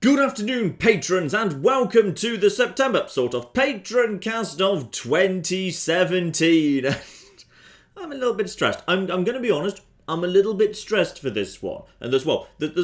Good afternoon, patrons, and welcome to the September Patroncast of 2017. I'm a little bit stressed. I'm going to be honest. I'm a little bit stressed for this one, and there's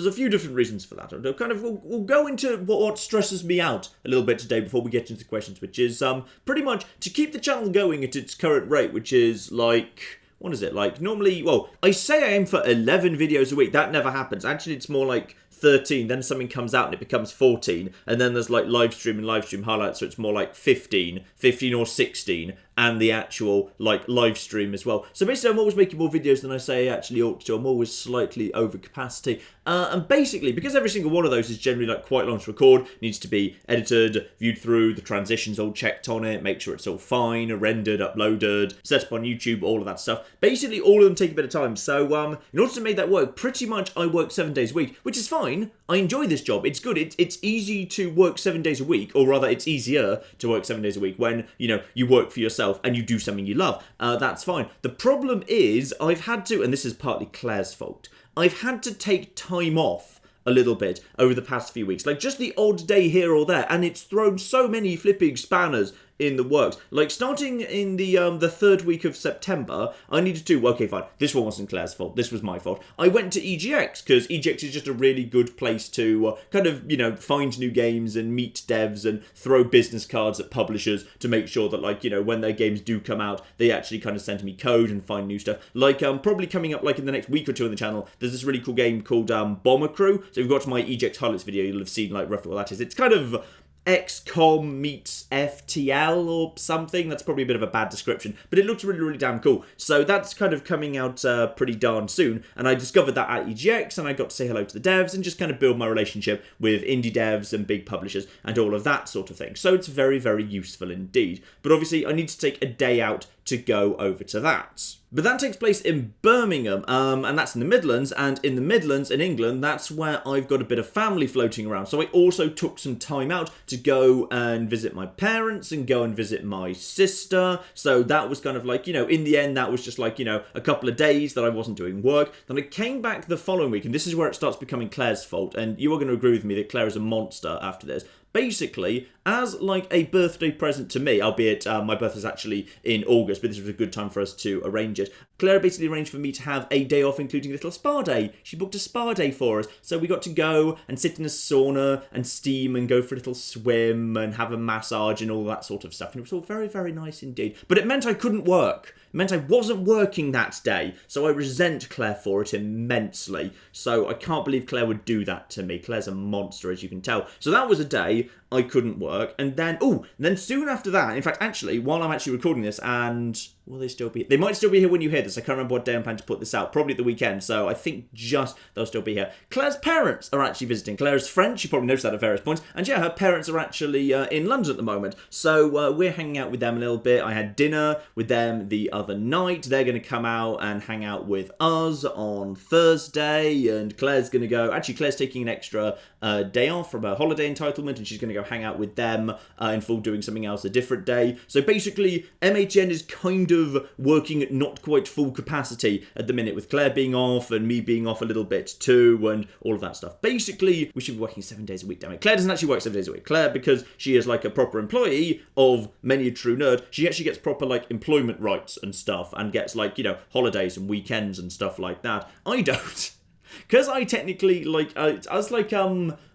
a few different reasons for that. We'll go into what stresses me out a little bit today before we get into the questions, which is pretty much to keep the channel going at its current rate, which is like. What is it like? Normally, well, I say I aim for 11 videos a week. That never happens. Actually, it's more like 13, then something comes out and it becomes 14, and then there's like live stream highlights, so it's more like 15 or 16, and the actual like live stream as well. So basically I'm always making more videos than I say I actually ought to. I'm always slightly over capacity, and basically because every single one of those is generally like quite long to record, needs to be edited, viewed through, the transitions all checked on it, make sure it's all fine, rendered, uploaded, set up on YouTube, all of that stuff. Basically all of them take a bit of time, so in order to make that work, pretty much I work 7 days a week, which is fine. I enjoy this job. It's good. It's easy to work 7 days a week, or rather it's easier to work 7 days a week when, you know, you work for yourself and you do something you love. That's fine. The problem is I've had to, and this is partly Claire's fault, I've had to take time off a little bit over the past few weeks. Like just the odd day here or there, and it's thrown so many flipping spanners in the works. Like starting in the third week of September, I needed to, okay fine, this one wasn't Claire's fault, this was my fault. I went to EGX, because EGX is just a really good place to kind of, you know, find new games and meet devs and throw business cards at publishers to make sure that, like, you know, when their games do come out, they actually kind of send me code and find new stuff. Like, probably coming up, like, in the next week or two on the channel, there's this really cool game called Bomber Crew. So if you've got to my EGX highlights video, you'll have seen, like, roughly what that is. It's kind of XCOM meets FTL or something. That's probably a bit of a bad description, but it looks really, really damn cool. So that's kind of coming out pretty darn soon, and I discovered that at EGX, and I got to say hello to the devs and just kind of build my relationship with indie devs and big publishers and all of that sort of thing. So it's very, very useful indeed. But obviously I need to take a day out to go over to that. But that takes place in Birmingham, and that's in the Midlands, and in the Midlands, in England, that's where I've got a bit of family floating around. So I also took some time out to go and visit my parents and go and visit my sister. So that was kind of like, you know, in the end, that was just like, you know, a couple of days that I wasn't doing work. Then I came back the following week, and this is where it starts becoming Claire's fault, and you are going to agree with me that Claire is a monster after this. Basically, as like a birthday present to me, albeit my birthday's actually in August, but this was a good time for us to arrange it, Claire basically arranged for me to have a day off, including a little spa day. She booked a spa day for us, so we got to go and sit in a sauna and steam and go for a little swim and have a massage and all that sort of stuff, and it was all very, very nice indeed. But it meant I couldn't work. It meant I wasn't working that day, so I resent Claire for it immensely. So I can't believe Claire would do that to me. Claire's a monster, as you can tell. So that was a day I couldn't work, and then soon after that, in fact, actually, while I'm actually recording this, and will they still be? They might still be here when you hear this. I can't remember what day I'm planning to put this out. Probably at the weekend, so I think just they'll still be here. Claire's parents are actually visiting. Claire's French. You probably noticed that at various points. And yeah, her parents are actually in London at the moment. So we're hanging out with them a little bit. I had dinner with them the other night. They're going to come out and hang out with us on Thursday. And Claire's going to go... Actually, Claire's taking an extra day off from her holiday entitlement, and she's going to go hang out with them in full, doing something else a different day. So basically, MHN is kind of working at not quite full capacity at the minute, with Claire being off and me being off a little bit too, and all of that stuff. Basically, we should be working 7 days a week, damn it. Claire doesn't actually work 7 days a week. Claire, because she is like a proper employee of Many a True Nerd, she actually gets proper like employment rights and stuff, and gets like, you know, holidays and weekends and stuff like that. I don't. Because I technically, like, I was like,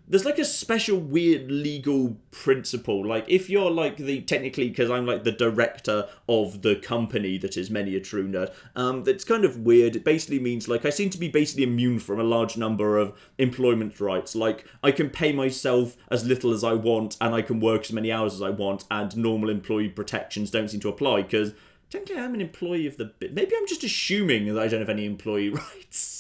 there's like a special weird legal principle. Like, if you're like technically, because I'm like the director of the company that is Many a True Nerd, that's kind of weird. It basically means like I seem to be basically immune from a large number of employment rights. Like, I can pay myself as little as I want, and I can work as many hours as I want, and normal employee protections don't seem to apply, because technically I'm an employee of the... Maybe I'm just assuming that I don't have any employee rights.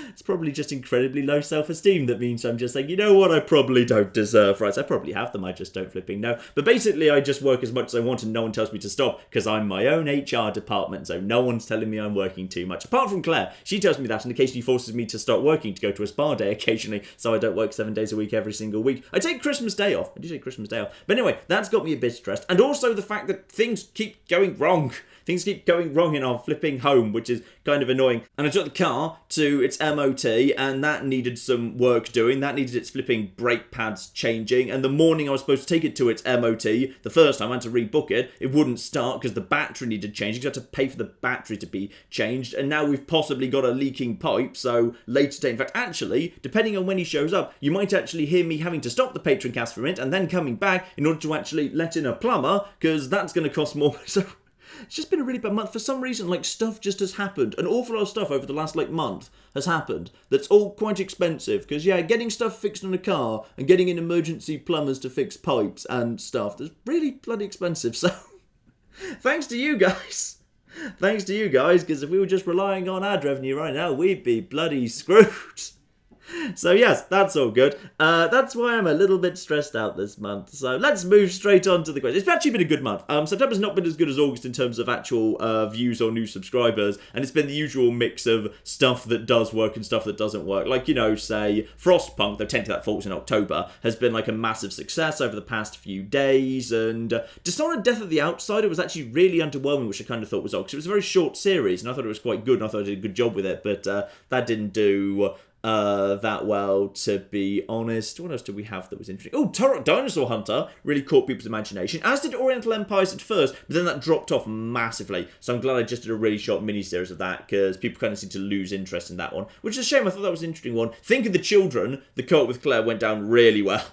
It's probably just incredibly low self-esteem that means I'm just like, you know what, I probably don't deserve rights. I probably have them, I just don't flipping know. But basically, I just work as much as I want and no one tells me to stop, because I'm my own HR department, so no one's telling me I'm working too much. Apart from Claire, she tells me that and occasionally forces me to start working, to go to a spa day occasionally, so I don't work 7 days a week every single week. I take Christmas Day off. I do take Christmas Day off. But anyway, that's got me a bit stressed. And also the fact that things keep going wrong. Things keep going wrong in our flipping home, which is kind of annoying. And I took the car to its MOT, and that needed some work doing. That needed its flipping brake pads changing, and the morning I was supposed to take it to its MOT, the first time I had to rebook it, it wouldn't start because the battery needed changing, so I had to pay for the battery to be changed, and now we've possibly got a leaking pipe, so later today, in fact, actually, depending on when he shows up, you might actually hear me having to stop the Patroncast for a minute, and then coming back in order to actually let in a plumber, because that's going to cost more, so... It's just been a really bad month. For some reason, like, stuff just has happened. An awful lot of stuff over the last, like, month has happened. That's all quite expensive. Because, yeah, getting stuff fixed on a car and getting in emergency plumbers to fix pipes and stuff, that's really bloody expensive. So, thanks to you guys. Thanks to you guys, because if we were just relying on ad revenue right now, we'd be bloody screwed. So yes, that's all good. That's why I'm a little bit stressed out this month. So let's move straight on to the question. It's actually been a good month. September's not been as good as August in terms of actual views or new subscribers, and it's been the usual mix of stuff that does work and stuff that doesn't work. Like, you know, say Frostpunk, though technically that falls in October, has been like a massive success over the past few days, and Dishonored Death of the Outsider was actually really underwhelming, which I kind of thought was odd, because it was a very short series, and I thought it was quite good, and I thought I did a good job with it, but that didn't do... that well, to be honest. What else did we have that was interesting? Oh, Dinosaur Hunter really caught people's imagination, as did Oriental Empires at first, but then that dropped off massively. So I'm glad I just did a really short mini-series of that, because people kind of seem to lose interest in that one, which is a shame. I thought that was an interesting one. Think of the Children, the co-op with Claire went down really well.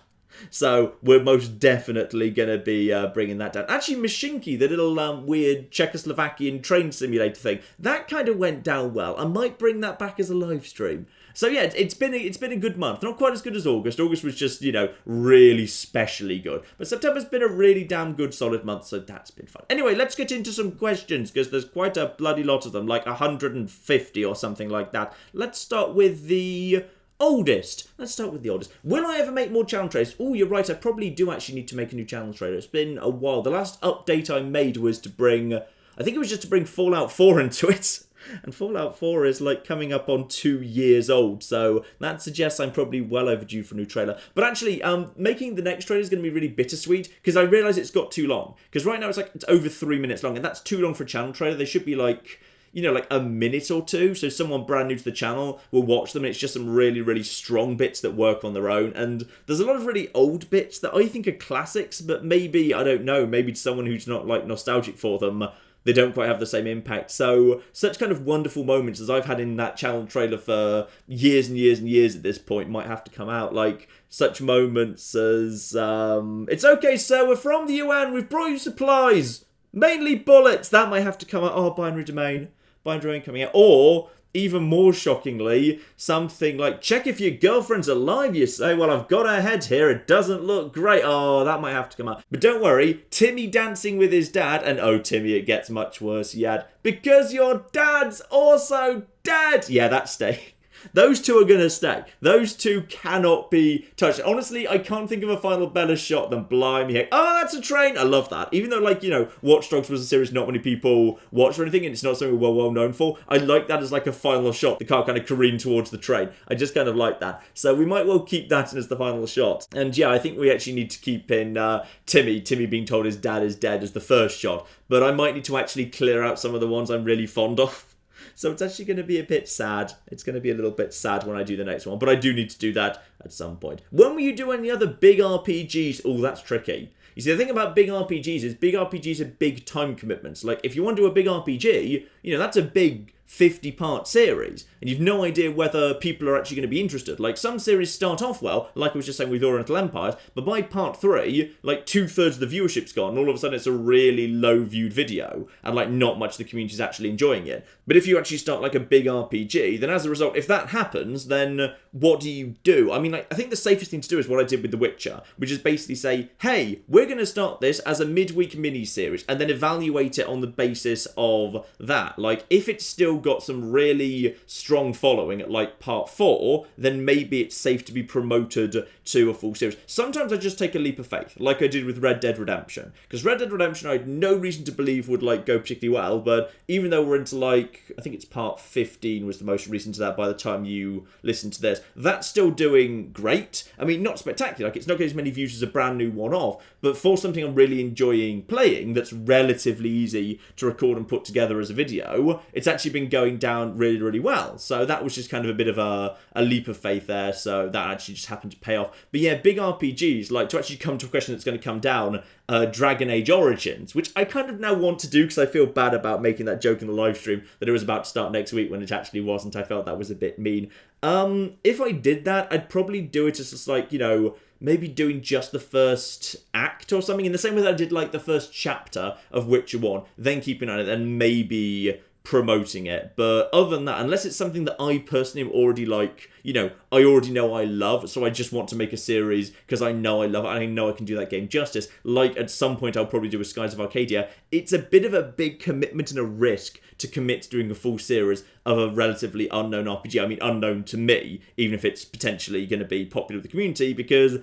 So we're most definitely going to be bringing that down. Actually, Mashinki, the little weird Czechoslovakian train simulator thing, that kind of went down well. I might bring that back as a live stream. So yeah, it's been a good month. Not quite as good as August. August was just, you know, really specially good. But September's been a really damn good, solid month, so that's been fun. Anyway, let's get into some questions, because there's quite a bloody lot of them, like 150 or something like that. Let's start with the... oldest. Let's start with the oldest. Will I ever make more channel trailers? Oh, you're right. I probably do actually need to make a new channel trailer. It's been a while. The last update I made was to bring... I think it was just to bring Fallout 4 into it. And Fallout 4 is like coming up on 2 years old, so that suggests I'm probably well overdue for a new trailer. But actually, making the next trailer is going to be really bittersweet, because I realise it's got too long. Because right now it's over 3 minutes long, and that's too long for a channel trailer. They should be like... you know, like a minute or two, so someone brand new to the channel will watch them, and it's just some really, really strong bits that work on their own, and there's a lot of really old bits that I think are classics, but maybe, I don't know, maybe to someone who's not, like, nostalgic for them, they don't quite have the same impact. So, such kind of wonderful moments as I've had in that channel trailer for years and years and years at this point might have to come out, like... such moments as, it's okay, sir, we're from the UN, we've brought you supplies, mainly bullets, that might have to come out, oh, Binary Domain. Binary Domain coming out, or, even more shockingly, something like, check if your girlfriend's alive, you say, well, I've got her head here, it doesn't look great, oh, that might have to come out. But don't worry, Timmy dancing with his dad, and oh, Timmy, it gets much worse, Yad, because your dad's also dead! Yeah, that's staying. Those two are going to stay. Those two cannot be touched. Honestly, I can't think of a final better shot than blimey heck. Oh, that's a train. I love that. Even though, like, you know, Watch Dogs was a series not many people watch or anything, and it's not something we're well known for, I like that as like a final shot. The car kind of careened towards the train. I just kind of like that. So we might well keep that in as the final shot. And yeah, I think we actually need to keep in Timmy being told his dad is dead as the first shot. But I might need to actually clear out some of the ones I'm really fond of. So it's actually going to be a bit sad. It's going to be a little bit sad when I do the next one. But I do need to do that at some point. When will you do any other big RPGs? Oh, that's tricky. You see, the thing about big RPGs is big RPGs are big time commitments. Like, if you want to do a big RPG, you know, that's a big 50-part series, and you've no idea whether people are actually going to be interested. Like, some series start off well, like I was just saying with Oriental Empires, but by part 3, like, 2/3 of the viewership's gone, and all of a sudden it's a really low-viewed video, and, like, not much of the community's actually enjoying it. But if you actually start, like, a big RPG, then as a result, if that happens, then what do you do? I mean, like, I think the safest thing to do is what I did with The Witcher, which is basically say, hey, we're going to start this as a midweek mini-series, and then evaluate it on the basis of that. Like, if it's still got some really strong following at like part 4, then maybe it's safe to be promoted to a full series. Sometimes I just take a leap of faith, like I did with Red Dead Redemption, because Red Dead Redemption I had no reason to believe would like go particularly well, but even though we're into like, I think it's part 15 was the most recent to that by the time you listen to this, that's still doing great. I mean, not spectacular, like it's not getting as many views as a brand new one-off, but for something I'm really enjoying playing that's relatively easy to record and put together as a video, it's actually been going down really, really well. So that was just kind of a bit of a leap of faith there, so that actually just happened to pay off. But yeah, big RPGs, like to actually come to a question that's going to come down, Dragon Age Origins, which I kind of now want to do because I feel bad about making that joke in the live stream that it was about to start next week when it actually wasn't. I felt that was a bit mean. If I did that, I'd probably do it as just like, maybe doing just the first act or something, in the same way that I did like the first chapter of Witcher 1, then keeping on it, and maybe promoting it. But other than that, unless it's something that I personally am already like, I already know I love, so I just want to make a series because I know I love it, and I know I can do that game justice, like at some point I'll probably do a Skies of Arcadia. It's a bit of a big commitment and a risk to commit to doing a full series of a relatively unknown RPG. I mean, unknown to me, even if it's potentially going to be popular with the community, because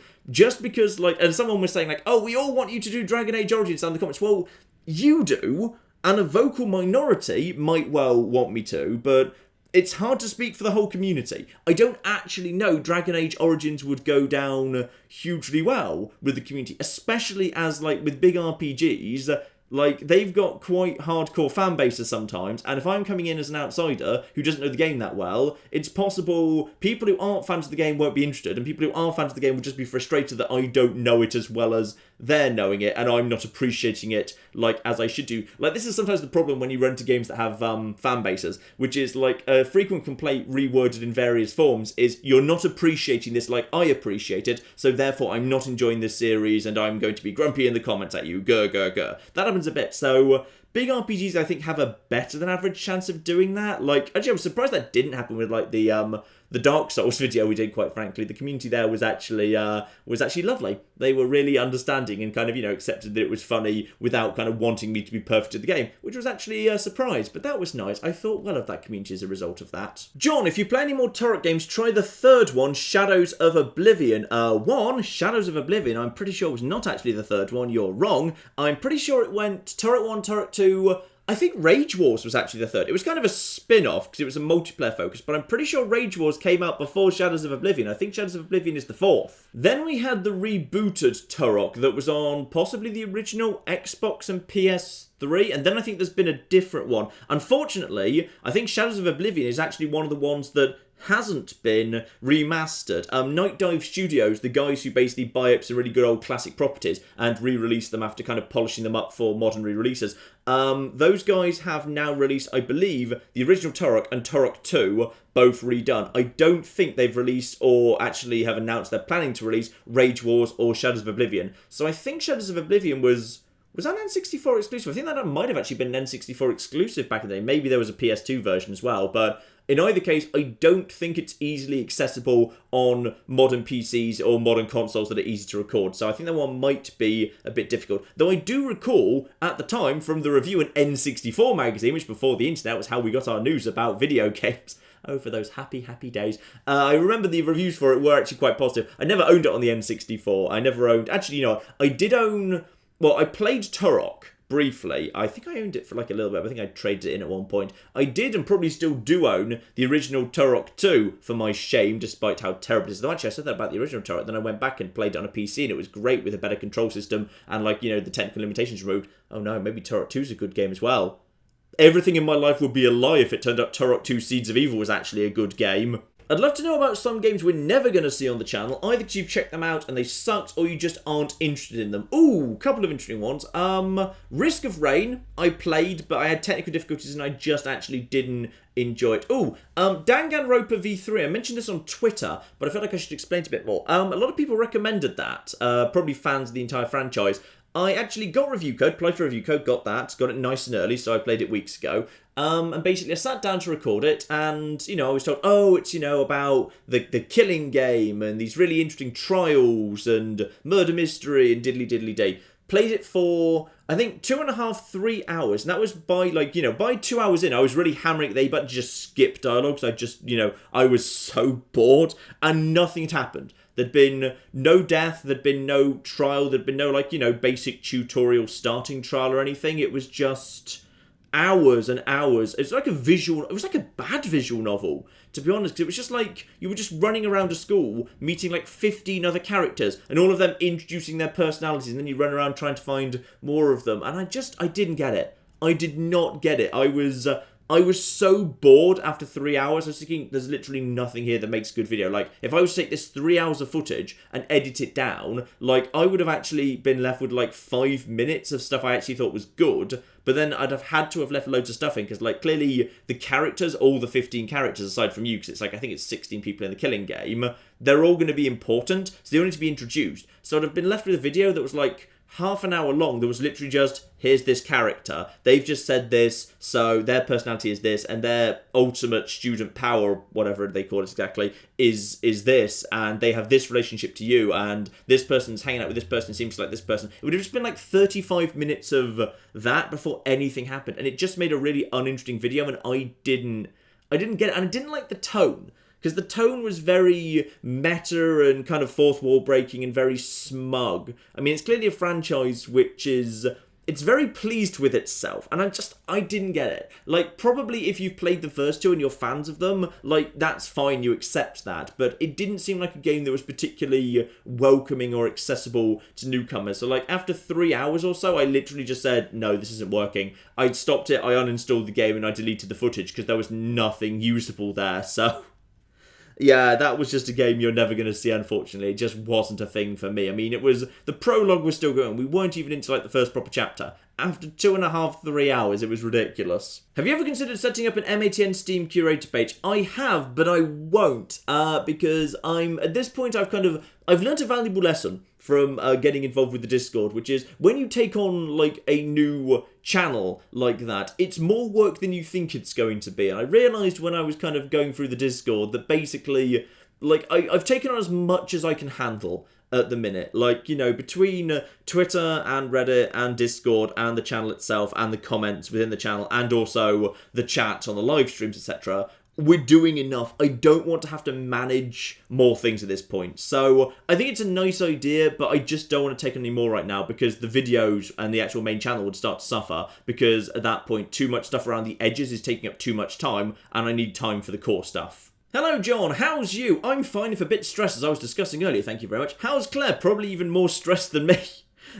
like, and someone was saying like, oh, we all want you to do Dragon Age Origins down in the comments. Well, you do, and a vocal minority might well want me to, but it's hard to speak for the whole community. I don't actually know Dragon Age Origins would go down hugely well with the community, especially as, like, with big RPGs, like, they've got quite hardcore fan bases sometimes, and if I'm coming in as an outsider who doesn't know the game that well, it's possible people who aren't fans of the game won't be interested, and people who are fans of the game will just be frustrated that I don't know it as well as they're knowing it, and I'm not appreciating it, like, as I should do. Like, this is sometimes the problem when you run into games that have fan bases, which is, like, a frequent complaint reworded in various forms is, you're not appreciating this like I appreciate it, so therefore I'm not enjoying this series, and I'm going to be grumpy in the comments at you, grr, grr, grr. That happens a bit, so big RPGs I think have a better than average chance of doing that. Like, actually I'm surprised that didn't happen with, like, the Dark Souls video we did, quite frankly. The community there was actually lovely. They were really understanding and kind of, accepted that it was funny without kind of wanting me to be perfect at the game, which was actually a surprise, but that was nice. I thought well of that community as a result of that. John, if you play any more Turok games, try the third one, Shadows of Oblivion. Shadows of Oblivion, I'm pretty sure was not actually the third one. You're wrong. I'm pretty sure it went Turok 1, Turok 2... I think Rage Wars was actually the third. It was kind of a spin-off because it was a multiplayer focus, but I'm pretty sure Rage Wars came out before Shadows of Oblivion. I think Shadows of Oblivion is the fourth. Then we had the rebooted Turok that was on possibly the original Xbox and PS3, and then I think there's been a different one. Unfortunately, I think Shadows of Oblivion is actually one of the ones that hasn't been remastered. Night Dive Studios, the guys who basically buy up some really good old classic properties and re-release them after kind of polishing them up for modern re-releases, those guys have now released, I believe, the original Turok and Turok 2, both redone. I don't think they've released or actually have announced they're planning to release Rage Wars or Shadows of Oblivion. So I think Shadows of Oblivion was that an N64 exclusive? I think that might have actually been an N64 exclusive back in the day. Maybe there was a PS2 version as well, but in either case, I don't think it's easily accessible on modern PCs or modern consoles that are easy to record. So I think that one might be a bit difficult. Though I do recall, at the time, from the review in N64 magazine, which before the internet was how we got our news about video games. Oh, for those happy, happy days. I remember the reviews for it were actually quite positive. I never owned it on the N64. I never owned... Actually, I did own... Well, I played Turok briefly. I think I owned it for like a little bit. I think I traded it in at one point. I did and probably still do own the original Turok 2 for my shame, despite how terrible it is. Though actually I said that about the original Turok, then I went back and played it on a PC and it was great with a better control system and like, the technical limitations removed. Oh no, maybe Turok 2 is a good game as well. Everything in my life would be a lie if it turned out Turok 2 Seeds of Evil was actually a good game. I'd love to know about some games we're never going to see on the channel, either because you've checked them out and they sucked, or you just aren't interested in them. Ooh, couple of interesting ones. Risk of Rain, I played, but I had technical difficulties and I just actually didn't enjoy it. Ooh, Danganronpa V3, I mentioned this on Twitter, but I felt like I should explain it a bit more. A lot of people recommended that, probably fans of the entire franchise. I actually got review code, applied for review code, got it nice and early, so I played it weeks ago. And basically I sat down to record it, and, I was told, oh, it's, about the killing game, and these really interesting trials, and murder mystery, and diddly-diddly-day. Played it for, I think, 2.5, 3 hours, and that was by, by 2 hours in, I was really hammering the A button to just skip dialogue, because I just, I was so bored, and nothing had happened. There'd been no death, there'd been no trial, there'd been no, basic tutorial starting trial or anything. It was just hours and hours. It was like a bad visual novel, to be honest. It was just like, you were just running around a school, meeting 15 other characters, and all of them introducing their personalities, and then you run around trying to find more of them. And I didn't get it. I did not get it. I was I was so bored after 3 hours. I was thinking, there's literally nothing here that makes a good video. Like, if I was to take this 3 hours of footage and edit it down, like, I would have actually been left with, like, 5 minutes of stuff I actually thought was good, but then I'd have had to have left loads of stuff in, because, like, clearly the characters, all the 15 characters, aside from you, because it's, like, I think it's 16 people in the killing game, they're all going to be important, so they all need to be introduced. So I'd have been left with a video that was, like, half an hour long that was literally just, here's this character, they've just said this, so their personality is this, and their ultimate student power, whatever they call it exactly, is this, and they have this relationship to you, and this person's hanging out with this person, seems like this person. It would have just been like 35 minutes of that before anything happened, and it just made a really uninteresting video, and I didn't get it, and I didn't like the tone. Because the tone was very meta and kind of fourth wall breaking and very smug. I mean, it's clearly a franchise which is... It's very pleased with itself, and I didn't get it. Like, probably if you've played the first two and you're fans of them, like, that's fine, you accept that, but it didn't seem like a game that was particularly welcoming or accessible to newcomers. So, like, after 3 hours or so, I literally just said, no, this isn't working. I stopped it, I uninstalled the game, and I deleted the footage, because there was nothing usable there, so... Yeah, that was just a game you're never going to see, unfortunately. It just wasn't a thing for me. I mean, it was... The prologue was still going. We weren't even into, like, the first proper chapter. After 2.5, 3 hours, it was ridiculous. Have you ever considered setting up an MATN Steam curator page? I have, but I won't. Because at this point, I've learnt a valuable lesson from getting involved with the Discord, which is when you take on, like, a new channel like that, it's more work than you think it's going to be. And I realised when I was kind of going through the Discord that basically, like, I've taken on as much as I can handle at the minute. Like, you know, between Twitter and Reddit and Discord and the channel itself and the comments within the channel and also the chat on the live streams, etc., we're doing enough. I don't want to have to manage more things at this point. So I think it's a nice idea, but I just don't want to take on any more right now because the videos and the actual main channel would start to suffer because at that point too much stuff around the edges is taking up too much time and I need time for the core stuff. Hello John, how's you? I'm fine if a bit stressed as I was discussing earlier, thank you very much. How's Claire? Probably even more stressed than me.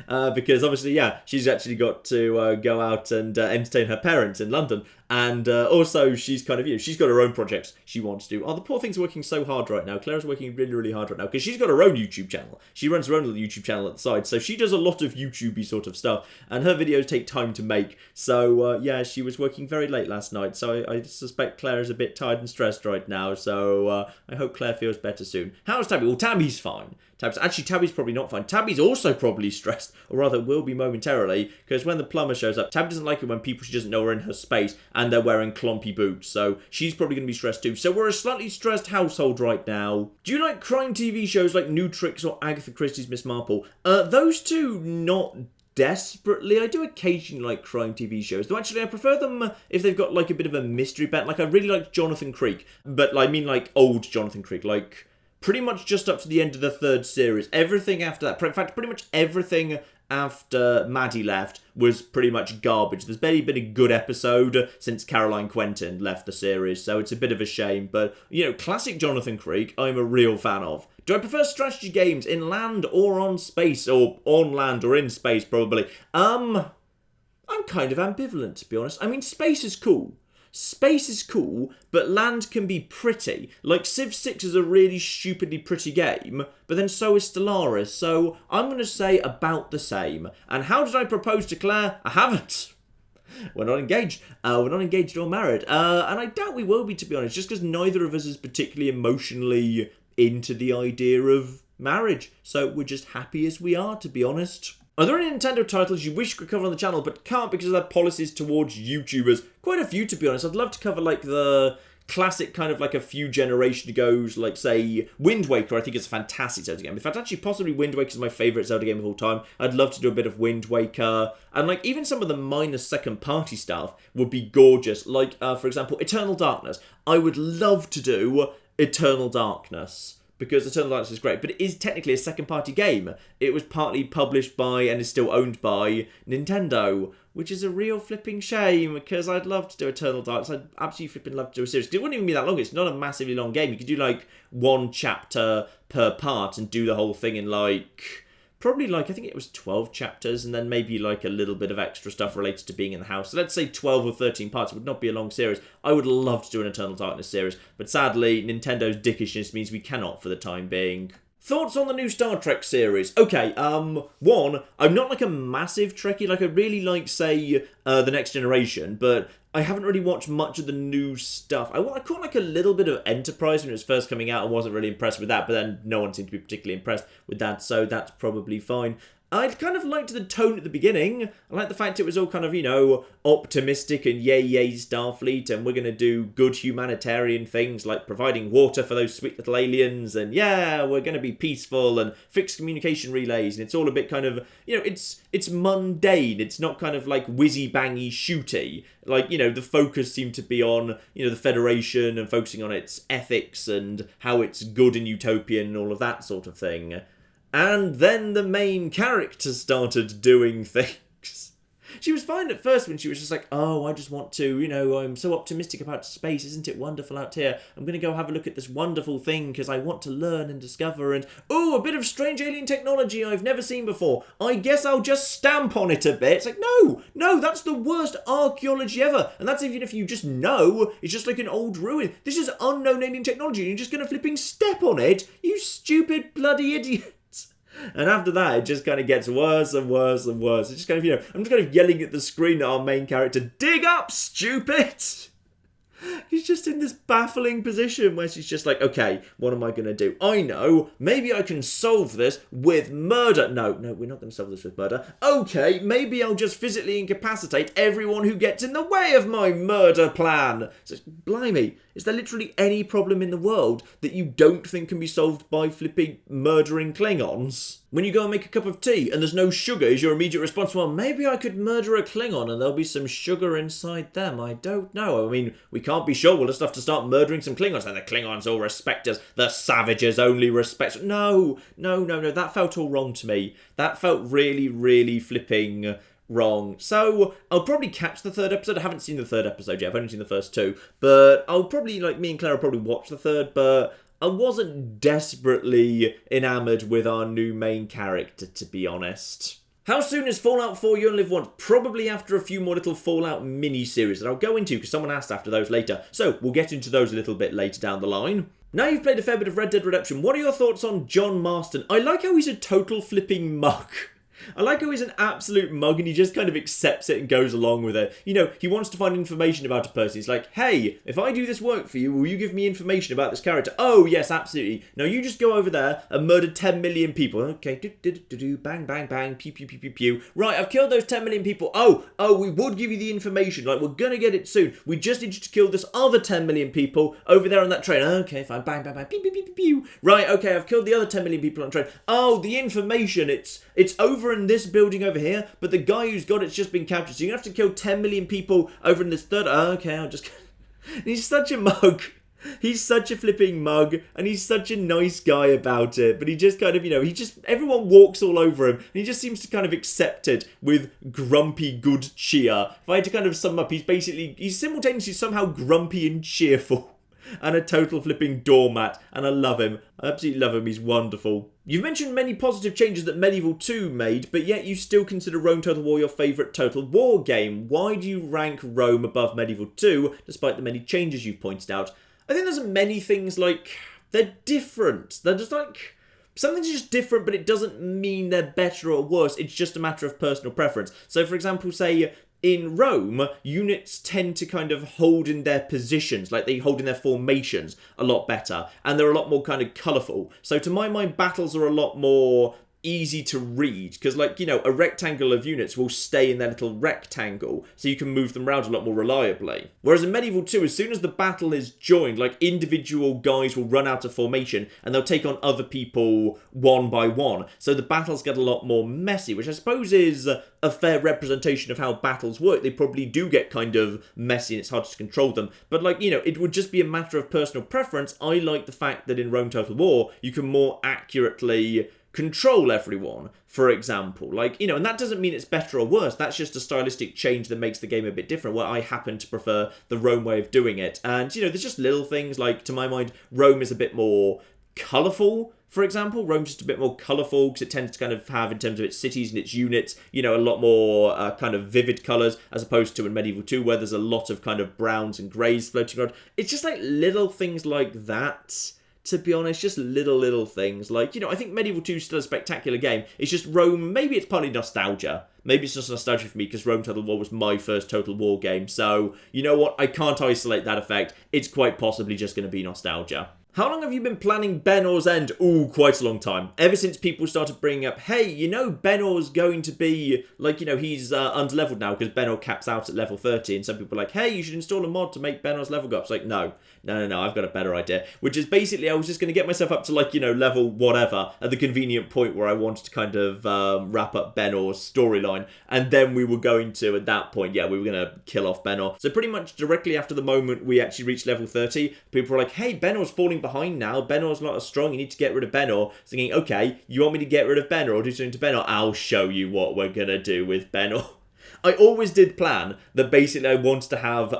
Because obviously, yeah, she's actually got to go out and entertain her parents in London. And also, she's kind of, you know, she's got her own projects she wants to do. Oh, the poor thing's working so hard right now. Claire's working really, really hard right now because she's got her own YouTube channel. She runs her own little YouTube channel at the side. So she does a lot of YouTube-y sort of stuff. And her videos take time to make. So, yeah, she was working very late last night. So I suspect Claire is a bit tired and stressed right now. So I hope Claire feels better soon. How's Tabby? Well, Tabby's fine. Tabby's probably not fine. Tabby's also probably stressed, or rather will be momentarily, because when the plumber shows up, Tabby doesn't like it when people she doesn't know are in her space and they're wearing clompy boots, so she's probably going to be stressed too. So we're a slightly stressed household right now. Do you like crime TV shows like New Tricks or Agatha Christie's Miss Marple? Those two, not desperately. I do occasionally like crime TV shows, though actually I prefer them if they've got like a bit of a mystery bent. Like I really like Jonathan Creek, but I mean like old Jonathan Creek, like pretty much just up to the end of the third series. Everything after that, in fact, pretty much everything after Maddie left was pretty much garbage. There's barely been a good episode since Caroline Quentin left the series, so it's a bit of a shame. But, you know, classic Jonathan Creek, I'm a real fan of. Do I prefer strategy games in land or on space? Or on land or in space, probably. I'm kind of ambivalent, to be honest. I mean, space is cool. Space is cool, but land can be pretty. Like, Civ 6 is a really stupidly pretty game, but then so is Stellaris, so I'm going to say about the same. And how did I propose to Claire? I haven't. We're not engaged. We're not engaged or married. And I doubt we will be, to be honest, just because neither of us is particularly emotionally into the idea of marriage. So we're just happy as we are, to be honest. Are there any Nintendo titles you wish you could cover on the channel but can't because of their policies towards YouTubers? Quite a few, to be honest. I'd love to cover like the classic kind of like a few generations ago's, like say Wind Waker. I think it's a fantastic Zelda game. In fact, actually possibly Wind Waker is my favourite Zelda game of all time. I'd love to do a bit of Wind Waker. And like even some of the minor second party stuff would be gorgeous. Like for example, Eternal Darkness. I would love to do Eternal Darkness, because Eternal Darkness is great, but it is technically a second-party game. It was partly published by, and is still owned by, Nintendo, which is a real flipping shame, because I'd love to do Eternal Darkness. I'd absolutely flipping love to do a series. It wouldn't even be that long. It's not a massively long game. You could do, like, one chapter per part and do the whole thing in, like, probably like, I think it was 12 chapters, and then maybe like a little bit of extra stuff related to being in the house. So let's say 12 or 13 parts. It would not be a long series. I would love to do an Eternal Darkness series, but sadly, Nintendo's dickishness means we cannot for the time being. Thoughts on the new Star Trek series? Okay, one, I'm not like a massive Trekkie, like I really like, say, The Next Generation, but I haven't really watched much of the new stuff. I caught like a little bit of Enterprise when it was first coming out and wasn't really impressed with that, but then no one seemed to be particularly impressed with that, so that's probably fine. I kind of liked the tone at the beginning. I liked the fact it was all kind of, you know, optimistic and yay Starfleet, and we're going to do good humanitarian things like providing water for those sweet little aliens, and yeah, we're going to be peaceful and fix communication relays, and it's all a bit kind of, you know, it's mundane. It's not kind of like whizzy-bangy shooty. Like, you know, the focus seemed to be on, you know, the Federation and focusing on its ethics and how it's good and utopian and all of that sort of thing. And then the main character started doing things. She was fine at first when she was just like, oh, I just want to, you know, I'm so optimistic about space, isn't it wonderful out here? I'm going to go have a look at this wonderful thing because I want to learn and discover, and, oh, a bit of strange alien technology I've never seen before. I guess I'll just stamp on it a bit. It's like, no, that's the worst archaeology ever. And that's even if you just know, it's just like an old ruin. This is unknown alien technology and you're just going to flipping step on it? You stupid bloody idiot. And after that, it just kind of gets worse and worse and worse. It's just kind of, you know, I'm just kind of yelling at the screen at our main character, dig up, stupid! He's just in this baffling position where she's just like, okay, what am I going to do? I know, maybe I can solve this with murder. No, we're not going to solve this with murder. Okay, maybe I'll just physically incapacitate everyone who gets in the way of my murder plan. So, blimey, is there literally any problem in the world that you don't think can be solved by flipping murdering Klingons? When you go and make a cup of tea and there's no sugar, is your immediate response, well, maybe I could murder a Klingon and there'll be some sugar inside them. I don't know. I mean, we can't be sure. We'll just have to start murdering some Klingons. And the Klingons all respect us. The savages only respect us. No. That felt all wrong to me. That felt really flipping wrong. So I'll probably catch the third episode. I haven't seen the third episode yet. I've only seen the first two. But I'll probably, like, me and Claire will probably watch the third, but I wasn't desperately enamoured with our new main character, to be honest. How soon is Fallout 4 You Only Live Once? Probably after a few more little Fallout mini-series that I'll go into, because someone asked after those later. So we'll get into those a little bit later down the line. Now you've played a fair bit of Red Dead Redemption, what are your thoughts on John Marston? I like how he's a total flipping mug. I like how he's an absolute mug and he just kind of accepts it and goes along with it. You know, he wants to find information about a person. He's like, hey, if I do this work for you, will you give me information about this character? Oh, yes, absolutely. Now you just go over there and murder 10 million people. Okay, bang, bang, bang, pew, pew, pew, pew, pew. Right, I've killed those 10 million people. Oh, we would give you the information. Like, we're going to get it soon. We just need you to kill this other 10 million people over there on that train. Okay, fine, bang, bang, bang, pew, pew, pew, pew, pew. Right, okay, I've killed the other 10 million people on the train. Oh, the information, it's over in this building over here, but the guy who's got it's just been captured. So you're going to have to kill 10 million people over in this third. Okay, I'll just... He's such a mug. He's such a flipping mug, and he's such a nice guy about it. But he just kind of, you know, everyone walks all over him, and he just seems to kind of accept it with grumpy good cheer. If I had to kind of sum up, he's simultaneously somehow grumpy and cheerful. And a total flipping doormat. And I love him. I absolutely love him. He's wonderful. You've mentioned many positive changes that Medieval 2 made, but yet you still consider Rome Total War your favourite Total War game. Why do you rank Rome above Medieval 2, despite the many changes you've pointed out? I think there's many things like... They're different. They're just like... Something's just different, but it doesn't mean they're better or worse. It's just a matter of personal preference. So, for example, say... In Rome, units tend to kind of hold in their positions, like they hold in their formations a lot better, and they're a lot more kind of colourful. So to my mind, battles are a lot more easy to read, because, like, you know, a rectangle of units will stay in their little rectangle, so you can move them around a lot more reliably. Whereas in Medieval 2, as soon as the battle is joined, like, individual guys will run out of formation, and they'll take on other people one by one, so the battles get a lot more messy, which I suppose is a fair representation of how battles work. They probably do get kind of messy, and it's hard to control them, but, like, you know, it would just be a matter of personal preference. I like the fact that in Rome Total War, you can more accurately control everyone, for example. Like, you know, and that doesn't mean it's better or worse. That's just a stylistic change that makes the game a bit different, where I happen to prefer the Rome way of doing it. And, you know, there's just little things like, to my mind, Rome is a bit more colourful for example. Rome's just a bit more colourful because it tends to kind of have, in terms of its cities and its units, a lot more kind of vivid colours, as opposed to in Medieval 2 where there's a lot of kind of browns and greys floating around. It's just like little things like that, to be honest, just little things. Like, I think Medieval 2 is still a spectacular game. It's just Rome, maybe it's partly nostalgia. Maybe it's just nostalgia for me because Rome Total War was my first Total War game. So, you know what? I can't isolate that effect. It's quite possibly just going to be nostalgia. How long have you been planning Benor's End? Ooh, quite a long time. Ever since people started bringing up, hey, Benor's going to be, he's underleveled now because Benor caps out at level 30. And some people are like, hey, you should install a mod to make Benor's level go up. It's like, no, I've got a better idea. Which is basically, I was just going to get myself up to, level whatever at the convenient point where I wanted to kind of wrap up Benor's storyline. And then we were going to, at that point, we were going to kill off Benor. So pretty much directly after the moment we actually reached level 30, people were like, hey, Benor's falling behind now. Benor's not as strong. You need to get rid of Benor. Thinking, okay, you want me to get rid of Benor or do something to Benor? I'll show you what we're going to do with Benor. I always did plan that basically I wanted to have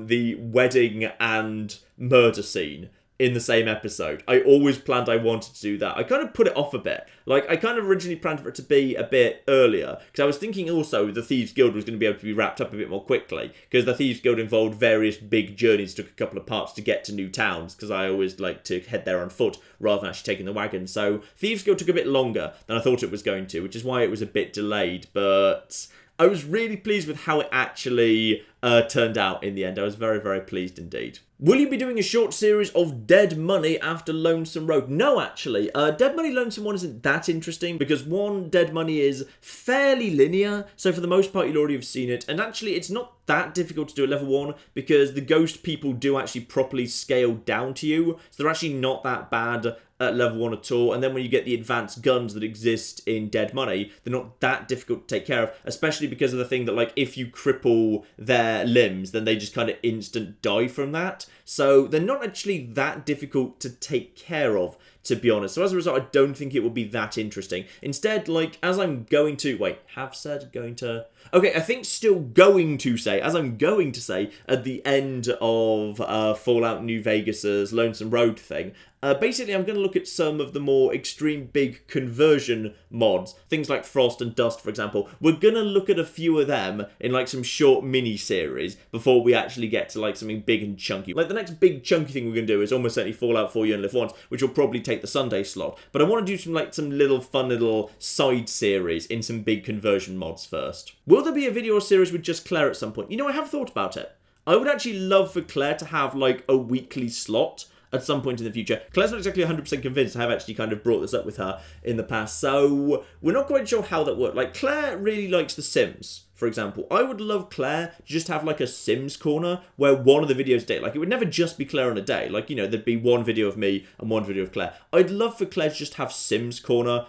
the wedding and murder scene in the same episode. I always planned I wanted to do that. I kind of put it off a bit. I kind of originally planned for it to be a bit earlier, because I was thinking also the Thieves Guild was going to be able to be wrapped up a bit more quickly, because the Thieves Guild involved various big journeys, took a couple of parts to get to new towns, because I always like to head there on foot rather than actually taking the wagon. So Thieves Guild took a bit longer than I thought it was going to, which is why it was a bit delayed, but I was really pleased with how it actually turned out in the end. I was very, very pleased indeed. Will you be doing a short series of Dead Money after Lonesome Road? No, actually. Dead Money Lonesome 1 isn't that interesting because, one, Dead Money is fairly linear, so for the most part you'll already have seen it, and actually it's not that difficult to do at level 1 because the ghost people do actually properly scale down to you, so they're actually not that bad at level 1 at all. And then when you get the advanced guns that exist in Dead Money, they're not that difficult to take care of, especially because of the thing that, if you cripple their limbs, then they just kind of instant die from that. So they're not actually that difficult to take care of, to be honest. So as a result, I don't think it will be that interesting. Instead, as I'm going to... Wait, have said going to... Okay, I think still going to say, as I'm going to say, at the end of Fallout New Vegas's Lonesome Road thing, basically I'm going to look at some of the more extreme big conversion mods. Things like Frost and Dust, for example. We're going to look at a few of them in some short mini-series before we actually get to something big and chunky. The next big chunky thing we're going to do is almost certainly Fallout 4 You Only Live Once, which will probably take the Sunday slot. But I want to do some little fun little side series in some big conversion mods first. Will there be a video series with just Claire at some point? I have thought about it. I would actually love for Claire to have a weekly slot at some point in the future. Claire's not exactly 100% convinced. I have actually kind of brought this up with her in the past, so we're not quite sure how that works. Claire really likes The Sims, for example. I would love Claire to just have a Sims corner where one of the videos a day, it would never just be Claire on a day. There'd be one video of me and one video of Claire. I'd love for Claire to just have Sims corner.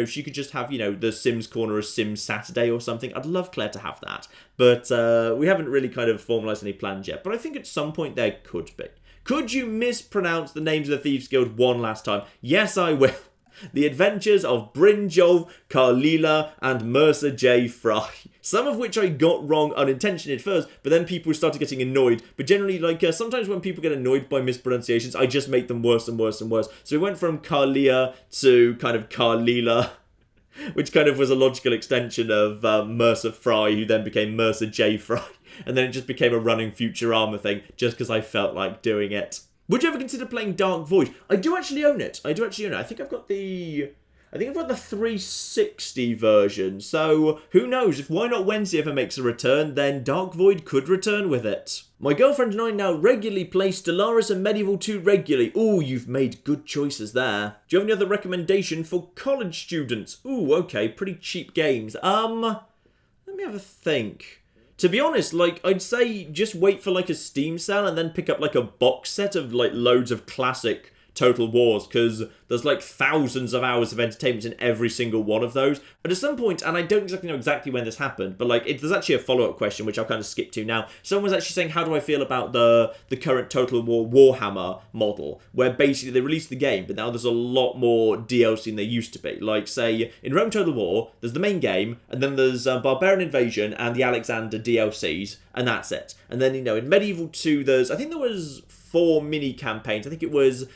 She could just have, the Sims corner as Sims Saturday or something. I'd love Claire to have that. But we haven't really kind of formalised any plans yet. But I think at some point there could be. Could you mispronounce the names of the Thieves Guild one last time? Yes, I will. The Adventures of Brynjolf, Carlila, and Mercer J. Fry. Some of which I got wrong unintentionally at first, but then people started getting annoyed. But generally, sometimes when people get annoyed by mispronunciations, I just make them worse and worse and worse. So we went from Carlia to kind of Carlila, which kind of was a logical extension of Mercer Fry, who then became Mercer J. Fry. And then it just became a running Futurama thing, just because I felt like doing it. Would you ever consider playing Dark Void? I do actually own it. I think I've got the 360 version. So who knows? If Why Not Wednesday ever makes a return, then Dark Void could return with it. My girlfriend and I now regularly play Stellaris and Medieval 2 regularly. Ooh, you've made good choices there. Do you have any other recommendation for college students? Ooh, okay, pretty cheap games. Let me have a think. To be honest, I'd say just wait for a Steam sale and then pick up a box set of loads of classic Total Wars, because there's thousands of hours of entertainment in every single one of those. But at some point, and I don't exactly know when this happened, but there's actually a follow-up question which I'll kind of skip to now. Someone was actually saying, how do I feel about the current Total War Warhammer model, where basically they released the game, but now there's a lot more DLC than there used to be. Say, in Rome Total War, there's the main game, and then there's Barbarian Invasion and the Alexander DLCs, and that's it. And then, in Medieval 2, I think there was 4 mini campaigns. I think it was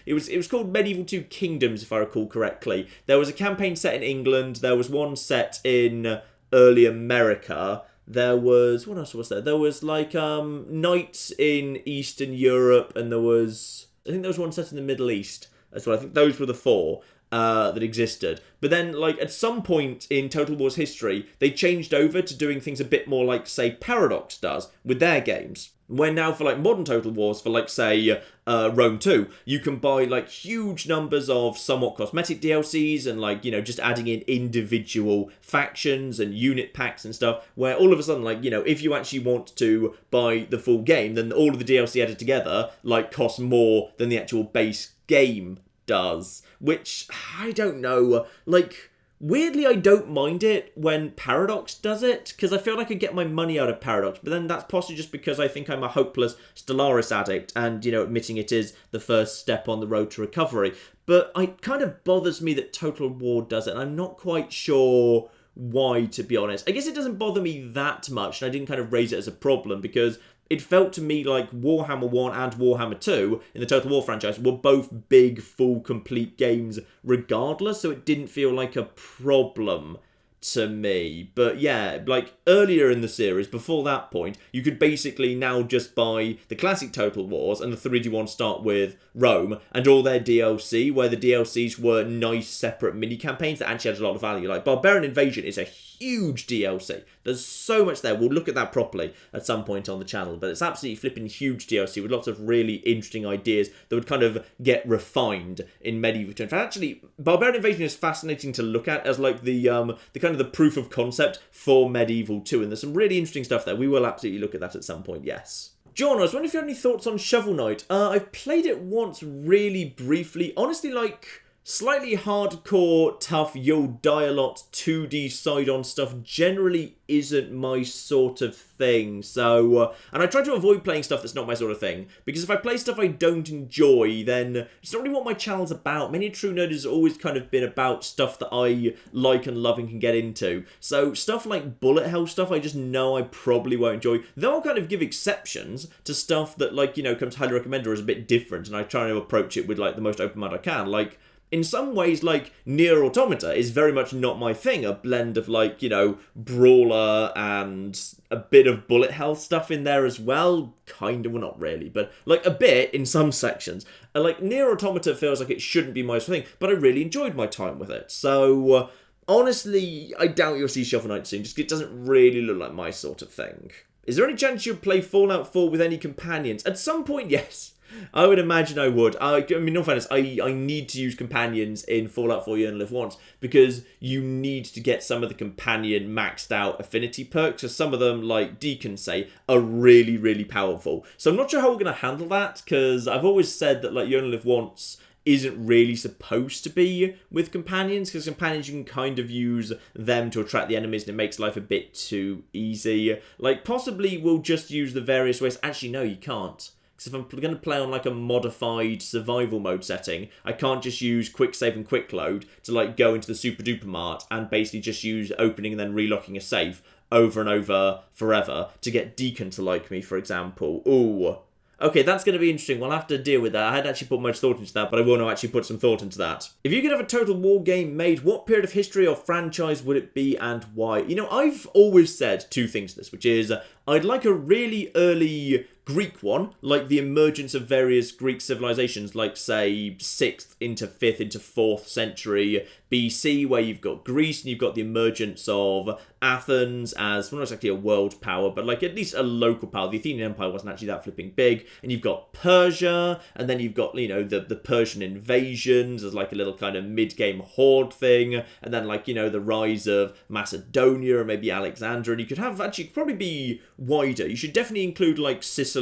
called Medieval 2 Kingdoms, if I recall correctly. There was a campaign set in England. There was one set in early America. There was, what else was there? There was like knights in Eastern Europe, and I think there was one set in the Middle East as well. I think those were the 4 that existed. But then, like, at some point in Total War's history, they changed over to doing things a bit more like, say, Paradox does with their games. Where now for, like, modern Total Wars, for, like, say, Rome 2, you can buy, like, huge numbers of somewhat cosmetic DLCs and, like, you know, just adding in individual factions and unit packs and stuff, where all of a sudden, like, you know, if you actually want to buy the full game, then all of the DLC added together, like, costs more than the actual base game does, which, I don't know, like, weirdly I don't mind it when Paradox does it, because I feel like I get my money out of Paradox, but then that's possibly just because I think I'm a hopeless Stellaris addict, and, you know, admitting it is the first step on the road to recovery. But it kind of bothers me that Total War does it, and I'm not quite sure why, to be honest. I guess it doesn't bother me that much, and I didn't kind of raise it as a problem, because it felt to me like Warhammer 1 and Warhammer 2 in the Total War franchise were both big, full, complete games regardless, so it didn't feel like a problem to me. But yeah, like earlier in the series, before that point, you could basically now just buy the classic Total Wars and the 3D ones start with Rome and all their DLC, where the DLCs were nice separate mini campaigns that actually had a lot of value. Like Barbarian Invasion is a huge DLC. There's so much there. We'll look at that properly at some point on the channel, but it's absolutely flipping huge DLC with lots of really interesting ideas that would kind of get refined in Medieval 2. In fact, actually, Barbarian Invasion is fascinating to look at as like the kind of the proof of concept for Medieval 2, and there's some really interesting stuff there. We will absolutely look at that at some point, yes. John, I was wondering if you had any thoughts on Shovel Knight. I've played it once really briefly. Honestly, like, slightly hardcore, tough, you'll die a lot, 2D side-on stuff generally isn't my sort of thing. So, and I try to avoid playing stuff that's not my sort of thing, because if I play stuff I don't enjoy, then it's not really what my channel's about. Many a True Nerd has always kind of been about stuff that I like and love and can get into. So stuff like bullet hell stuff, I just know I probably won't enjoy. Though I'll kind of give exceptions to stuff that, like, you know, comes highly recommended or is a bit different, and I try to approach it with, like, the most open mind I can. Like, in some ways, like, Nier Automata is very much not my thing. A blend of, like, you know, brawler and a bit of bullet hell stuff in there as well. Kind of, well, not really, but, like, a bit in some sections. Like, Nier Automata feels like it shouldn't be my sort of thing, but I really enjoyed my time with it. So, honestly, I doubt you'll see Shovel Knight soon, just 'cause it doesn't really look like my sort of thing. Is there any chance you'll play Fallout 4 with any companions? At some point, yes. I would imagine I would. I mean, in all fairness, I need to use companions in Fallout 4 You Only Live Once, because you need to get some of the companion maxed out affinity perks, because some of them, like Deacon say, are really, really powerful. So I'm not sure how we're going to handle that, because I've always said that, like, You Only Live Once isn't really supposed to be with companions, because companions, you can kind of use them to attract the enemies, and it makes life a bit too easy. Like, possibly we'll just use the various ways. Actually, no, you can't. Because if I'm going to play on, like, a modified survival mode setting, I can't just use quick save and quick load to, like, go into the super duper mart and basically just use opening and then relocking a save over and over forever to get Deacon to like me, for example. Ooh. Okay, that's going to be interesting. We'll have to deal with that. I hadn't actually put much thought into that, but I will now actually put some thought into that. If you could have a Total War game made, what period of history or franchise would it be and why? You know, I've always said two things to this, which is I'd like a really early Greek one, like the emergence of various Greek civilizations, like, say, 6th into 5th into 4th century BC, where you've got Greece and you've got the emergence of Athens as, well, not exactly a world power, but, like, at least a local power. The Athenian Empire wasn't actually that flipping big. And you've got Persia, and then you've got, you know, the Persian invasions as, like, a little kind of mid-game horde thing, and then, like, you know, the rise of Macedonia and maybe Alexandria, and you could have, actually, probably be wider. You should definitely include, like, Sicily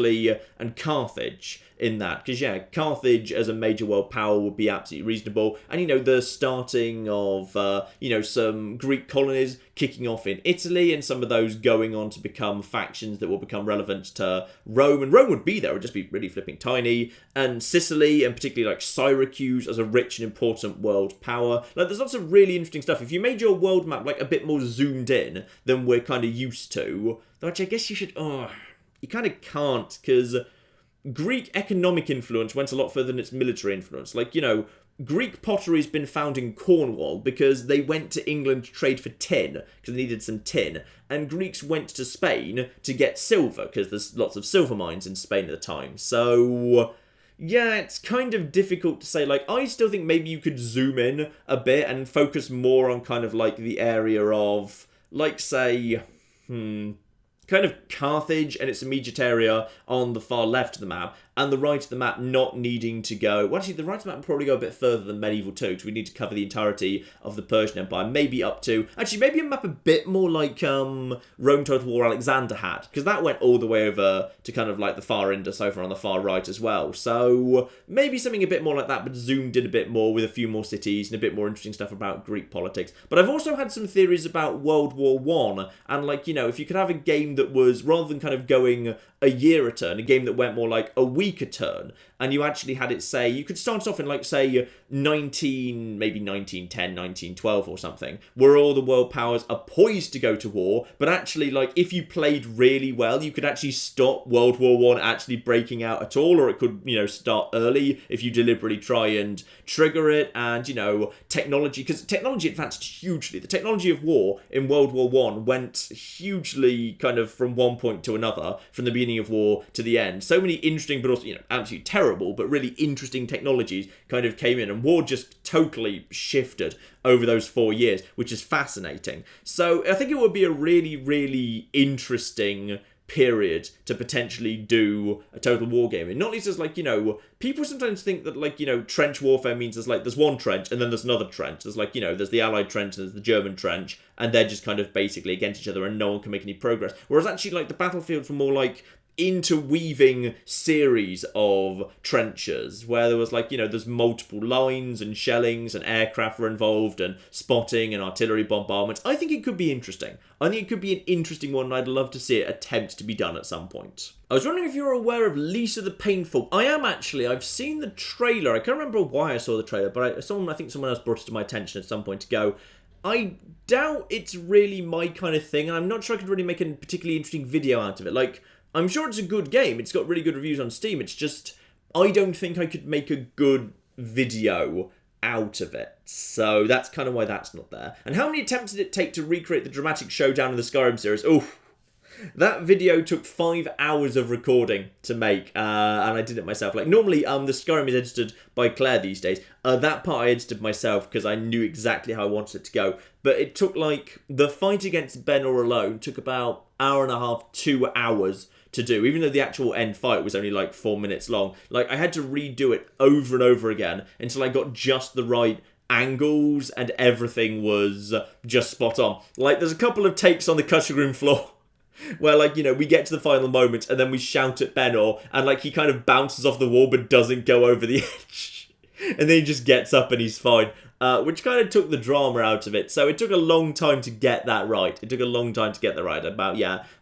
and Carthage in that, because, yeah, Carthage as a major world power would be absolutely reasonable, and, you know, the starting of, you know, some Greek colonies kicking off in Italy, and some of those going on to become factions that will become relevant to Rome, and Rome would be there, it would just be really flipping tiny, and Sicily, and particularly, like, Syracuse as a rich and important world power. Like, there's lots of really interesting stuff. If you made your world map, like, a bit more zoomed in than we're kind of used to, which I guess you should, you kind of can't, because Greek economic influence went a lot further than its military influence. Like, Greek pottery's been found in Cornwall because they went to England to trade for tin, because they needed some tin. And Greeks went to Spain to get silver, because there's lots of silver mines in Spain at the time. So, yeah, it's kind of difficult to say. Like, I still think maybe you could zoom in a bit and focus more on kind of like the area of, like, say, kind of Carthage and its immediate area on the far left of the map, and the right of the map not needing to go... Well, actually, the right of the map would probably go a bit further than medieval too, because we need to cover the entirety of the Persian Empire, maybe up to... Actually, maybe a map a bit more like Rome Total War Alexander had, because that went all the way over to kind of like the far Indus over on the far right as well. So maybe something a bit more like that, but zoomed in a bit more with a few more cities and a bit more interesting stuff about Greek politics. But I've also had some theories about World War One, and like, if you could have a game that was, rather than kind of going a year a turn, a game that went more like a week a turn, and you actually had it say, you could start off in like, say, 1910, 1912 or something, where all the world powers are poised to go to war, but actually, like, if you played really well, you could actually stop World War One actually breaking out at all, or it could, start early if you deliberately try and trigger it. And, technology, because technology advanced hugely. The technology of war in World War One went hugely kind of from one point to another, from the beginning of war to the end. So many interesting, but also, absolutely terrible, but really interesting technologies kind of came in, and war just totally shifted over those 4 years, which is fascinating. So I think it would be a really, really interesting period to potentially do a total war game. And not least as, like, people sometimes think that, like, trench warfare means there's one trench and then there's another trench. There's, like, there's the Allied trench and there's the German trench, and they're just kind of basically against each other and no one can make any progress. Whereas actually, like, the battlefields were more like interweaving series of trenches where there was, like, there's multiple lines and shellings and aircraft were involved and spotting and artillery bombardments. I think it could be interesting. I think it could be an interesting one, and I'd love to see it attempt to be done at some point. I was wondering if you're aware of Lisa the Painful. I am actually. I've seen the trailer. I can't remember why I saw the trailer, but I think someone else brought it to my attention at some point to go, I doubt it's really my kind of thing, and I'm not sure I could really make a particularly interesting video out of it. Like, I'm sure it's a good game. It's got really good reviews on Steam. It's just, I don't think I could make a good video out of it. So that's kind of why that's not there. And how many attempts did it take to recreate the dramatic showdown in the Skyrim series? Oof. That video took 5 hours of recording to make, and I did it myself. Like, normally, the Skyrim is edited by Claire these days. That part I edited myself because I knew exactly how I wanted it to go. But it took, like, the fight against Benor alone took about hour and a half, 2 hours to do, even though the actual end fight was only like 4 minutes long. Like, I had to redo it over and over again until I got just the right angles and everything was just spot on. Like, there's a couple of takes on the cutting room floor where, like, we get to the final moment and then we shout at Benor and, like, he kind of bounces off the wall but doesn't go over the edge. And then he just gets up and he's fine. Which kind of took the drama out of it. So it took a long time to get that right.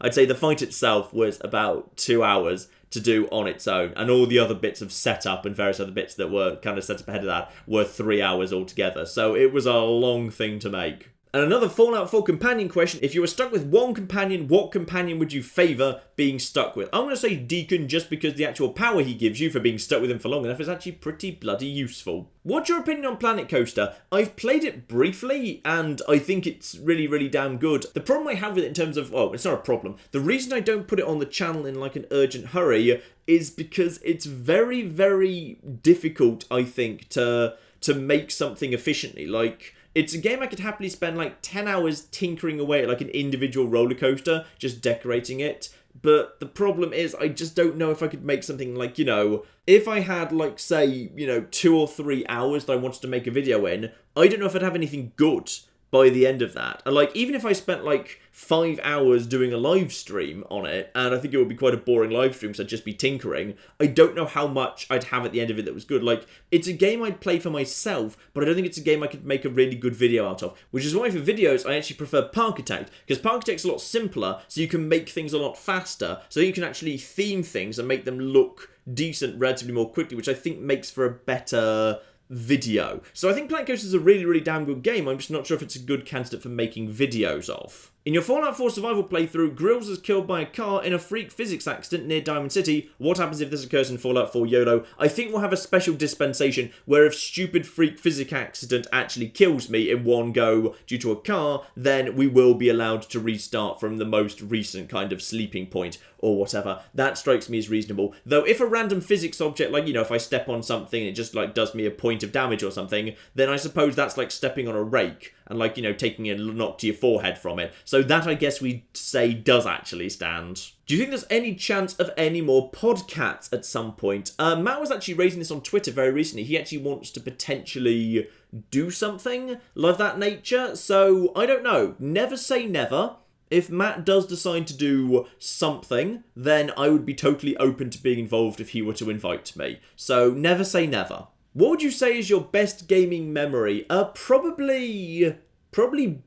I'd say the fight itself was about 2 hours to do on its own. And all the other bits of setup and various other bits that were kind of set up ahead of that were 3 hours altogether. So it was a long thing to make. And another Fallout 4 companion question. If you were stuck with one companion, what companion would you favour being stuck with? I'm going to say Deacon just because the actual power he gives you for being stuck with him for long enough is actually pretty bloody useful. What's your opinion on Planet Coaster? I've played it briefly and I think it's really, really damn good. The problem I have with it in terms of, well, it's not a problem. The reason I don't put it on the channel in like an urgent hurry is because it's very, very difficult, I think, to make something efficiently. Like, it's a game I could happily spend like 10 hours tinkering away at like an individual roller coaster, just decorating it. But the problem is I just don't know if I could make something like, if I had like, say, 2 or 3 hours that I wanted to make a video in, I don't know if I'd have anything good by the end of that. And like, even if I spent like 5 hours doing a live stream on it, and I think it would be quite a boring live stream, so I'd just be tinkering, I don't know how much I'd have at the end of it that was good. Like, it's a game I'd play for myself, but I don't think it's a game I could make a really good video out of. Which is why for videos, I actually prefer Parkitect, because Parkitect's a lot simpler, so you can make things a lot faster, so you can actually theme things and make them look decent relatively more quickly, which I think makes for a better video. So I think Planet Coaster is a really, really damn good game. I'm just not sure if it's a good candidate for making videos of. In your Fallout 4 survival playthrough, Grills is killed by a car in a freak physics accident near Diamond City. What happens if this occurs in Fallout 4 YOLO? I think we'll have a special dispensation where if stupid freak physics accident actually kills me in one go due to a car, then we will be allowed to restart from the most recent kind of sleeping point or whatever. That strikes me as reasonable. Though if a random physics object, like, if I step on something and it just, does me a point of damage or something, then I suppose that's like stepping on a rake and, taking a knock to your forehead from it. So that, I guess we'd say, does actually stand. Do you think there's any chance of any more podcasts at some point? Matt was actually raising this on Twitter very recently. He actually wants to potentially do something like that nature. So, I don't know. Never say never. If Matt does decide to do something, then I would be totally open to being involved if he were to invite me. So, never say never. What would you say is your best gaming memory? Probably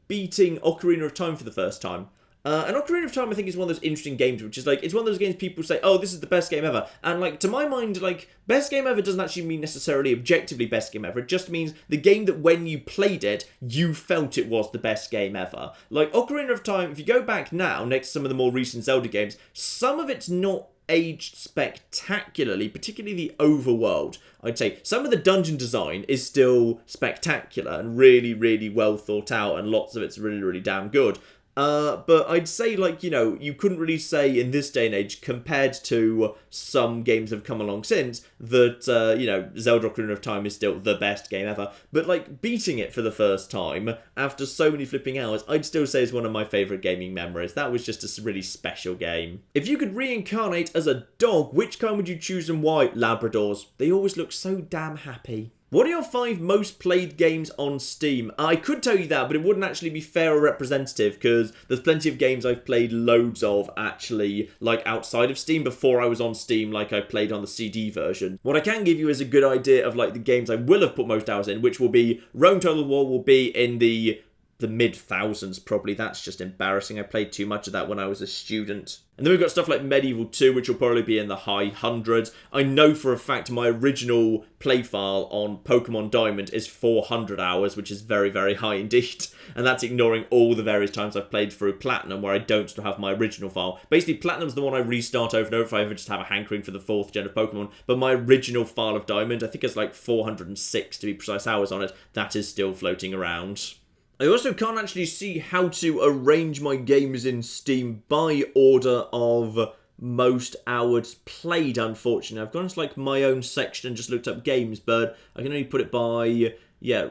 beating Ocarina of Time for the first time. And Ocarina of Time, I think, is one of those interesting games, which is, it's one of those games people say, oh, this is the best game ever. And, to my mind, best game ever doesn't actually mean necessarily objectively best game ever. It just means the game that when you played it, you felt it was the best game ever. Ocarina of Time, if you go back now, next to some of the more recent Zelda games, some of it's not aged spectacularly, particularly the overworld. I'd say some of the dungeon design is still spectacular and really, really well thought out, and lots of it's really, really damn good. But I'd say, you couldn't really say in this day and age, compared to some games that have come along since, that, Zelda Ocarina of Time is still the best game ever. But, beating it for the first time, after so many flipping hours, I'd still say is one of my favourite gaming memories. That was just a really special game. If you could reincarnate as a dog, which kind would you choose and why? Labradors. They always look so damn happy. What are your 5 most played games on Steam? I could tell you that, but it wouldn't actually be fair or representative, because there's plenty of games I've played loads of, actually, outside of Steam, before I was on Steam, I played on the CD version. What I can give you is a good idea of, the games I will have put most hours in, which will be Rome Total War will be in the mid-thousands, probably. That's just embarrassing. I played too much of that when I was a student. And then we've got stuff like Medieval 2, which will probably be in the high hundreds. I know for a fact my original play file on Pokemon Diamond is 400 hours, which is very, very high indeed. And that's ignoring all the various times I've played through Platinum, where I don't still have my original file. Basically, Platinum's the one I restart over and over if I ever just have a hankering for the 4th gen of Pokemon. But my original file of Diamond, I think it's 406 to be precise hours on it. That is still floating around. I also can't actually see how to arrange my games in Steam by order of most hours played, unfortunately. I've gone into my own section and just looked up games, but I can only put it by,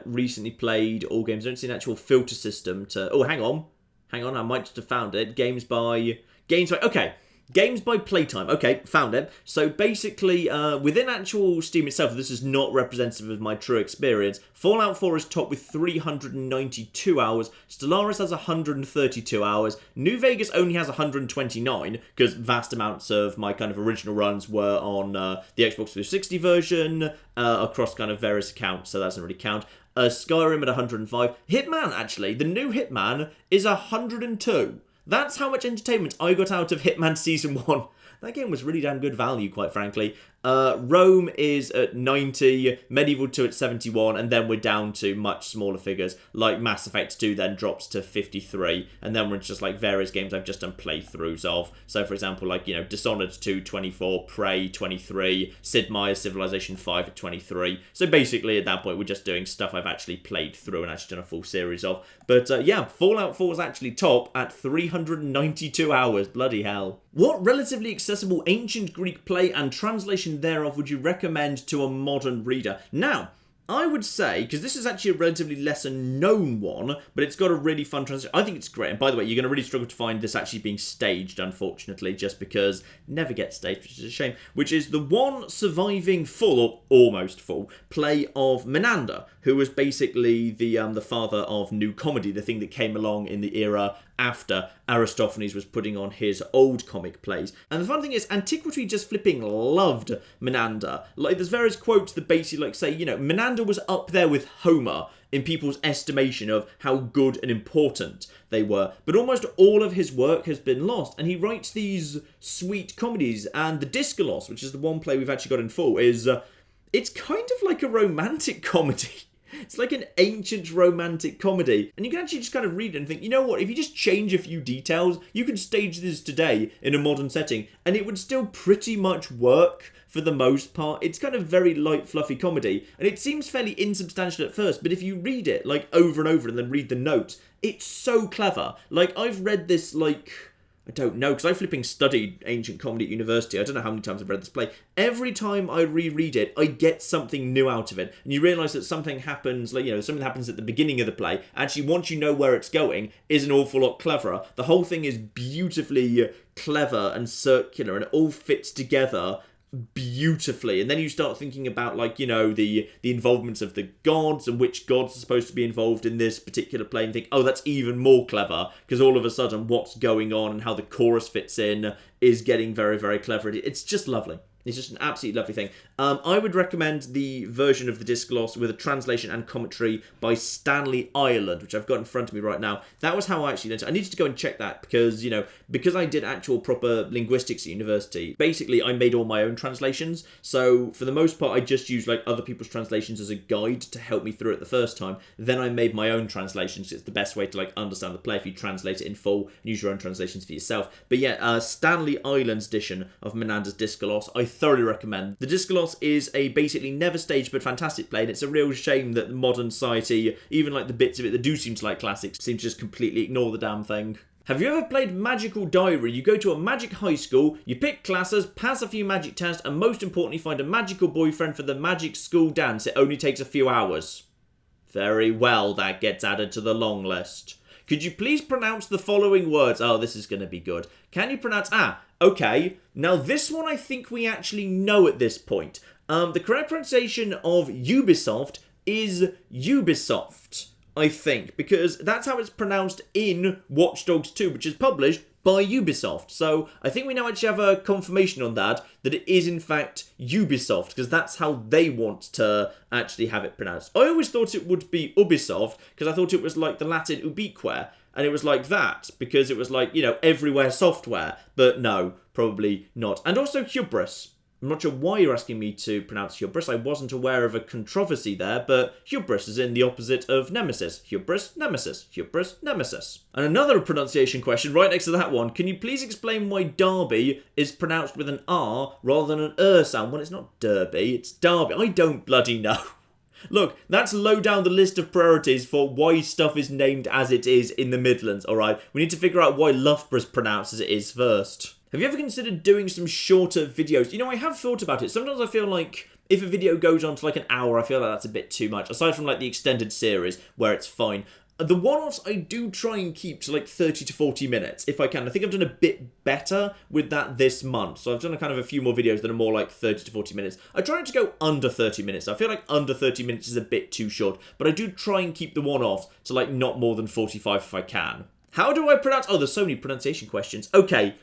recently played, all games. I don't see an actual filter system to... Oh, hang on, I might just have found it. Games by... Okay. Games by playtime. Okay, found it. So basically, within actual Steam itself, this is not representative of my true experience. Fallout 4 is top with 392 hours. Stellaris has 132 hours. New Vegas only has 129, because vast amounts of my kind of original runs were on the Xbox 360 version, across kind of various accounts, so that doesn't really count. Skyrim at 105. Hitman, actually, the new Hitman is 102. That's how much entertainment I got out of Hitman Season 1. That game was really damn good value, quite frankly. Rome is at 90, Medieval 2 at 71, and then we're down to much smaller figures, like Mass Effect 2 then drops to 53, and then we're just various games I've just done playthroughs of. So, for example, Dishonored 2, 24, Prey, 23, Sid Meier's Civilization 5 at 23. So basically, at that point, we're just doing stuff I've actually played through and actually done a full series of. But Fallout 4 is actually top at 392 hours. Bloody hell. What relatively accessible ancient Greek play and translation thereof would you recommend to a modern reader? Now, I would say, because this is actually a relatively lesser known one, but it's got a really fun translation. I think it's great. And by the way, you're going to really struggle to find this actually being staged, unfortunately, just because it never gets staged, which is a shame, which is the one surviving full, or almost full, play of Menander, who was basically the father of New Comedy, the thing that came along in the era after Aristophanes was putting on his old comic plays. And the fun thing is, Antiquity just flipping loved Menander. There's various quotes that basically say, Menander was up there with Homer in people's estimation of how good and important they were. But almost all of his work has been lost, and he writes these sweet comedies. And the Discolos, which is the one play we've actually got in full, is... it's kind of like a romantic comedy. It's like an ancient romantic comedy. And you can actually just kind of read it and think, you know what, if you just change a few details, you could stage this today in a modern setting, and it would still pretty much work for the most part. It's kind of very light, fluffy comedy, and it seems fairly insubstantial at first, but if you read it, like, over and over and then read the notes, it's so clever. Like, I've read this, like, I don't know, because I flipping studied ancient comedy at university. I don't know how many times I've read this play. Every time I reread it, I get something new out of it. And you realise that something happens, like, you know, something happens at the beginning of the play. Actually, once you know where it's going, is an awful lot cleverer. The whole thing is beautifully clever and circular, and it all fits together beautifully. And then you start thinking about, like, you know, the involvements of the gods and which gods are supposed to be involved in this particular play, and think, oh, that's even more clever, because all of a sudden what's going on and how the chorus fits in is getting very, very clever. It's just lovely. It's just an absolutely lovely thing. I would recommend the version of the disc gloss with a translation and commentary by Stanley Ireland, which I've got in front of me right now. That was how I actually learned it. I needed to go and check that because, you know, because I did actual proper linguistics at university, basically I made all my own translations. So for the most part, I just used like other people's translations as a guide to help me through it the first time. Then I made my own translations. It's the best way to like understand the play if you translate it in full and use your own translations for yourself. But yeah, Stanley Ireland's edition of Menander's disc gloss, I thoroughly recommend. The disc gloss is a basically never staged but fantastic play, and it's a real shame that modern society, even like the bits of it that do seem to like classics, seem to just completely ignore the damn thing. Have you ever played Magical Diary? You go to a magic high school, you pick classes, pass a few magic tests, and most importantly find a magical boyfriend for the magic school dance. It only takes a few hours. Very well, that gets added to the long list. Could you please pronounce the following words? Oh, this is going to be good. Can you pronounce... okay. Now, this one I think we actually know at this point. The correct pronunciation of Ubisoft is Ubisoft, I think, because that's how it's pronounced in Watch Dogs 2, which is published by Ubisoft. So I think we now actually have a confirmation on that it is in fact Ubisoft, because that's how they want to actually have it pronounced. I always thought it would be Ubisoft, because I thought it was like the Latin ubiquare, and it was like that, because it was like, you know, everywhere software. But no, probably not. And also hubris. I'm not sure why you're asking me to pronounce hubris. I wasn't aware of a controversy there, but hubris is in the opposite of nemesis. Hubris, nemesis. Hubris, nemesis. And another pronunciation question right next to that one. Can you please explain why Derby is pronounced with an R rather than an sound? Well, it's not Derby, it's Derby. I don't bloody know. Look, that's low down the list of priorities for why stuff is named as it is in the Midlands, alright? We need to figure out why Loughborough's pronounced as it is first. Have you ever considered doing some shorter videos? You know, I have thought about it. Sometimes I feel like if a video goes on to like an hour, I feel like that's a bit too much. Aside from like the extended series, where it's fine. The one-offs I do try and keep to like 30 to 40 minutes, if I can. I think I've done a bit better with that this month. So I've done a kind of a few more videos that are more like 30 to 40 minutes. I try not to go under 30 minutes. I feel like under 30 minutes is a bit too short. But I do try and keep the one-offs to like not more than 45 if I can. How do I pronounce... Oh, there's so many pronunciation questions. Okay.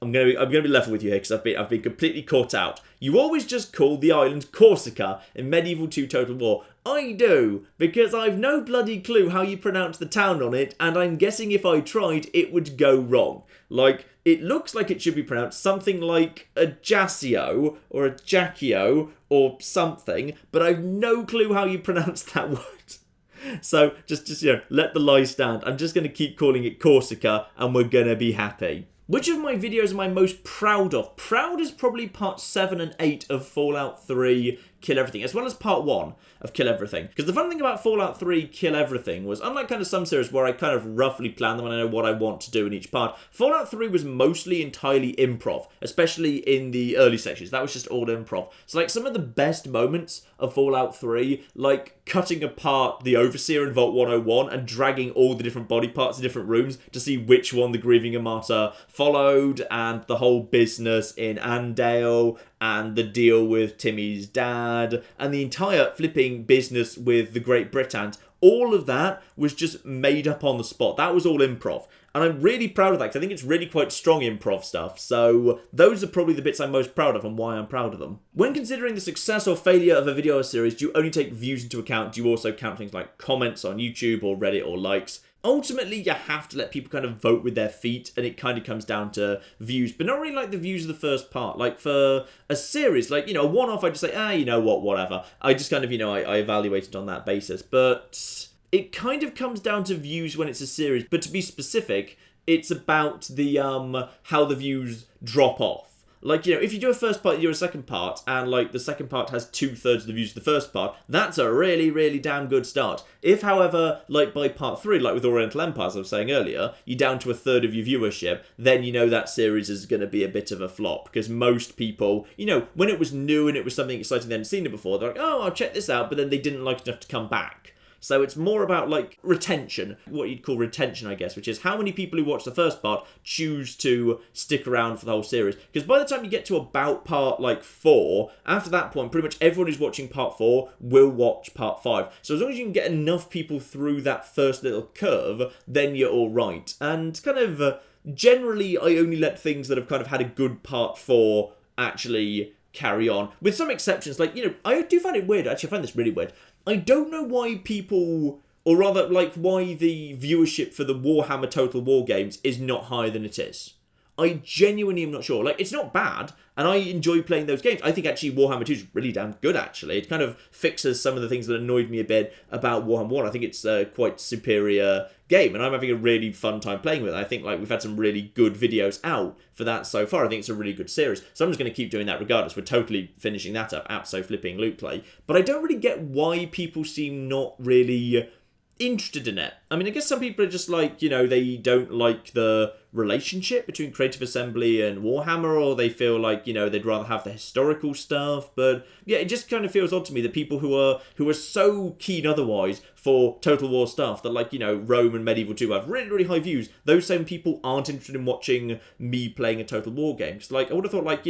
I'm gonna be level with you here because I've been completely caught out. You always just call the island Corsica in Medieval 2 Total War. I do, because I've no bloody clue how you pronounce the town on it, and I'm guessing if I tried, it would go wrong. Like, it looks like it should be pronounced something like Ajaccio, or Ajaccio, or something, but I've no clue how you pronounce that word. So, just you know, let the lie stand. I'm just going to keep calling it Corsica, and we're going to be happy. Which of my videos am I most proud of? Proud is probably part 7 and 8 of Fallout 3 Kill Everything, as well as part 1 of Kill Everything. Because the fun thing about Fallout 3 Kill Everything was, unlike kind of some series where I kind of roughly plan them and I know what I want to do in each part, Fallout 3 was mostly entirely improv, especially in the early sections. That was just all improv. So like some of the best moments of Fallout 3, like cutting apart the Overseer in Vault 101 and dragging all the different body parts in different rooms to see which one the Grieving Armata followed, and the whole business in Andale, and the deal with Timmy's dad, and the entire flipping business with the Great Britain. All of that was just made up on the spot. That was all improv. And I'm really proud of that, because I think it's really quite strong improv stuff. So those are probably the bits I'm most proud of and why I'm proud of them. When considering the success or failure of a video or series, do you only take views into account? Do you also count things like comments on YouTube or Reddit or likes? ultimately you have to let people kind of vote with their feet, and it kind of comes down to views, but not really like the views of the first part. Like for a series, like, a one-off, I just say, you know what, whatever. I just kind of, I evaluate it on that basis, but it kind of comes down to views when it's a series, but to be specific, it's about the, how the views drop off. Like, if you do a first part, you do a second part, and, like, the second part has 2/3 of the views of the first part, that's a really, really damn good start. If, however, like, by part 3, like with Oriental Empire, as I was saying earlier, you're down to 1/3 of your viewership, then that series is going to be a bit of a flop, because most people, when it was new and it was something exciting they hadn't seen it before, they're like, oh, I'll check this out, but then they didn't like it enough to come back. So it's more about, like, retention, what you'd call retention, I guess, which is how many people who watch the first part choose to stick around for the whole series. Because by the time you get to about part, 4, after that point, pretty much everyone who's watching part 4 will watch part 5. So as long as you can get enough people through that first little curve, then you're all right. And kind of, generally, I only let things that have kind of had a good part 4 actually carry on. With some exceptions, like, I do find it weird, actually I find this really weird. I don't know why people, or rather, like, why the viewership for the Warhammer Total War games is not higher than it is. I genuinely am not sure. Like, it's not bad, and I enjoy playing those games. I think, actually, Warhammer 2 is really damn good, actually. It kind of fixes some of the things that annoyed me a bit about Warhammer 1. I think it's a quite superior game, and I'm having a really fun time playing with it. I think, like, we've had some really good videos out for that so far. I think it's a really good series. So I'm just going to keep doing that regardless. We're totally finishing that up, abso-flipping-lutely. But I don't really get why people seem not really interested in it. I mean, I guess some people are just like, they don't like the relationship between Creative Assembly and Warhammer, or they feel like, they'd rather have the historical stuff. But yeah, it just kind of feels odd to me that people who are so keen otherwise for Total War stuff, that, like, Rome and Medieval 2 have really, really high views, those same people aren't interested in watching me playing a Total War game. Because, like, I would have thought, like,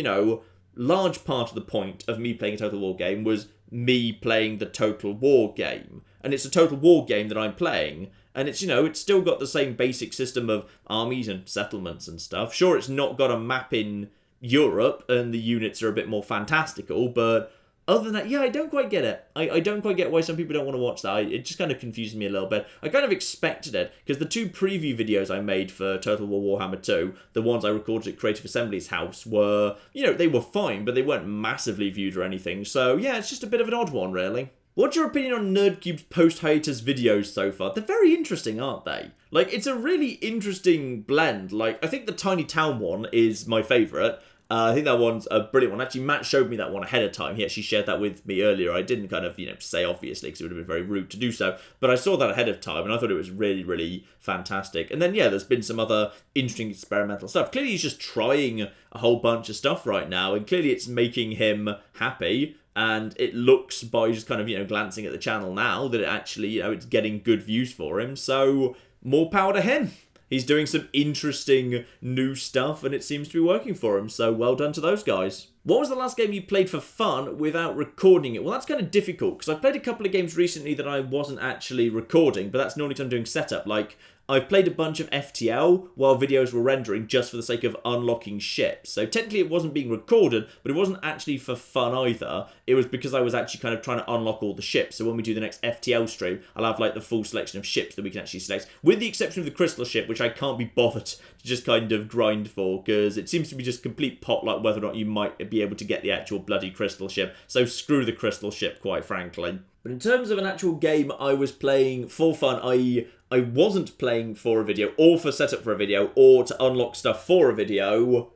large part of the point of me playing a Total War game was me playing the Total War game. And it's a Total War game that I'm playing, and it's, it's still got the same basic system of armies and settlements and stuff. Sure, it's not got a map in Europe, and the units are a bit more fantastical, but other than that, yeah, I don't quite get it. I don't quite get why some people don't want to watch that. It just kind of confuses me a little bit. I kind of expected it, because the 2 preview videos I made for Total War Warhammer 2, the ones I recorded at Creative Assembly's house, were, they were fine, but they weren't massively viewed or anything. So, yeah, it's just a bit of an odd one, really. What's your opinion on NerdCube's post-hiatus videos so far? They're very interesting, aren't they? Like, it's a really interesting blend. Like, I think the Tiny Town one is my favourite. I think that one's a brilliant one. Actually, Matt showed me that one ahead of time. He actually shared that with me earlier. I didn't kind of, say obviously, because it would have been very rude to do so. But I saw that ahead of time, and I thought it was really, really fantastic. And then, yeah, there's been some other interesting experimental stuff. Clearly, he's just trying a whole bunch of stuff right now, and clearly it's making him happy. And it looks, by just kind of, glancing at the channel now, that it actually, it's getting good views for him. So, more power to him. He's doing some interesting new stuff, and it seems to be working for him. So, well done to those guys. What was the last game you played for fun without recording it? Well, that's kind of difficult, because I've played a couple of games recently that I wasn't actually recording, but that's normally because I'm doing setup. Like, I've played a bunch of FTL while videos were rendering just for the sake of unlocking ships. So technically it wasn't being recorded, but it wasn't actually for fun either. It was because I was actually kind of trying to unlock all the ships. So when we do the next FTL stream, I'll have, like, the full selection of ships that we can actually select, with the exception of the crystal ship, which I can't be bothered to just kind of grind for, because it seems to be just complete potluck whether or not you might be able to get the actual bloody crystal ship. So screw the crystal ship, quite frankly. But in terms of an actual game I was playing for fun, I wasn't playing for a video, or for setup for a video, or to unlock stuff for a video.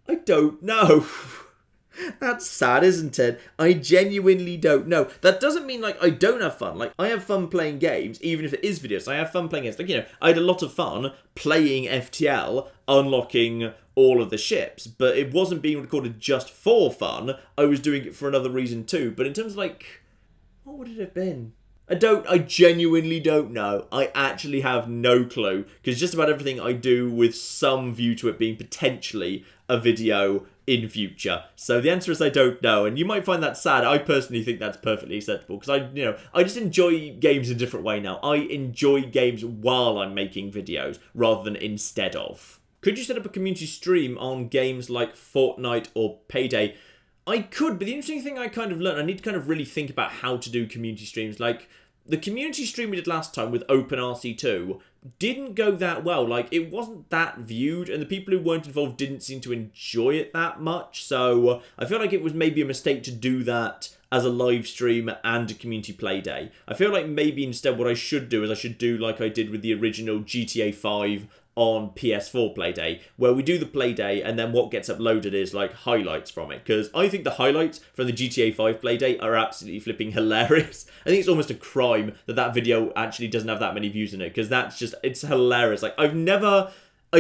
I don't know. That's sad, isn't it? I genuinely don't know. That doesn't mean, like, I don't have fun. Like, I have fun playing games, even if it is videos. I have fun playing games. Like, I had a lot of fun playing FTL, unlocking all of the ships, but it wasn't being recorded just for fun. I was doing it for another reason too. But in terms of, like, what would it have been? I genuinely don't know. I actually have no clue, because just about everything I do with some view to it being potentially a video in future. So the answer is I don't know, and you might find that sad. I personally think that's perfectly acceptable, because I just enjoy games in a different way now. I enjoy games while I'm making videos, rather than instead of. Could you set up a community stream on games like Fortnite or Payday? I could, but the interesting thing I kind of learned, I need to kind of really think about how to do community streams. Like, the community stream we did last time with OpenRC2 didn't go that well. Like, it wasn't that viewed, and the people who weren't involved didn't seem to enjoy it that much. So I feel like it was maybe a mistake to do that as a live stream and a community play day. I feel like maybe instead what I should do is I should do like I did with the original GTA 5 on PS4 Playday, where we do the Playday and then what gets uploaded is like highlights from it, because I think the highlights from the GTA 5 Playday are absolutely flipping hilarious. I think it's almost a crime that video actually doesn't have that many views in it, because it's hilarious. Like, I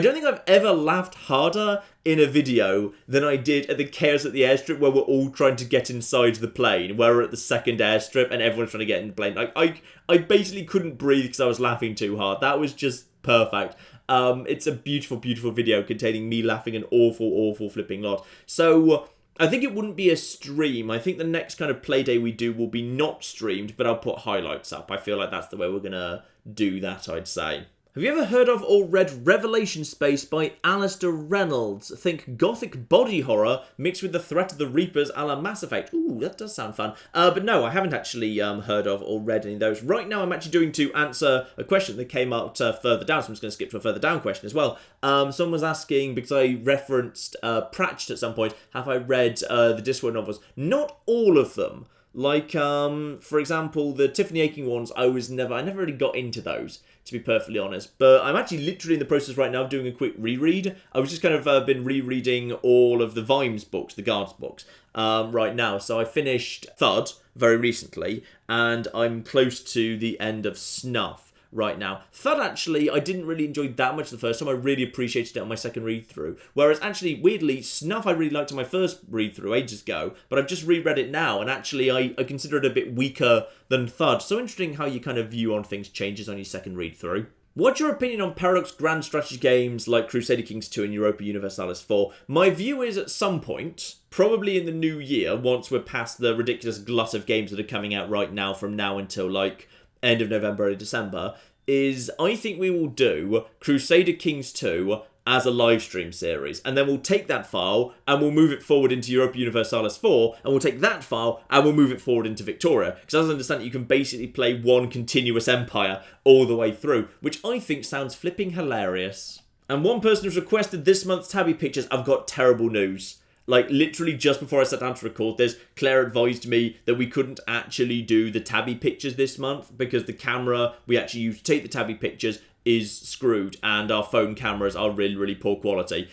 don't think I've ever laughed harder in a video than I did at the chaos at the airstrip, where we're all trying to get inside the plane, where we're at the second airstrip and everyone's trying to get in the plane. Like, I basically couldn't breathe because I was laughing too hard. That was just perfect. It's a beautiful, beautiful video containing me laughing an awful, awful flipping lot. So I think it wouldn't be a stream. I think the next kind of play day we do will be not streamed, but I'll put highlights up. I feel like that's the way we're going to do that, I'd say. Have you ever heard of or read Revelation Space by Alistair Reynolds? Think gothic body horror mixed with the threat of the Reapers a la Mass Effect. Ooh, that does sound fun. But no, I haven't actually heard of or read any of those. Right now I'm actually doing to answer a question that came out further down, so I'm just going to skip to a further down question as well. Someone was asking, because I referenced Pratchett at some point, have I read the Discworld novels? Not all of them. Like, for example, the Tiffany Aching ones, I never really got into those, to be perfectly honest. But I'm actually literally in the process right now of doing a quick reread. I was just kind of been rereading all of the Vimes books, the Guards books, right now. So I finished Thud very recently, and I'm close to the end of Snuff right now. Thud, actually, I didn't really enjoy that much the first time. I really appreciated it on my second read-through. Whereas, actually, weirdly, Snuff I really liked on my first read-through ages ago, but I've just reread it now, and actually I consider it a bit weaker than Thud. So interesting how you kind of view on things changes on your second read-through. What's your opinion on Paradox grand strategy games like Crusader Kings 2 and Europa Universalis 4? My view is at some point, probably in the new year, once we're past the ridiculous glut of games that are coming out right now from now until, like, end of November or December, is I think we will do Crusader Kings 2 as a live stream series, and then we'll take that file and we'll move it forward into Europa Universalis 4, and we'll take that file and we'll move it forward into Victoria, because as I understand it, you can basically play one continuous empire all the way through, which I think sounds flipping hilarious. And one person who's requested this month's Tabby pictures, I've got terrible news. Like, literally just before I sat down to record this, Claire advised me that we couldn't actually do the Tabby pictures this month because the camera we actually use to take the Tabby pictures is screwed and our phone cameras are really, really poor quality.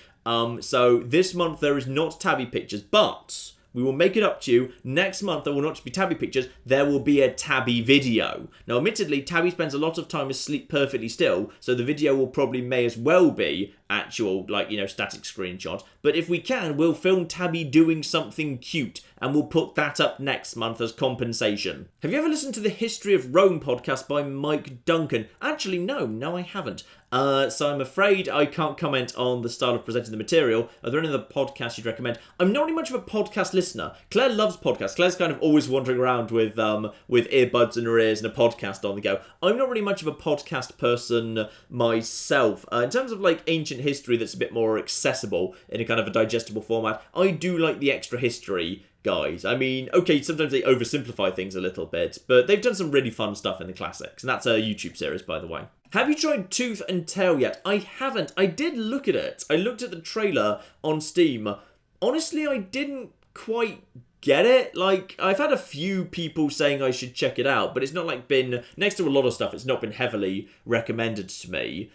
So this month there is not Tabby pictures, but we will make it up to you. Next month there will not just be Tabby pictures, there will be a Tabby video. Now, admittedly, Tabby spends a lot of time asleep perfectly still, so the video will probably may as well be actual, like, you know, static screenshot. But if we can, we'll film Tabby doing something cute, and we'll put that up next month as compensation. Have you ever listened to the History of Rome podcast by Mike Duncan? Actually, no, I haven't. So I'm afraid I can't comment on the style of presenting the material. Are there any other podcasts you'd recommend? I'm not really much of a podcast listener. Claire loves podcasts. Claire's kind of always wandering around with earbuds in her ears and a podcast on the go. I'm not really much of a podcast person myself. In terms of, like, ancient history that's a bit more accessible in a kind of a digestible format, I do like the Extra History guys. I mean, okay, sometimes they oversimplify things a little bit, but they've done some really fun stuff in the classics, and that's a YouTube series, by the way. Have you tried Tooth and Tail yet? I haven't. I did look at it. I looked at the trailer on Steam. Honestly, I didn't quite get it. Like, I've had a few people saying I should check it out, but it's not like been, next to a lot of stuff, it's not been heavily recommended to me.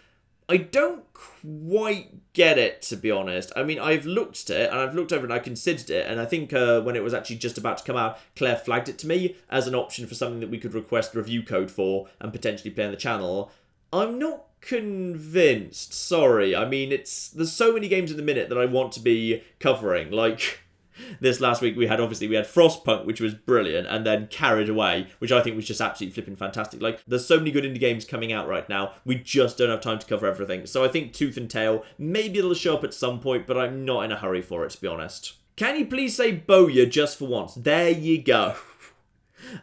I don't quite get it, to be honest. I mean, I've looked at it, and I've looked over and I considered it, and I think when it was actually just about to come out, Claire flagged it to me as an option for something that we could request review code for and potentially play on the channel. I'm not convinced, sorry. I mean, there's so many games in the minute that I want to be covering, like this last week we had Frostpunk, which was brilliant, and then Carried Away, which I think was just absolutely flipping fantastic. Like, there's so many good indie games coming out right now, we just don't have time to cover everything. So I think Tooth and Tail, maybe it'll show up at some point, but I'm not in a hurry for it, to be honest. Can you please say Bowyer just for once? There you go.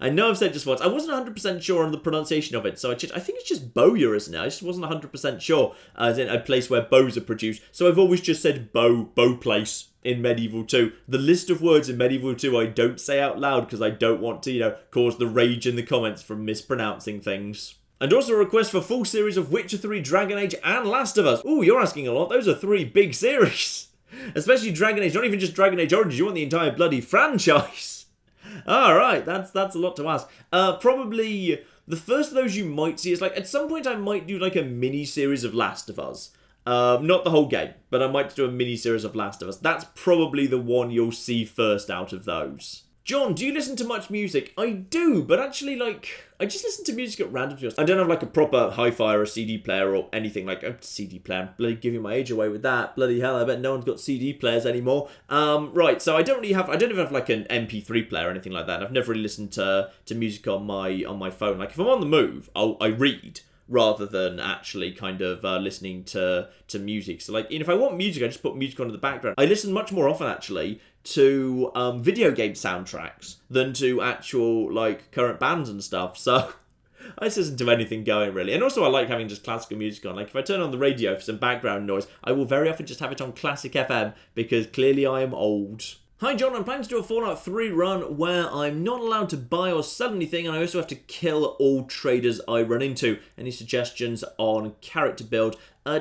I know I've said just once. I wasn't 100% sure on the pronunciation of it, so I think it's just Bowyer, isn't it? I just wasn't 100% sure, as in a place where bows are produced. So I've always just said bow place in Medieval 2. The list of words in Medieval 2 I don't say out loud because I don't want to, cause the rage in the comments from mispronouncing things. And also a request for full series of Witcher 3, Dragon Age, and Last of Us. Ooh, you're asking a lot. Those are 3 big series. Especially Dragon Age, not even just Dragon Age Origins, you want the entire bloody franchise. Alright, that's a lot to ask. Probably the first of those you might see is like, at some point I might do like a mini-series of Last of Us. Not the whole game, but I might do a mini-series of Last of Us. That's probably the one you'll see first out of those. John, do you listen to much music? I do, but actually, like, I just listen to music at random times. I don't have, like, a proper hi-fi or a CD player or anything like a CD player. Bloody giving my age away with that. Bloody hell, I bet no one's got CD players anymore. Right, so I don't even have, like, an MP3 player or anything like that. I've never really listened to music on my phone. Like, if I'm on the move, I read, rather than actually kind of listening to music. So, like, if I want music, I just put music on in the background. I listen much more often, actually, to video game soundtracks than to actual, like, current bands and stuff. So I just listen to anything going, really. And also I like having just classical music on. Like, if I turn on the radio for some background noise, I will very often just have it on Classic FM, because clearly I am old. Hi John, I'm planning to do a Fallout 3 run where I'm not allowed to buy or sell anything, and I also have to kill all traders I run into. Any suggestions on character build?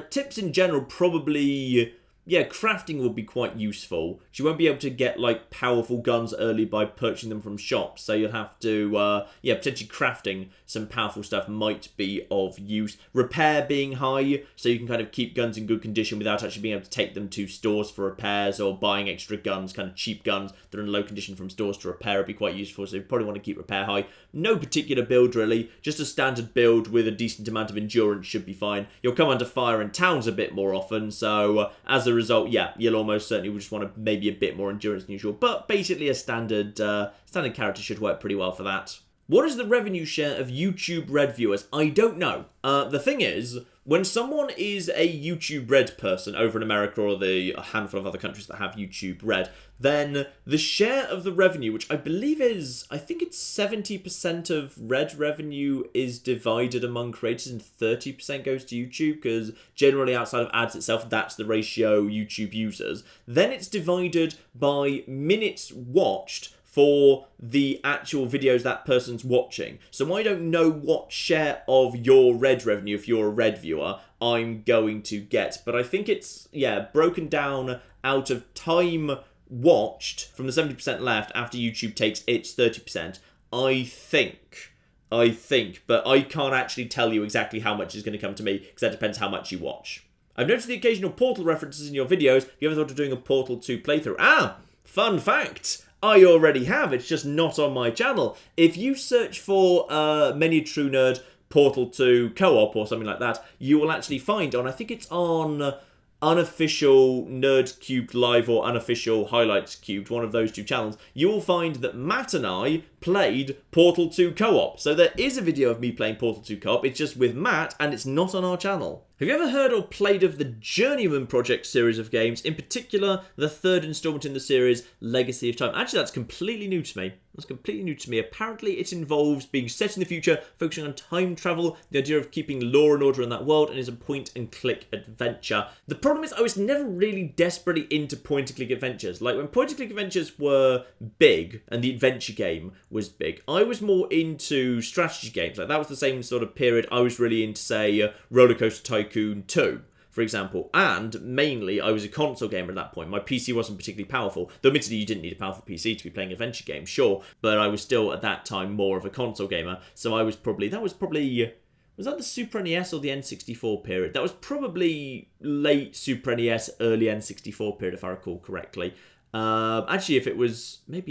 Tips in general, probably... yeah, crafting would be quite useful. You won't be able to get, like, powerful guns early by purchasing them from shops, so you'll have to, potentially crafting some powerful stuff might be of use. Repair being high, so you can kind of keep guns in good condition without actually being able to take them to stores for repairs, or buying extra guns, kind of cheap guns that are in low condition from stores to repair would be quite useful, so you probably want to keep repair high. No particular build, really. Just a standard build with a decent amount of endurance should be fine. You'll come under fire in towns a bit more often, so as a result, yeah, you'll almost certainly just want to maybe a bit more endurance than usual. But basically a standard character should work pretty well for that. What is the revenue share of YouTube Red viewers? I don't know. The thing is, when someone is a YouTube Red person over in America or a handful of other countries that have YouTube Red, then the share of the revenue, which I believe is, I think it's 70% of Red revenue is divided among creators and 30% goes to YouTube, because generally outside of ads itself, that's the ratio YouTube uses. Then it's divided by minutes watched for the actual videos that person's watching. So I don't know what share of your Red revenue, if you're a Red viewer, I'm going to get. But I think it's, yeah, broken down out of time watched from the 70% left after YouTube takes its 30%. I think, but I can't actually tell you exactly how much is going to come to me, because that depends how much you watch. I've noticed the occasional Portal references in your videos. Have you ever thought of doing a Portal 2 playthrough? Ah, fun fact! I already have, it's just not on my channel. If you search for Many a True Nerd Portal 2 co-op or something like that, you will actually find on, I think it's on Unofficial Nerd Cubed Live or Unofficial Highlights Cubed, one of those two channels, you will find that Matt and I played Portal 2 co-op. So there is a video of me playing Portal 2 co-op, it's just with Matt and it's not on our channel. Have you ever heard or played of the Journeyman Project series of games, in particular the third installment in the series, Legacy of Time? Actually, that's completely new to me. Apparently, it involves being set in the future, focusing on time travel, the idea of keeping law and order in that world, and is a point-and-click adventure. The problem is I was never really desperately into point-and-click adventures. Like, when point-and-click adventures were big, and the adventure game was big, I was more into strategy games. Like, that was the same sort of period I was really into, say, Roller Coaster Tycoon 2. For example, and mainly I was a console gamer at that point. My PC wasn't particularly powerful, though admittedly you didn't need a powerful PC to be playing adventure games, sure, but I was still at that time more of a console gamer, so I was probably, was that the Super NES or the N64 period? That was probably late Super NES, early N64 period, if I recall correctly. Actually, if it was, that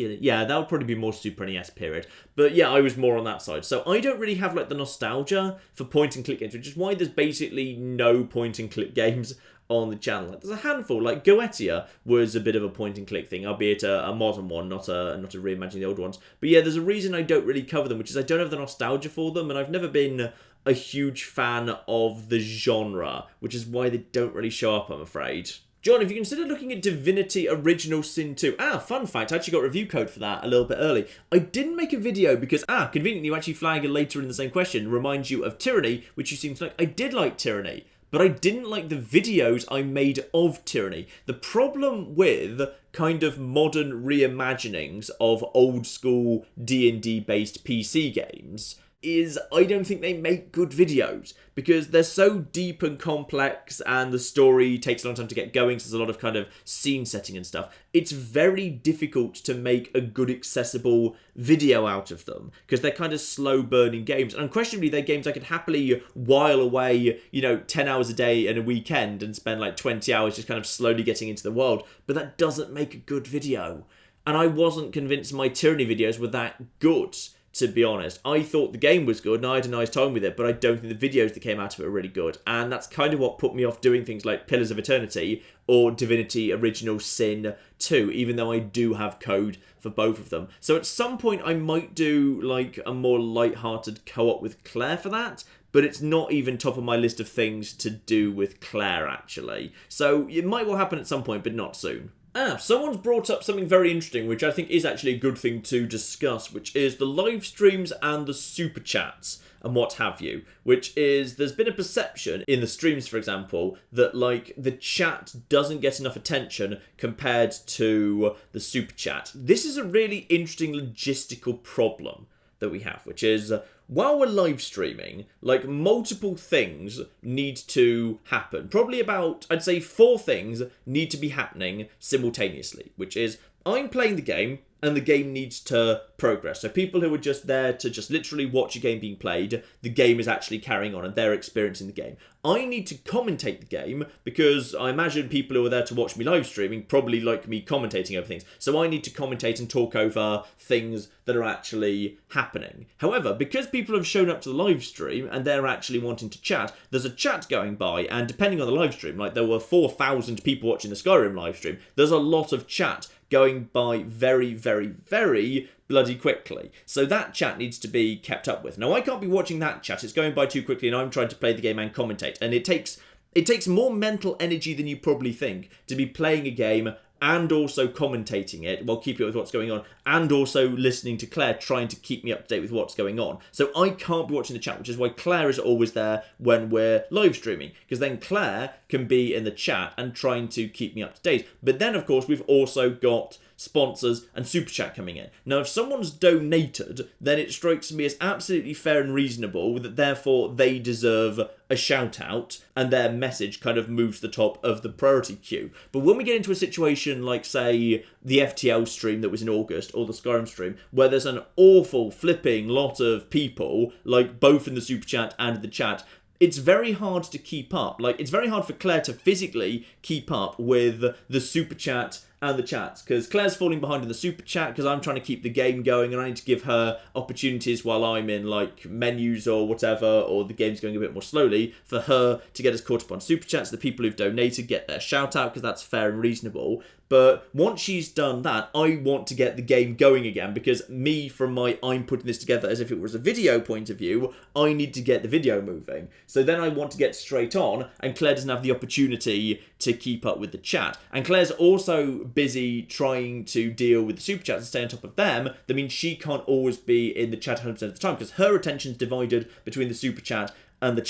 would probably be more Super NES period. But yeah, I was more on that side. So I don't really have, like, the nostalgia for point-and-click games, which is why there's basically no point-and-click games on the channel. Like, there's a handful, like Goetia was a bit of a point-and-click thing, albeit a modern one, not a reimagining the old ones. But yeah, there's a reason I don't really cover them, which is I don't have the nostalgia for them, and I've never been a huge fan of the genre, which is why they don't really show up, I'm afraid. John, have you considered looking at Divinity Original Sin 2? Fun fact, I actually got a review code for that a little bit early. I didn't make a video because, conveniently you actually flag it later in the same question, reminds you of Tyranny, which you seem to like. I did like Tyranny, but I didn't like the videos I made of Tyranny. The problem with kind of modern reimaginings of old school D&D based PC games is I don't think they make good videos because they're so deep and complex and the story takes a long time to get going, so there's a lot of kind of scene setting and stuff. It's very difficult to make a good accessible video out of them because they're kind of slow burning games, and unquestionably they're games I could happily while away 10 hours a day and a weekend and spend like 20 hours just kind of slowly getting into the world, but that doesn't make a good video. And I wasn't convinced my Tyranny videos were that good, to be honest. I thought the game was good and I had a nice time with it, but I don't think the videos that came out of it are really good. And that's kind of what put me off doing things like Pillars of Eternity or Divinity Original Sin 2, even though I do have code for both of them. So at some point I might do like a more light-hearted co-op with Claire for that, but it's not even top of my list of things to do with Claire, actually. So it might well happen at some point, but not soon. Someone's brought up something very interesting, which I think is actually a good thing to discuss, which is the live streams and the super chats and what have you, which is there's been a perception in the streams, for example, that like the chat doesn't get enough attention compared to the super chat. This is a really interesting logistical problem that we have, which is while we're live streaming, like multiple things need to happen. Probably about, I'd say 4 things need to be happening simultaneously, which is I'm playing the game and the game needs to progress. So people who are just there to just literally watch a game being played, the game is actually carrying on and they're experiencing the game. I need to commentate the game because I imagine people who are there to watch me live streaming probably like me commentating over things. So I need to commentate and talk over things that are actually happening. However, because people have shown up to the live stream and they're actually wanting to chat, there's a chat going by, and depending on the live stream, like there were 4,000 people watching the Skyrim live stream, there's a lot of chat going by very, very, very bloody quickly. So that chat needs to be kept up with. Now, I can't be watching that chat. It's going by too quickly and I'm trying to play the game and commentate. And it takes more mental energy than you probably think to be playing a game and also commentating it while keeping up with what's going on, and also listening to Claire trying to keep me up to date with what's going on. So I can't be watching the chat, which is why Claire is always there when we're live streaming, because then Claire can be in the chat and trying to keep me up to date. But then, of course, we've also got sponsors and super chat coming in. Now, if someone's donated, then it strikes me as absolutely fair and reasonable that therefore they deserve a shout out and their message kind of moves to the top of the priority queue. But when we get into a situation like, say, the FTL stream that was in August or the Skyrim stream, where there's an awful flipping lot of people, like both in the super chat and the chat, it's very hard to keep up. Like, it's very hard for Claire to physically keep up with the super chat and the chats, because Claire's falling behind in the super chat because I'm trying to keep the game going and I need to give her opportunities while I'm in like menus or whatever, or the game's going a bit more slowly, for her to get us caught up on super chats. The people who've donated get their shout out because that's fair and reasonable. But once she's done that, I want to get the game going again, because me, from my I'm putting this together as if it was a video point of view, I need to get the video moving. So then I want to get straight on, and Claire doesn't have the opportunity to keep up with the chat. And Claire's also busy trying to deal with the super chats and stay on top of them. That means she can't always be in the chat 100% of the time, because her attention's divided between the super chat and the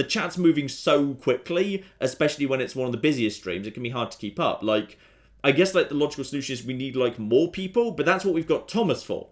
chat's moving so quickly, especially when it's one of the busiest streams, it can be hard to keep up. Like, I guess like the logical solution is we need like more people, but that's what we've got Thomas for.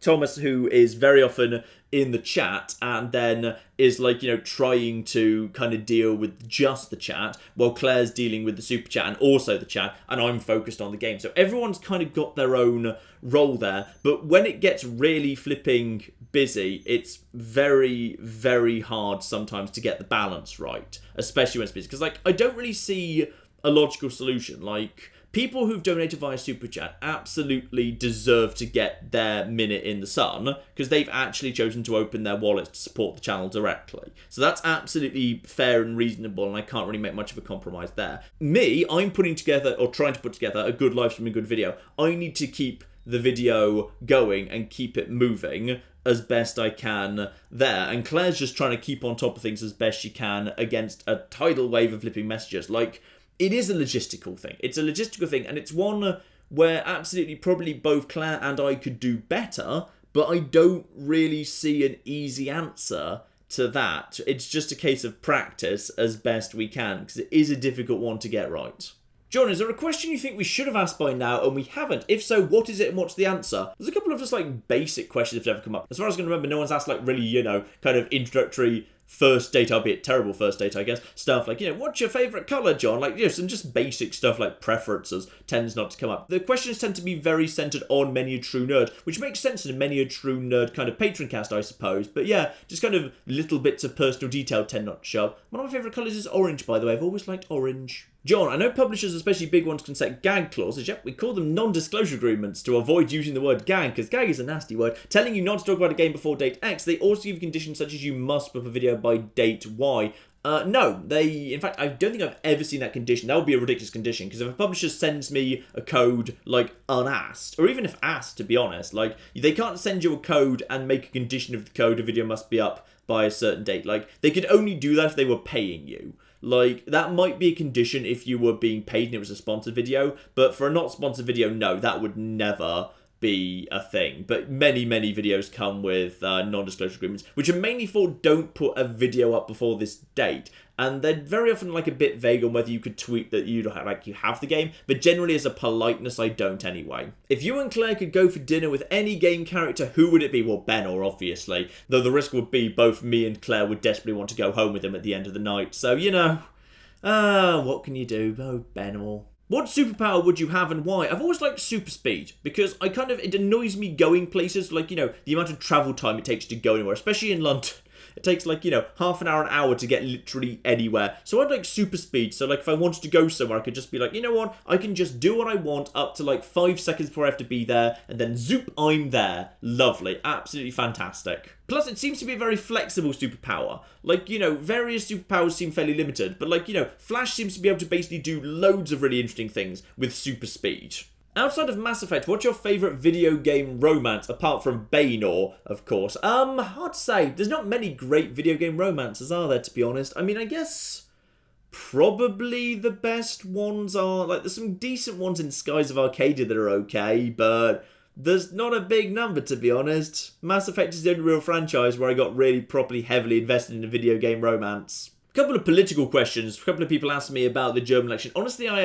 Thomas, who is very often in the chat and then is like, trying to kind of deal with just the chat, while Claire's dealing with the super chat and also the chat, and I'm focused on the game. So everyone's kind of got their own role there, but when it gets really flipping busy, it's very, very hard sometimes to get the balance right, especially when it's busy. Because like, I don't really see a logical solution. Like, people who've donated via Super Chat absolutely deserve to get their minute in the sun, because they've actually chosen to open their wallets to support the channel directly. So that's absolutely fair and reasonable, and I can't really make much of a compromise there. Me, I'm putting together, or trying to put together, a good live stream, a good video. I need to keep the video going and keep it moving as best I can there. And Claire's just trying to keep on top of things as best she can against a tidal wave of flipping messages. Like, it is a logistical thing. It's a logistical thing, and it's one where absolutely probably both Claire and I could do better, but I don't really see an easy answer to that. It's just a case of practice as best we can, because it is a difficult one to get right. John, is there a question you think we should have asked by now and we haven't? If so, what is it and what's the answer? There's a couple of just like basic questions that have ever come up. As far as I can remember, no one's asked like really, kind of introductory first date, albeit terrible first date, I guess, stuff like, what's your favourite colour, John? Like, some just basic stuff like preferences tends not to come up. The questions tend to be very centred on Many a True Nerd, which makes sense in a Many a True Nerd kind of Patroncast, I suppose. But yeah, just kind of little bits of personal detail tend not to show up. One of my favourite colours is orange, by the way. I've always liked orange. John, I know publishers, especially big ones, can set gag clauses. Yep, we call them non-disclosure agreements to avoid using the word gag, because gag is a nasty word. Telling you not to talk about a game before date X. They also give conditions such as you must put up a video by date Y. No, in fact, I don't think I've ever seen that condition. That would be a ridiculous condition, because if a publisher sends me a code, like, unasked, or even if asked, to be honest, like, they can't send you a code and make a condition of the code, a video must be up by a certain date. Like, they could only do that if they were paying you. Like, that might be a condition if you were being paid and it was a sponsored video, but for a not sponsored video, no, that would never be a thing. But many videos come with non-disclosure agreements, which are mainly for don't put a video up before this date. And they're very often like a bit vague on whether you could tweet that you have the game, but generally as a politeness, I don't anyway. If you and Claire could go for dinner with any game character, who would it be? Well, Benor, obviously. Though the risk would be both me and Claire would desperately want to go home with him at the end of the night. So, what can you do? Oh, Benor. What superpower would you have and why? I've always liked super speed, because it annoys me going places, like, the amount of travel time it takes to go anywhere, especially in London. It takes, half an hour to get literally anywhere. So I'd like super speed. So, if I wanted to go somewhere, I could just be like, you know what? I can just do what I want up to, 5 seconds before I have to be there. And then, zoop, I'm there. Lovely. Absolutely fantastic. Plus, it seems to be a very flexible superpower. Various superpowers seem fairly limited. But, Flash seems to be able to basically do loads of really interesting things with super speed. Outside of Mass Effect, what's your favourite video game romance, apart from Baynor, of course? Hard to say. There's not many great video game romances, are there, to be honest? I mean, I guess probably the best ones are, there's some decent ones in Skies of Arcadia that are okay, but there's not a big number, to be honest. Mass Effect is the only real franchise where I got really properly heavily invested in a video game romance. A couple of political questions. A couple of people asked me about the German election. Honestly, I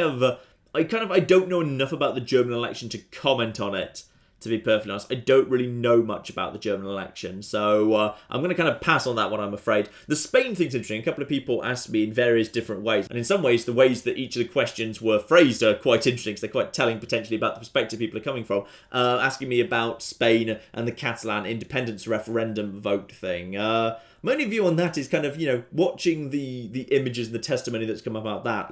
don't know enough about the German election to comment on it, to be perfectly honest. I don't really know much about the German election, so I'm going to kind of pass on that one, I'm afraid. The Spain thing's interesting. A couple of people asked me in various different ways, and in some ways, the ways that each of the questions were phrased are quite interesting, because they're quite telling potentially about the perspective people are coming from. Asking me about Spain and the Catalan independence referendum vote thing. My only view on that is kind of, watching the images and the testimony that's come about that.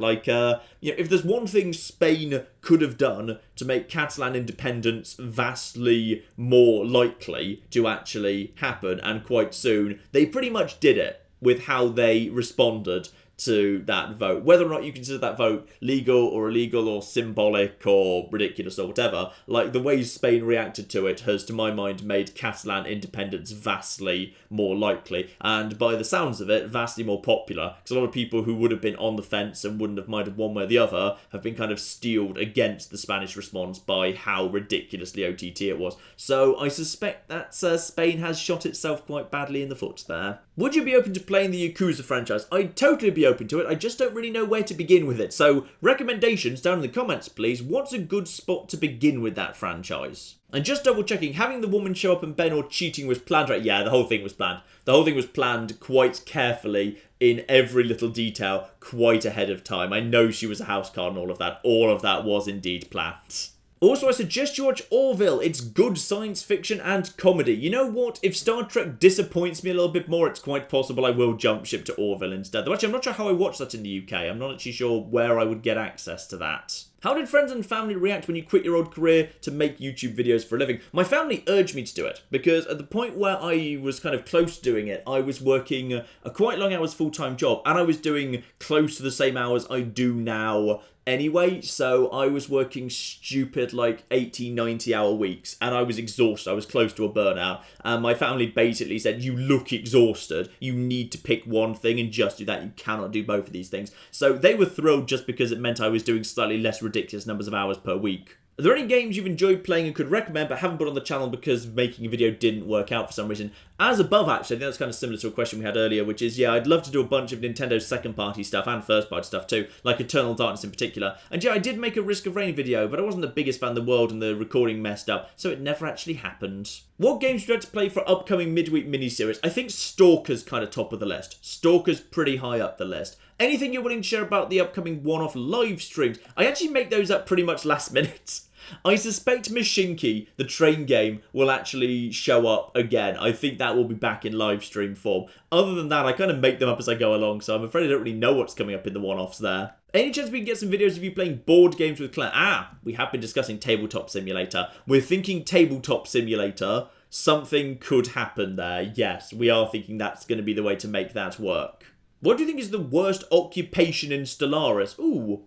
If there's one thing Spain could have done to make Catalan independence vastly more likely to actually happen, and quite soon, they pretty much did it with how they responded to that vote. Whether or not you consider that vote legal or illegal or symbolic or ridiculous or whatever, the way Spain reacted to it has, to my mind, made Catalan independence vastly more likely, and by the sounds of it, vastly more popular, because a lot of people who would have been on the fence and wouldn't have minded one way or the other have been kind of steeled against the Spanish response by how ridiculously OTT it was. So I suspect that Spain has shot itself quite badly in the foot there. Would you be open to playing the Yakuza franchise? I'd totally be open to it. I just don't really know where to begin with it. So recommendations down in the comments, please. What's a good spot to begin with that franchise? And just double checking, having the woman show up and Benor cheating was planned, right? Yeah, the whole thing was planned. The whole thing was planned quite carefully in every little detail, quite ahead of time. I know she was a house card and all of that. All of that was indeed planned. Also, I suggest you watch Orville. It's good science fiction and comedy. You know what? If Star Trek disappoints me a little bit more, it's quite possible I will jump ship to Orville instead. Though actually, I'm not sure how I watch that in the UK. I'm not actually sure where I would get access to that. How did friends and family react when you quit your old career to make YouTube videos for a living? My family urged me to do it, because at the point where I was kind of close to doing it, I was working a quite long hours full-time job, and I was doing close to the same hours I do now anyway, so I was working stupid 80, 90 hour weeks, and I was exhausted. I was close to a burnout, and my family basically said, you look exhausted, you need to pick one thing and just do that, you cannot do both of these things. So they were thrilled just because it meant I was doing slightly less ridiculous numbers of hours per week. Are there any games you've enjoyed playing and could recommend but haven't put on the channel because making a video didn't work out for some reason? As above, actually, I think that's kind of similar to a question we had earlier, which is, yeah, I'd love to do a bunch of Nintendo's second-party stuff and first-party stuff too, like Eternal Darkness in particular. And yeah, I did make a Risk of Rain video, but I wasn't the biggest fan in the world and the recording messed up, so it never actually happened. What games would you like to play for upcoming midweek miniseries? I think Stalker's kind of top of the list. Stalker's pretty high up the list. Anything you're willing to share about the upcoming one-off live streams? I actually make those up pretty much last minute. I suspect Mashinki, the train game, will actually show up again. I think that will be back in live stream form. Other than that, I kind of make them up as I go along, so I'm afraid I don't really know what's coming up in the one-offs there. Any chance we can get some videos of you playing board games with Claire? We have been discussing Tabletop Simulator. We're thinking Tabletop Simulator. Something could happen there. Yes, we are thinking that's going to be the way to make that work. What do you think is the worst occupation in Stellaris? Ooh,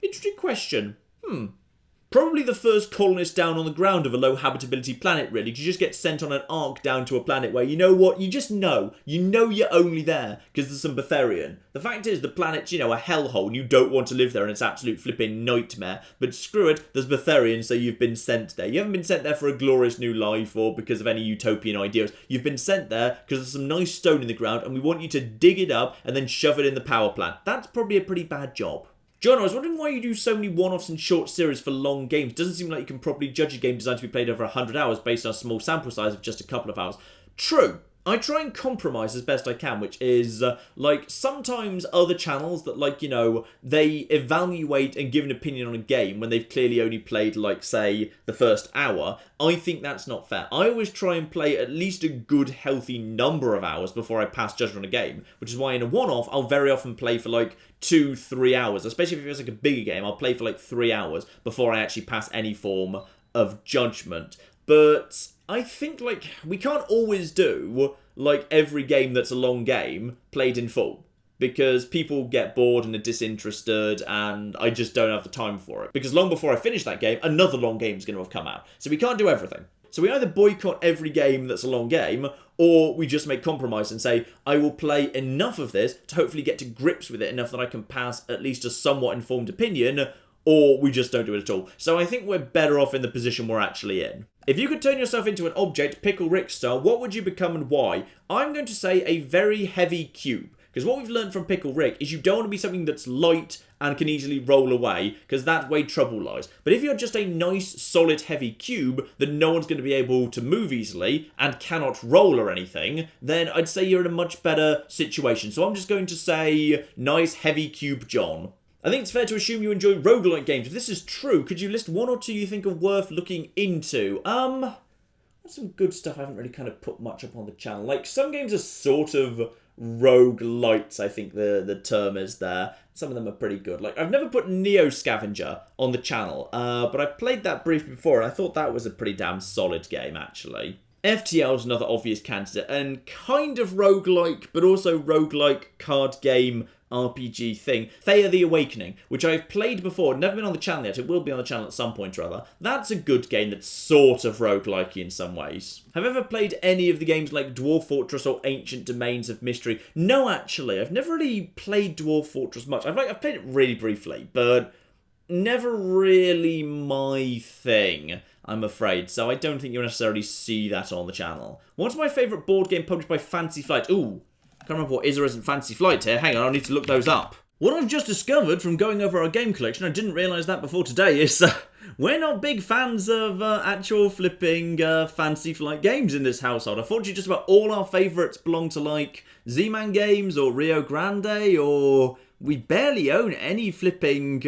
interesting question. Probably the first colonist down on the ground of a low habitability planet, really. You just get sent on an arc down to a planet where, you know what, you just know. You know you're only there because there's some Betharian. The fact is, the planet's, you know, a hellhole and you don't want to live there and it's absolute flipping nightmare. But screw it, there's Betharian, so you've been sent there. You haven't been sent there for a glorious new life or because of any utopian ideals. You've been sent there because there's some nice stone in the ground and we want you to dig it up and then shove it in the power plant. That's probably a pretty bad job. John, I was wondering why you do so many one-offs and short series for long games. Doesn't seem like you can properly judge a game designed to be played over 100 hours based on a small sample size of just a couple of hours. True. I try and compromise as best I can, which is, like, sometimes other channels that, like, you know, they evaluate and give an opinion on a game when they've clearly only played, like, say, the first hour. I think that's not fair. I always try and play at least a good, healthy number of hours before I pass judgment on a game, which is why in a one-off, I'll very often play for, like, 2-3 hours, especially if it's like a bigger game. I'll play for, like, 3 hours before I actually pass any form of judgment. But I think, like, we can't always do, like, every game that's a long game played in full. Because people get bored and are disinterested, and I just don't have the time for it. Because long before I finish that game, another long game is going to have come out. So we can't do everything. So we either boycott every game that's a long game, or we just make compromise and say, I will play enough of this to hopefully get to grips with it enough that I can pass at least a somewhat informed opinion, or we just don't do it at all. So I think we're better off in the position we're actually in. If you could turn yourself into an object, Pickle Rick style, what would you become and why? I'm going to say a very heavy cube. Because what we've learned from Pickle Rick is you don't want to be something that's light and can easily roll away, because that's where trouble lies. But if you're just a nice, solid, heavy cube that no one's going to be able to move easily and cannot roll or anything, then I'd say you're in a much better situation. So I'm just going to say, nice, heavy cube John. I think it's fair to assume you enjoy roguelike games. If this is true, could you list one or two you think are worth looking into? That's some good stuff I haven't really kind of put much up on the channel. Like, some games are sort of roguelites, I think the term is there. Some of them are pretty good. Like, I've never put Neo Scavenger on the channel, but I played that briefly before, and I thought that was a pretty damn solid game, actually. FTL is another obvious candidate, and kind of roguelike, but also roguelike card game RPG thing. Thea the Awakening, which I've played before, never been on the channel yet, it will be on the channel at some point or other. That's a good game that's sort of roguelike in some ways. Have you ever played any of the games like Dwarf Fortress or Ancient Domains of Mystery? No, actually, I've never really played Dwarf Fortress much. I've played it really briefly, but never really my thing, I'm afraid, so I don't think you'll necessarily see that on the channel. What's my favourite board game published by Fancy Flight? Ooh, I can't remember what is or isn't Fancy Flight here. Hang on, I need to look those up. What I've just discovered from going over our game collection, I didn't realise that before today, is we're not big fans of actual flipping Fancy Flight games in this household. Unfortunately, just about all our favourites belong to, like, Z-Man games or Rio Grande, or we barely own any flipping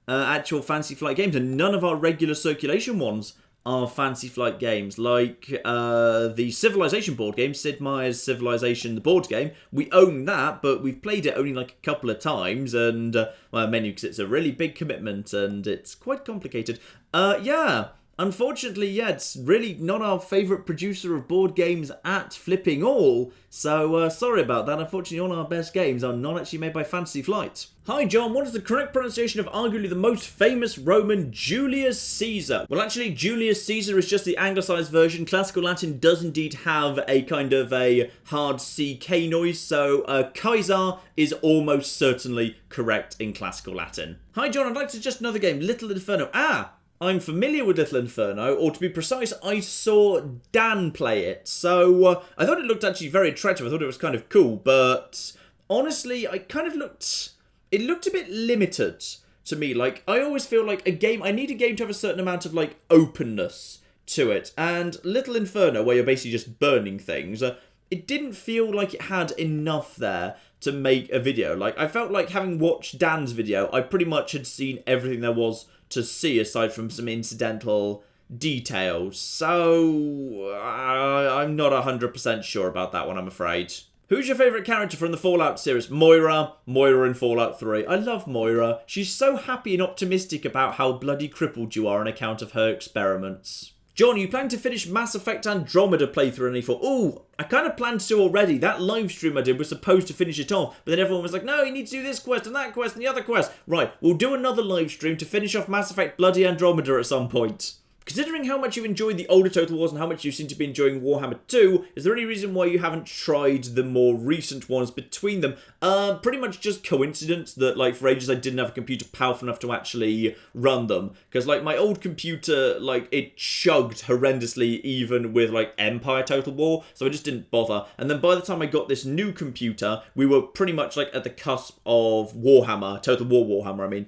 actual Fancy Flight games, and none of our regular circulation ones are Fancy Flight games, like the Civilization board game, Sid Meier's Civilization, the board game. We own that, but we've played it only like a couple of times, and, well, mainly because it's a really big commitment, and it's quite complicated. Yeah, unfortunately, yeah, it's really not our favourite producer of board games at flipping all, so sorry about that. Unfortunately, all our best games are not actually made by Fancy Flight. Hi John, what is the correct pronunciation of arguably the most famous Roman, Julius Caesar? Well, actually, Julius Caesar is just the anglicised version. Classical Latin does indeed have a kind of a hard CK noise, so Kaiser is almost certainly correct in Classical Latin. Hi John, I'd like to suggest another game, Little Inferno. I'm familiar with Little Inferno, or to be precise, I saw Dan play it, so I thought it looked actually very attractive. I thought it was kind of cool, but honestly, it looked a bit limited to me. Like, I always feel like I need a game to have a certain amount of, like, openness to it, and Little Inferno, where you're basically just burning things, it didn't feel like it had enough there to make a video. Like, I felt like having watched Dan's video, I pretty much had seen everything there was to see aside from some incidental details. So, I'm not 100% sure about that one, I'm afraid. Who's your favourite character from the Fallout series? Moira in Fallout 3. I love Moira. She's so happy and optimistic about how bloody crippled you are on account of her experiments. John, you plan to finish Mass Effect Andromeda playthrough on E4? Ooh, I kind of planned to already. That live stream I did was supposed to finish it off, but then everyone was like, no, you need to do this quest and that quest and the other quest. Right, we'll do another live stream to finish off Mass Effect Bloody Andromeda at some point. Considering how much you enjoyed the older Total Wars and how much you seem to be enjoying Warhammer 2, is there any reason why you haven't tried the more recent ones between them? Pretty much just coincidence that, like, for ages I didn't have a computer powerful enough to actually run them. Because, like, my old computer, like, it chugged horrendously even with, like, Empire Total War, so I just didn't bother. And then by the time I got this new computer, we were pretty much, like, at the cusp of Warhammer, Total War Warhammer, I mean,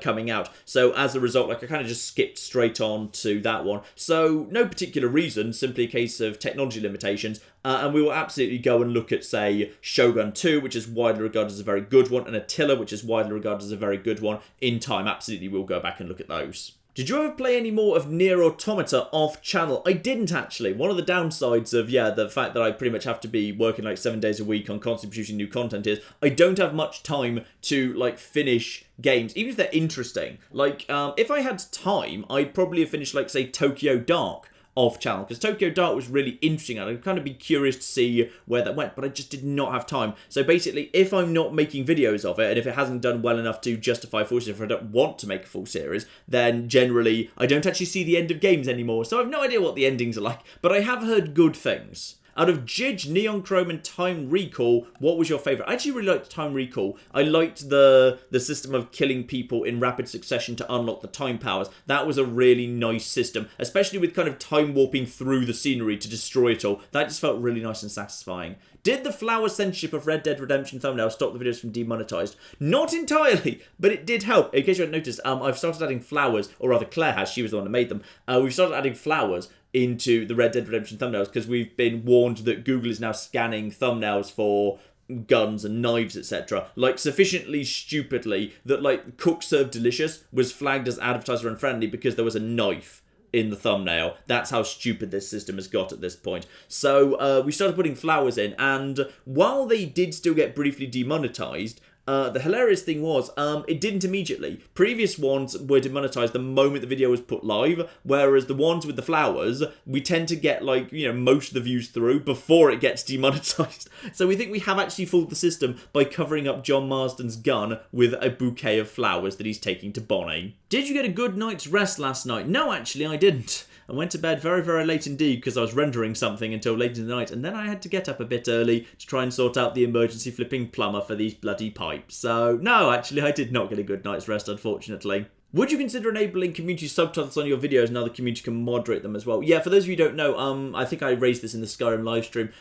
coming out. So as a result, like, I kind of just skipped straight on to that one. So no particular reason, simply a case of technology limitations. And we will absolutely go and look at, say, Shogun 2, which is widely regarded as a very good one, and Attila, which is widely regarded as a very good one. In time, absolutely, we'll go back and look at those. Did you ever play any more of Nier Automata off-channel? I didn't, actually. One of the downsides of, the fact that I pretty much have to be working, like, 7 days a week on constantly producing new content is I don't have much time to, like, finish games, even if they're interesting. Like, if I had time, I'd probably have finished, like, say, Tokyo Dark off-channel, because Tokyo Dark was really interesting, and I'd kind of be curious to see where that went, but I just did not have time. So basically, if I'm not making videos of it, and if it hasn't done well enough to justify a full series, if I don't want to make a full series, then generally, I don't actually see the end of games anymore, so I have no idea what the endings are like, but I have heard good things. Out of Jidge, Neon Chrome, and Time Recall, what was your favourite? I actually really liked Time Recall. I liked the system of killing people in rapid succession to unlock the time powers. That was a really nice system, especially with kind of time warping through the scenery to destroy it all. That just felt really nice and satisfying. Did the flower censorship of Red Dead Redemption thumbnail stop the videos from demonetized? Not entirely, but it did help. In case you hadn't noticed, I've started adding flowers, or rather Claire has, she was the one who made them. We've started adding flowers into the Red Dead Redemption thumbnails because we've been warned that Google is now scanning thumbnails for guns and knives, etc. Like, sufficiently stupidly that, like, Cook Serve Delicious was flagged as advertiser unfriendly because there was a knife in the thumbnail. That's how stupid this system has got at this point. So we started putting flowers in, and while they did still get briefly demonetized, the hilarious thing was, it didn't immediately. Previous ones were demonetized the moment the video was put live, whereas the ones with the flowers, we tend to get, like, most of the views through before it gets demonetized. So we think we have actually fooled the system by covering up John Marsden's gun with a bouquet of flowers that he's taking to Bonnie. Did you get a good night's rest last night? No, actually, I didn't. I went to bed very, very late indeed because I was rendering something until late in the night, and then I had to get up a bit early to try and sort out the emergency flipping plumber for these bloody pipes. So, no, actually, I did not get a good night's rest, unfortunately. Would you consider enabling community subtitles on your videos now the community can moderate them as well? Yeah, for those of you who don't know, I think I raised this in the Skyrim livestream.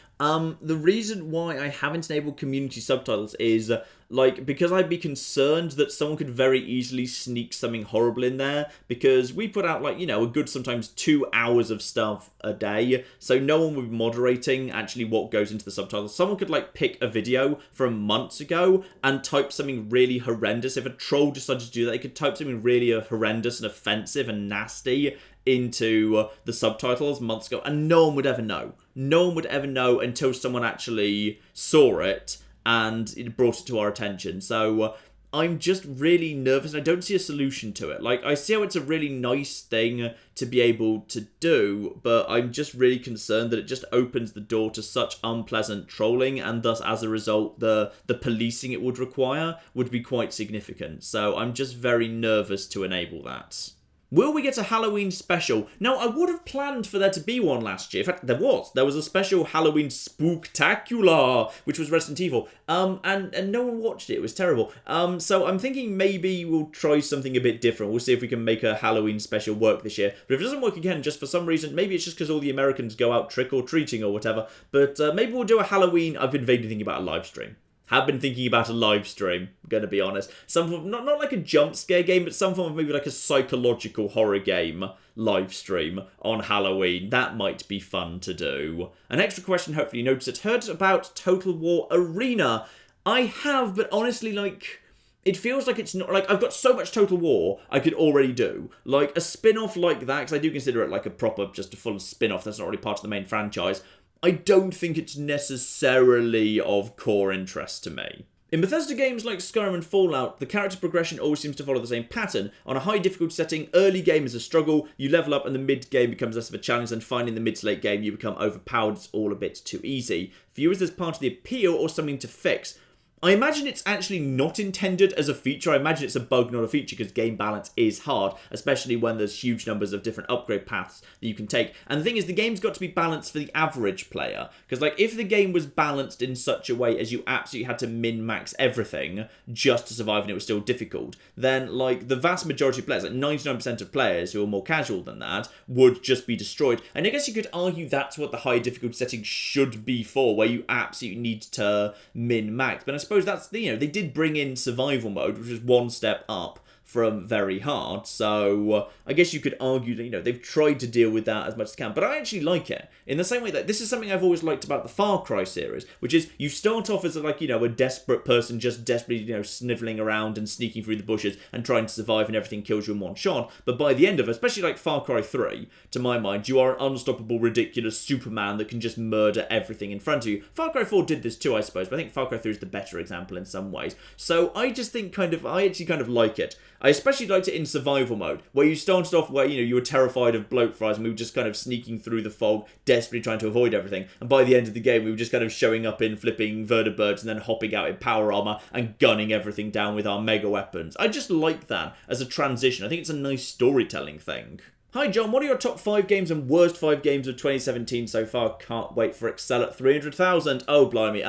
The reason why I haven't enabled community subtitles is, because I'd be concerned that someone could very easily sneak something horrible in there, because we put out, a good sometimes 2 hours of stuff a day, so no one would be moderating actually what goes into the subtitles. Someone could, pick a video from months ago and type something really horrendous. If a troll decided to do that, they could type something really horrendous and offensive and nasty into the subtitles months ago, and no one would ever know. No one would ever know until someone actually saw it and it brought it to our attention. So I'm just really nervous, and I don't see a solution to it. I see how it's a really nice thing to be able to do, but I'm just really concerned that it just opens the door to such unpleasant trolling, and thus, as a result, the policing it would require would be quite significant. So I'm just very nervous to enable that. Will we get a Halloween special? Now, I would have planned for there to be one last year. In fact, there was. There was a special Halloween Spooktacular, which was Resident Evil. And no one watched it. It was terrible. So I'm thinking maybe we'll try something a bit different. We'll see if we can make a Halloween special work this year. But if it doesn't work again, just for some reason, maybe it's just because all the Americans go out trick-or-treating or whatever. But maybe we'll do a Halloween. I've been vaguely thinking about a live stream. Have been thinking about a live stream, gonna be honest. Some form, not like a jump scare game, but some form of maybe like a psychological horror game live stream on Halloween. That might be fun to do. An extra question, hopefully you noticed it. Heard about Total War Arena? I have, but honestly, like, it feels like it's not, like, I've got so much Total War I could already do. Like, a spin-off like that, because I do consider it like a proper, just a full spin-off that's not really part of the main franchise. I don't think it's necessarily of core interest to me. In Bethesda games like Skyrim and Fallout, the character progression always seems to follow the same pattern. On a high difficulty setting, early game is a struggle, you level up and the mid game becomes less of a challenge, and finally in the mid to late game you become overpowered, it's all a bit too easy. For you, is this part of the appeal or something to fix? I imagine it's actually not intended as a feature. I imagine it's a bug, not a feature, because game balance is hard, especially when there's huge numbers of different upgrade paths that you can take. And the thing is, the game's got to be balanced for the average player. Because, like, if the game was balanced in such a way as you absolutely had to min-max everything just to survive and it was still difficult, then, like, the vast majority of players, like 99% of players who are more casual than that, would just be destroyed. And I guess you could argue that's what the high difficulty setting should be for, where you absolutely need to min-max. But I suppose that's, you know, they did bring in survival mode, which is one step up from very hard, so I guess you could argue that, you know, they've tried to deal with that as much as they can, but I actually like it, in the same way that this is something I've always liked about the Far Cry series, which is, you start off as, like, you know, a desperate person just desperately, you know, snivelling around and sneaking through the bushes and trying to survive, and everything kills you in one shot, but by the end of it, especially like Far Cry 3, to my mind, you are an unstoppable, ridiculous Superman that can just murder everything in front of you. Far Cry 4 did this too, I suppose, but I think Far Cry 3 is the better example in some ways, so I just think I actually kind of like it. I especially liked it in survival mode, where you started off where, you know, you were terrified of bloat fries and we were just kind of sneaking through the fog, desperately trying to avoid everything. And by the end of the game, we were just kind of showing up in flipping vertibirds and then hopping out in power armor and gunning everything down with our mega weapons. I just like that as a transition. I think it's a nice storytelling thing. Hi John, what are your top 5 games and worst 5 games of 2017 so far? Can't wait for Excel at 300,000. Oh, blimey.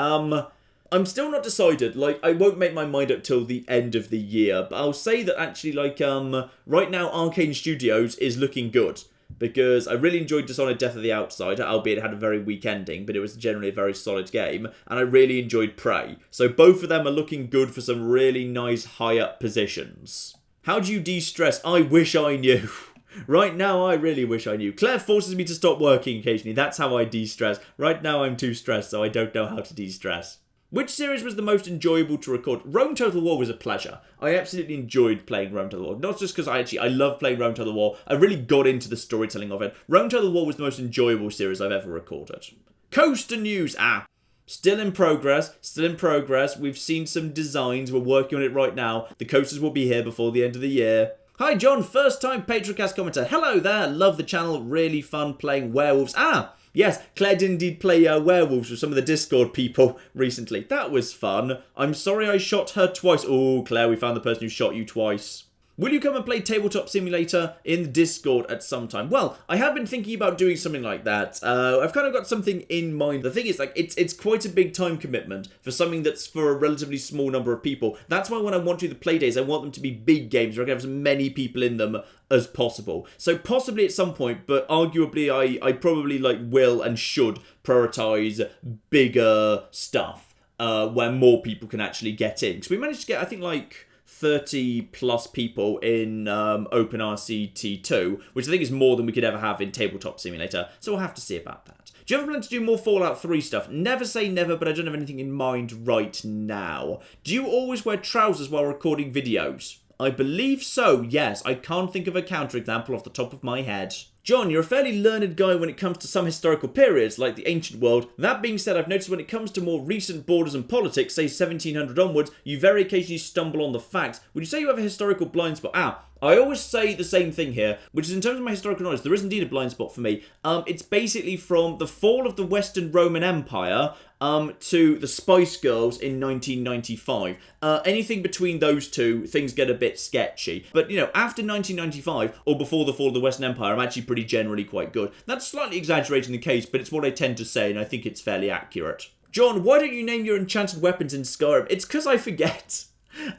I'm still not decided. Like, I won't make my mind up till the end of the year, but I'll say that actually, like, right now Arcane Studios is looking good, because I really enjoyed Dishonored Death of the Outsider, albeit it had a very weak ending, but it was generally a very solid game, and I really enjoyed Prey. So both of them are looking good for some really nice high-up positions. How do you de-stress? I wish I knew. Right now, I really wish I knew. Claire forces me to stop working occasionally. That's how I de-stress. Right now, I'm too stressed, so I don't know how to de-stress. Which series was the most enjoyable to record? Rome Total War was a pleasure. I absolutely enjoyed playing Rome Total War. Not just because I love playing Rome Total War. I really got into the storytelling of it. Rome Total War was the most enjoyable series I've ever recorded. Coaster news. Still in progress. Still in progress. We've seen some designs. We're working on it right now. The coasters will be here before the end of the year. Hi John, first time Patroncast commenter. Hello there. Love the channel. Really fun playing werewolves. Yes, Claire did indeed play werewolves with some of the Discord people recently. That was fun. I'm sorry I shot her twice. Oh, Claire, we found the person who shot you twice. Will you come and play Tabletop Simulator in the Discord at some time? Well, I have been thinking about doing something like that. I've kind of got something in mind. The thing is, like, it's quite a big time commitment for something that's for a relatively small number of people. That's why when I want to do the play days, I want them to be big games where I can have as many people in them as possible. So possibly at some point, but arguably I probably, like, will and should prioritize bigger stuff where more people can actually get in. Because we managed to get, I think, like 30 plus people in OpenRCT2, which I think is more than we could ever have in Tabletop Simulator, so we'll have to see about that. Do you ever plan to do more Fallout 3 stuff? Never say never, but I don't have anything in mind right now. Do you always wear trousers while recording videos? I believe so, yes. I can't think of a counterexample off the top of my head. John, you're a fairly learned guy when it comes to some historical periods, like the ancient world. That being said, I've noticed when it comes to more recent borders and politics, say 1700 onwards, you very occasionally stumble on the facts. Would you say you have a historical blind spot? I always say the same thing here, which is in terms of my historical knowledge, there is indeed a blind spot for me. It's basically from the fall of the Western Roman Empire to the Spice Girls in 1995. Anything between those two, things get a bit sketchy. But, after 1995, or before the fall of the Western Empire, I'm actually pretty generally quite good. That's slightly exaggerating the case, but it's what I tend to say, and I think it's fairly accurate. John, why don't you name your enchanted weapons in Skyrim? It's because I forget.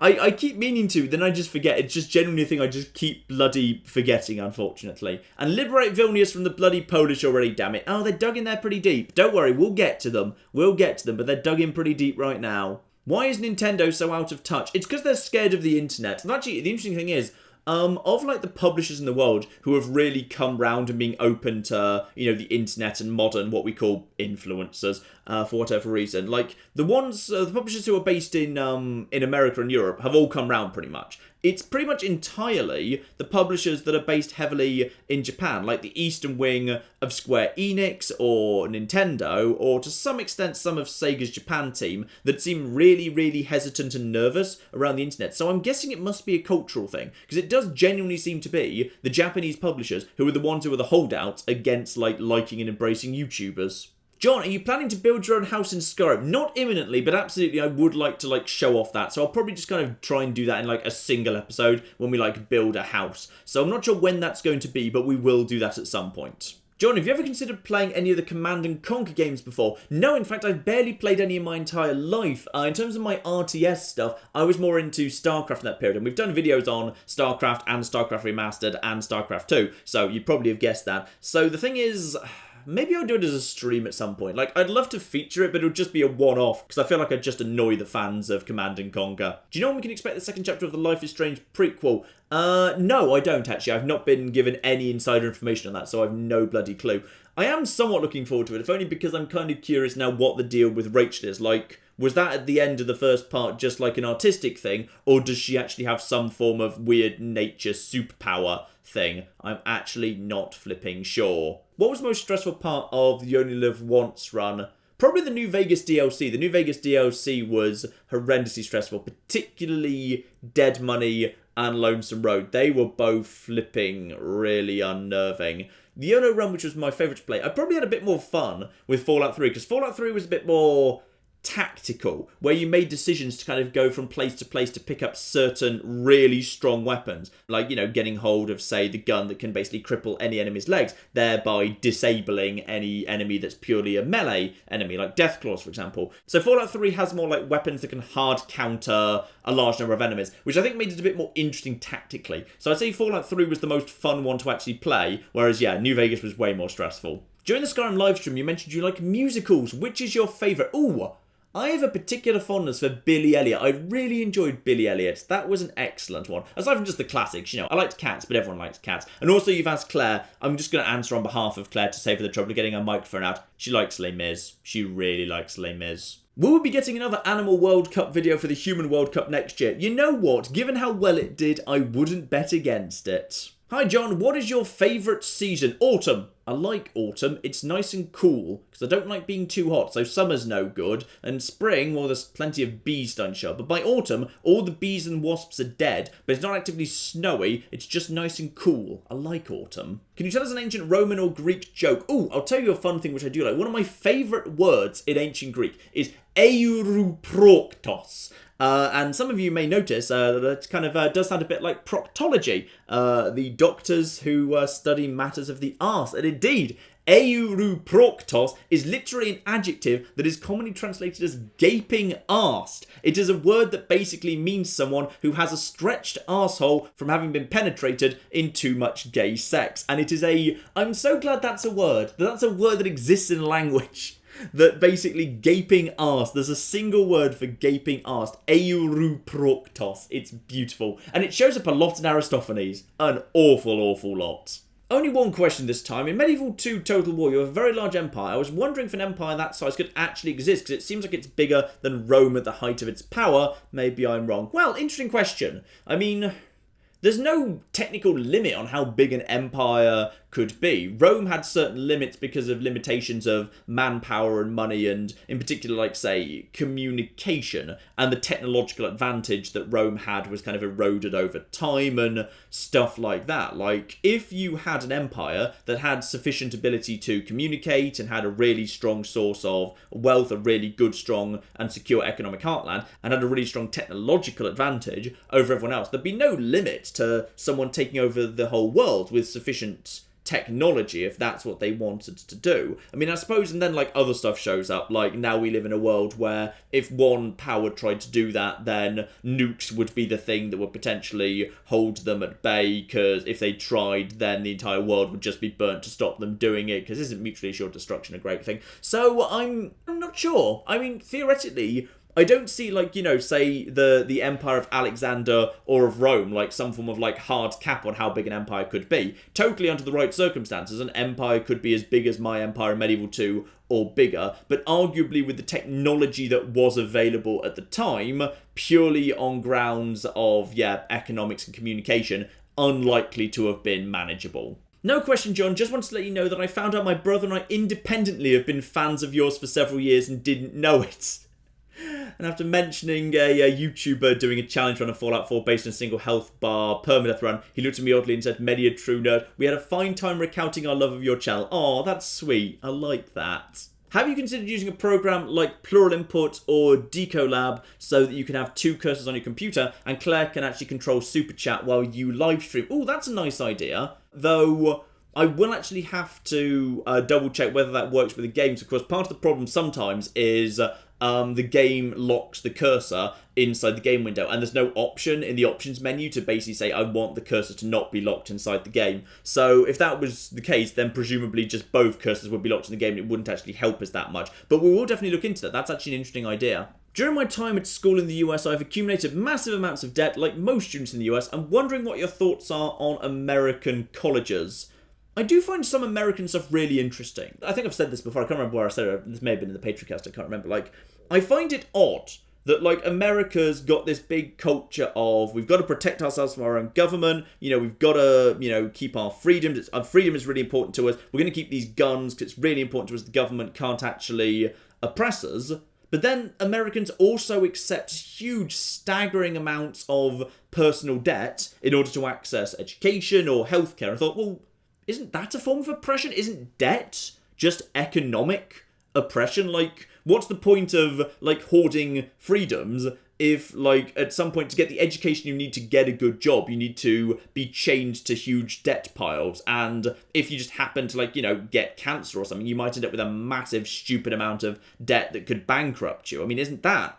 I keep meaning to, then I just forget. It's just genuinely a thing I just keep bloody forgetting, unfortunately. And liberate Vilnius from the bloody Polish already, damn it. Oh, they're dug in there pretty deep. Don't worry, we'll get to them. But they're dug in pretty deep right now. Why is Nintendo so out of touch? It's because they're scared of the internet. And actually, the interesting thing is, of like the publishers in the world who have really come round and being open to, the internet and modern, what we call influencers, for whatever reason. Like the ones, the publishers who are based in America and Europe have all come round pretty much. It's pretty much entirely the publishers that are based heavily in Japan, like the Eastern wing of Square Enix or Nintendo, or to some extent some of Sega's Japan team, that seem really, really hesitant and nervous around the internet. So I'm guessing it must be a cultural thing, because it does genuinely seem to be the Japanese publishers who are the ones who are the holdouts against liking and embracing YouTubers. John, are you planning to build your own house in Skyrim? Not imminently, but absolutely I would like to show off that. So I'll probably just kind of try and do that in a single episode when we build a house. So I'm not sure when that's going to be, but we will do that at some point. John, have you ever considered playing any of the Command & Conquer games before? No, in fact, I've barely played any in my entire life. In terms of my RTS stuff, I was more into StarCraft in that period, and we've done videos on StarCraft and StarCraft Remastered and StarCraft 2, so you probably have guessed that. So the thing is, maybe I'll do it as a stream at some point. I'd love to feature it, but it would just be a one-off, because I feel like I'd just annoy the fans of Command & Conquer. Do you know when we can expect the second chapter of the Life is Strange prequel? No, I don't, actually. I've not been given any insider information on that, so I've no bloody clue. I am somewhat looking forward to it, if only because I'm kind of curious now what the deal with Rachel is. Was that at the end of the first part just like an artistic thing, or does she actually have some form of weird nature superpower thing? I'm actually not flipping sure. What was the most stressful part of the You Only Live Once run? Probably the New Vegas DLC. The New Vegas DLC was horrendously stressful, particularly Dead Money and Lonesome Road. They were both flipping really unnerving. The YOLO run, which was my favourite to play, I probably had a bit more fun with Fallout 3, because Fallout 3 was a bit more tactical, where you made decisions to kind of go from place to place to pick up certain really strong weapons, getting hold of, say, the gun that can basically cripple any enemy's legs, thereby disabling any enemy that's purely a melee enemy, like Deathclaws, for example. So Fallout 3 has more weapons that can hard counter a large number of enemies, which I think made it a bit more interesting tactically. So I'd say Fallout 3 was the most fun one to actually play, whereas, New Vegas was way more stressful. During the Skyrim livestream, you mentioned you like musicals. Which is your favourite? Ooh, I have a particular fondness for Billy Elliot. I really enjoyed Billy Elliot. That was an excellent one. Aside from just the classics, I liked Cats, but everyone likes Cats. And also you've asked Claire. I'm just going to answer on behalf of Claire to save her the trouble of getting her microphone out. She likes Les Mis. She really likes Les Mis. Will we be getting another Animal World Cup video for the Human World Cup next year? You know what? Given how well it did, I wouldn't bet against it. Hi John, what is your favourite season? Autumn. I like autumn. It's nice and cool, because I don't like being too hot, so summer's no good. And spring, well, there's plenty of bees don't show up. But by autumn, all the bees and wasps are dead, but it's not actively snowy, it's just nice and cool. I like autumn. Can you tell us an ancient Roman or Greek joke? Ooh, I'll tell you a fun thing which I do like. One of my favourite words in ancient Greek is euruproktos. And some of you may notice that it kind of does sound a bit like proctology, the doctors who study matters of the arse. And indeed, euruproktos is literally an adjective that is commonly translated as gaping arsed. It is a word that basically means someone who has a stretched arsehole from having been penetrated in too much gay sex. And it is I'm so glad that's a word. That's a word that exists in language. That basically gaping arse, there's a single word for gaping arse, euruproktos. It's beautiful. And it shows up a lot in Aristophanes. An awful lot. Only one question this time. In Medieval 2 Total War, you have a very large empire. I was wondering if an empire that size could actually exist, because it seems like it's bigger than Rome at the height of its power. Maybe I'm wrong. Well, interesting question. I mean, there's no technical limit on how big an empire could be. Rome had certain limits because of limitations of manpower and money, and in particular, like, say, communication, and the technological advantage that Rome had was kind of eroded over time and stuff like that. Like, if you had an empire that had sufficient ability to communicate and had a really strong source of wealth, a really good, strong and secure economic heartland, and had a really strong technological advantage over everyone else, there'd be no limit to someone taking over the whole world with sufficient technology if that's what they wanted to do. I mean, I suppose, and then like other stuff shows up, like now we live in a world where if one power tried to do that, then nukes would be the thing that would potentially hold them at bay, because if they tried, then the entire world would just be burnt to stop them doing it, because isn't mutually assured destruction a great thing? So I'm not sure. I mean, theoretically, I don't see, like, you know, say the Empire of Alexander or of Rome, like some form of like hard cap on how big an empire could be. Totally under the right circumstances, an empire could be as big as my empire in Medieval 2 or bigger, but arguably with the technology that was available at the time, purely on grounds of, economics and communication, unlikely to have been manageable. No question, John. Just wanted to let you know that I found out my brother and I independently have been fans of yours for several years and didn't know it. And after mentioning a YouTuber doing a challenge run of Fallout 4 based on a single health bar permadeath run, he looked at me oddly and said, "Many a true nerd. We had a fine time recounting our love of your channel." Aw, that's sweet. I like that. Have you considered using a program like Plural Input or Decolab so that you can have two cursors on your computer and Claire can actually control Super Chat while you live stream? Oh, that's a nice idea. Though I will actually have to double check whether that works with the games. Of course, part of the problem sometimes is the game locks the cursor inside the game window, and there's no option in the options menu to basically say, I want the cursor to not be locked inside the game. So if that was the case, then presumably just both cursors would be locked in the game and it wouldn't actually help us that much. But we will definitely look into that. That's actually an interesting idea. During my time at school in the US, I've accumulated massive amounts of debt, like most students in the US. I'm wondering what your thoughts are on American colleges. I do find some American stuff really interesting. I think I've said this before. I can't remember where I said it. This may have been in the Patroncast. I can't remember. Like, I find it odd that, like, America's got this big culture of we've got to protect ourselves from our own government. You know, we've got to, you know, keep our freedom. Our freedom is really important to us. We're going to keep these guns because it's really important to us. The government can't actually oppress us. But then Americans also accept huge, staggering amounts of personal debt in order to access education or healthcare. I thought, well, isn't that a form of oppression? Isn't debt just economic oppression? Like, what's the point of, like, hoarding freedoms if, like, at some point to get the education you need to get a good job, you need to be chained to huge debt piles? And if you just happen to, like, you know, get cancer or something, you might end up with a massive, stupid amount of debt that could bankrupt you. I mean, isn't that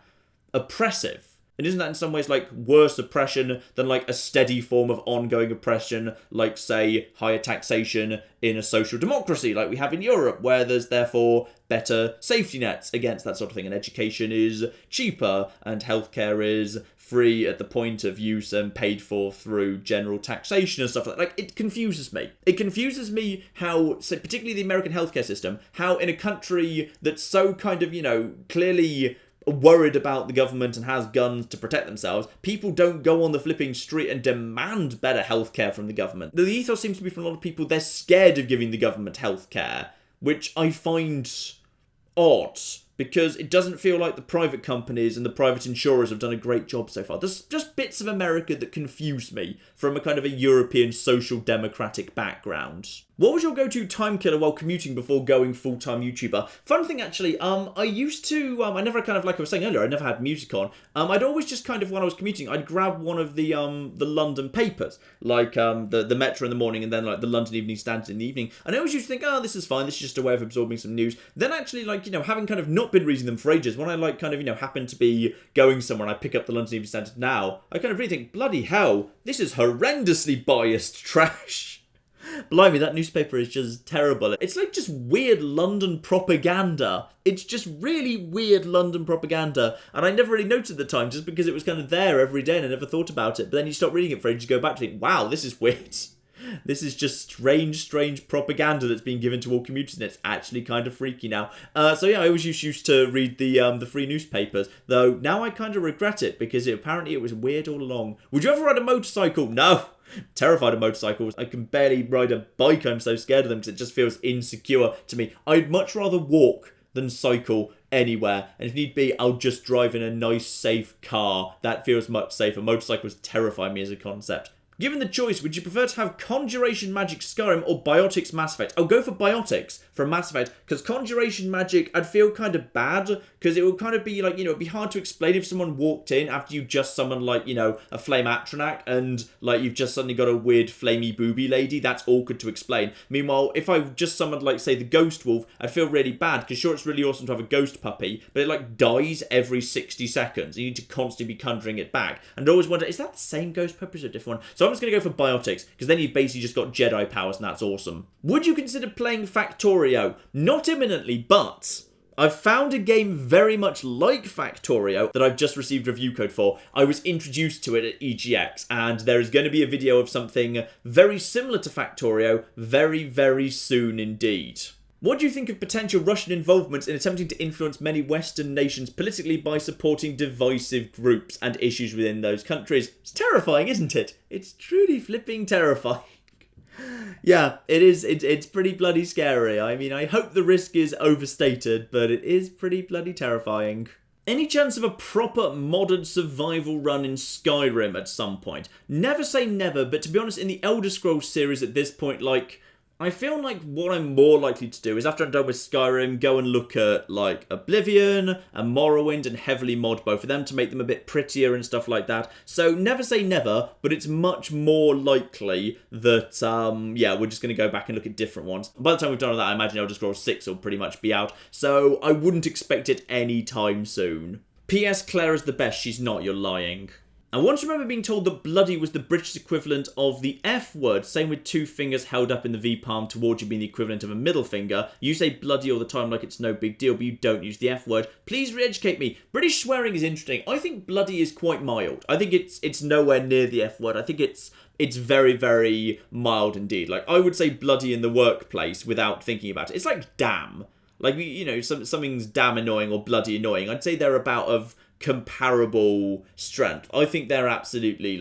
oppressive? And isn't that in some ways, like, worse oppression than, like, a steady form of ongoing oppression, like, say, higher taxation in a social democracy like we have in Europe, where there's therefore better safety nets against that sort of thing, and education is cheaper, and healthcare is free at the point of use and paid for through general taxation and stuff like that. Like, it confuses me. It confuses me how, so particularly the American healthcare system, how in a country that's so kind of, you know, clearly worried about the government and has guns to protect themselves, people don't go on the flipping street and demand better healthcare from the government. The ethos seems to be from a lot of people, they're scared of giving the government healthcare, which I find odd, because it doesn't feel like the private companies and the private insurers have done a great job so far. There's just bits of America that confuse me from a kind of a European social democratic background. What was your go-to time killer while commuting before going full-time YouTuber? Fun thing, actually, I used to, I never kind of, like I was saying earlier, I never had music on. I'd always just kind of, when I was commuting, I'd grab one of the London papers, like the Metro in the morning and then like the London Evening Standard in the evening. And I always used to think, oh, this is fine, this is just a way of absorbing some news. Then actually, like, you know, having kind of not been reading them for ages, when I like kind of, you know, happen to be going somewhere and I pick up the London Evening Standard now, I kind of really think, bloody hell, this is horrendously biased trash. Blimey, that newspaper is just terrible. It's like just weird London propaganda. It's just really weird London propaganda. And I never really noticed at the time just because it was kind of there every day and I never thought about it. But then you stop reading it for ages, you go back to think, wow, this is weird. This is just strange propaganda that's being given to all commuters, and it's actually kind of freaky now. So yeah, I always used to read the free newspapers, though now I kind of regret it because apparently it was weird all along. Would you ever ride a motorcycle? No. Terrified of motorcycles. I can barely ride a bike. I'm so scared of them because it just feels insecure to me. I'd much rather walk than cycle anywhere, and if need be, I'll just drive in a nice, safe car. That feels much safer. Motorcycles terrify me as a concept. Given the choice, would you prefer to have Conjuration Magic Skyrim or Biotics Mass Effect? I'll go for Biotics for Mass Effect, because Conjuration Magic, I'd feel kind of bad, because it would kind of be like, it'd be hard to explain if someone walked in after you just summoned, like, a flame Atronach, and, like, you've just suddenly got a weird flamey booby lady. That's awkward to explain. Meanwhile, if I just summoned, like, say, the Ghost Wolf, I'd feel really bad, because sure, it's really awesome to have a ghost puppy, but it, like, dies every 60 seconds. You need to constantly be conjuring it back. And I always wonder, is that the same ghost puppy or is it a different one? So I'm just going to go for Biotics, because then you've basically just got Jedi powers, and that's awesome. Would you consider playing Factorio? Not imminently, but I've found a game very much like Factorio that I've just received review code for. I was introduced to it at EGX, and there is going to be a video of something very similar to Factorio very soon indeed. What do you think of potential Russian involvement in attempting to influence many Western nations politically by supporting divisive groups and issues within those countries? It's terrifying, isn't it? It's truly flipping terrifying. Yeah, it is. It's pretty bloody scary. I mean, I hope the risk is overstated, but it is pretty bloody terrifying. Any chance of a proper modern survival run in Skyrim at some point? Never say never, but to be honest, in the Elder Scrolls series at this point, I feel like what I'm more likely to do is, after I'm done with Skyrim, go and look at, like, Oblivion and Morrowind and heavily mod both of them to make them a bit prettier and stuff like that. So, never say never, but it's much more likely that, we're just going to go back and look at different ones. By the time we've done all that, I imagine Elder Scrolls 6 will pretty much be out, so I wouldn't expect it anytime soon. P.S. Claire is the best, she's not, you're lying. I once remember being told that bloody was the British equivalent of the F word, same with two fingers held up in the V palm towards you being the equivalent of a middle finger. You say bloody all the time like it's no big deal, but you don't use the F word. Please re-educate me. British swearing is interesting. I think bloody is quite mild. I think it's nowhere near the F word. I think it's very mild indeed. Like, I would say bloody in the workplace without thinking about it. It's like damn. Like, something's damn annoying or bloody annoying. I'd say they're about of comparable strength. I think they're absolutely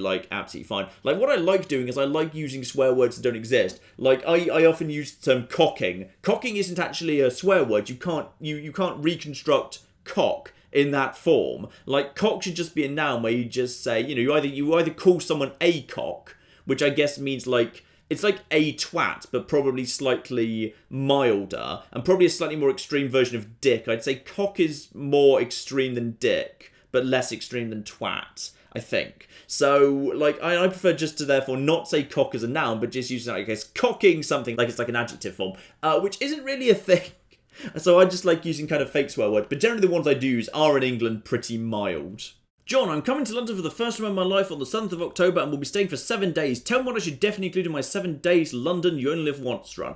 fine. Like, what I like doing is I like using swear words that don't exist. Like, I often use the term cocking. Cocking isn't actually a swear word. You can't reconstruct cock in that form. Like, cock should just be a noun where you just say, you either call someone a cock, which I guess means like, it's like a twat, but probably slightly milder, and probably a slightly more extreme version of dick. I'd say cock is more extreme than dick, but less extreme than twat, I think. So, like, I prefer just to therefore not say cock as a noun, but just use, I guess, cocking something like it's like an adjective form, which isn't really a thing. So I just like using kind of fake swear words, but generally the ones I do use are in England pretty mild. John, I'm coming to London for the first time in my life on the 7th of October and will be staying for 7 days. Tell me what I should definitely include in my 7 days London You Only Live Once run.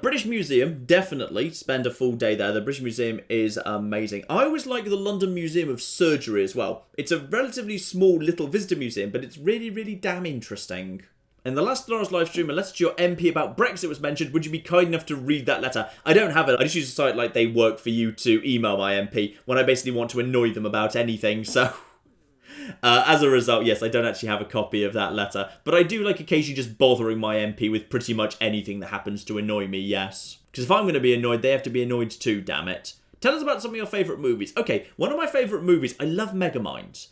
British Museum, definitely. Spend a full day there. The British Museum is amazing. I always like the London Museum of Surgery as well. It's a relatively small little visitor museum, but it's really damn interesting. In the last Lars live stream, a letter to your MP about Brexit was mentioned. Would you be kind enough to read that letter? I don't have it. I just use a site like They Work For You to email my MP when I basically want to annoy them about anything, so... as a result, yes, I don't actually have a copy of that letter, but I do like occasionally just bothering my MP with pretty much anything that happens to annoy me, yes. Because if I'm going to be annoyed, they have to be annoyed too, damn it. Tell us about some of your favourite movies. Okay, one of my favourite movies, I love Megamind,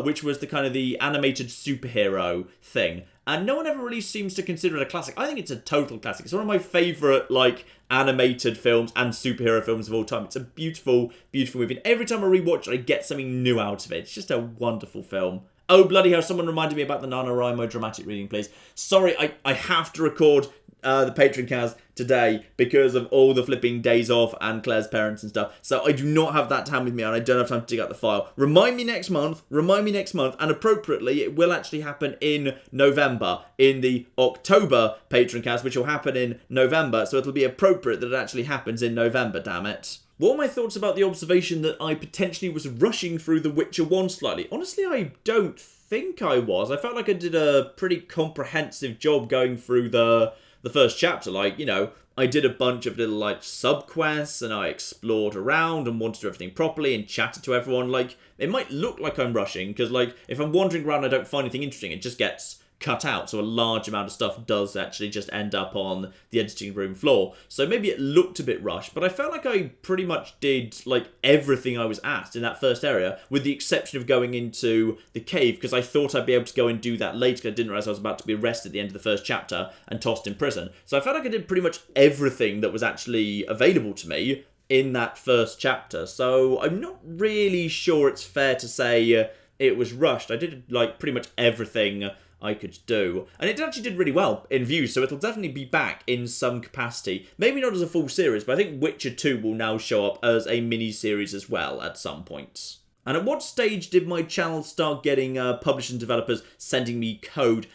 which was the kind of the animated superhero thing. And no one ever really seems to consider it a classic. I think it's a total classic. It's one of my favourite, like, animated films and superhero films of all time. It's a beautiful movie. And every time I rewatch it, I get something new out of it. It's just a wonderful film. Oh, bloody hell, someone reminded me about the NaNoWriMo dramatic reading, please. Sorry, I have to record the Patroncast today because of all the flipping days off and Claire's parents and stuff. So I do not have that to hand with me and I don't have time to dig out the file. Remind me next month, and appropriately, it will actually happen in November, in the October Patroncast, which will happen in November, so it'll be appropriate that it actually happens in November, damn it. What are my thoughts about the observation that I potentially was rushing through The Witcher 1 slightly? Honestly, I don't think I was. I felt like I did a pretty comprehensive job going through the first chapter. Like, you know, I did a bunch of little, like, sub-quests, and I explored around and wanted to do everything properly and chatted to everyone. Like, it might look like I'm rushing, because, like, if I'm wandering around and I don't find anything interesting, it just gets cut out, so a large amount of stuff does actually just end up on the editing room floor. So maybe it looked a bit rushed, but I felt like I pretty much did, like, everything I was asked in that first area, with the exception of going into the cave, because I thought I'd be able to go and do that later, because I didn't realise I was about to be arrested at the end of the first chapter and tossed in prison. So I felt like I did pretty much everything that was actually available to me in that first chapter. So I'm not really sure it's fair to say it was rushed. I did, like, pretty much everything I could do. And it actually did really well in views, so it'll definitely be back in some capacity. Maybe not as a full series, but I think Witcher 2 will now show up as a mini-series as well at some point. And at what stage did my channel start getting publishers and developers sending me code?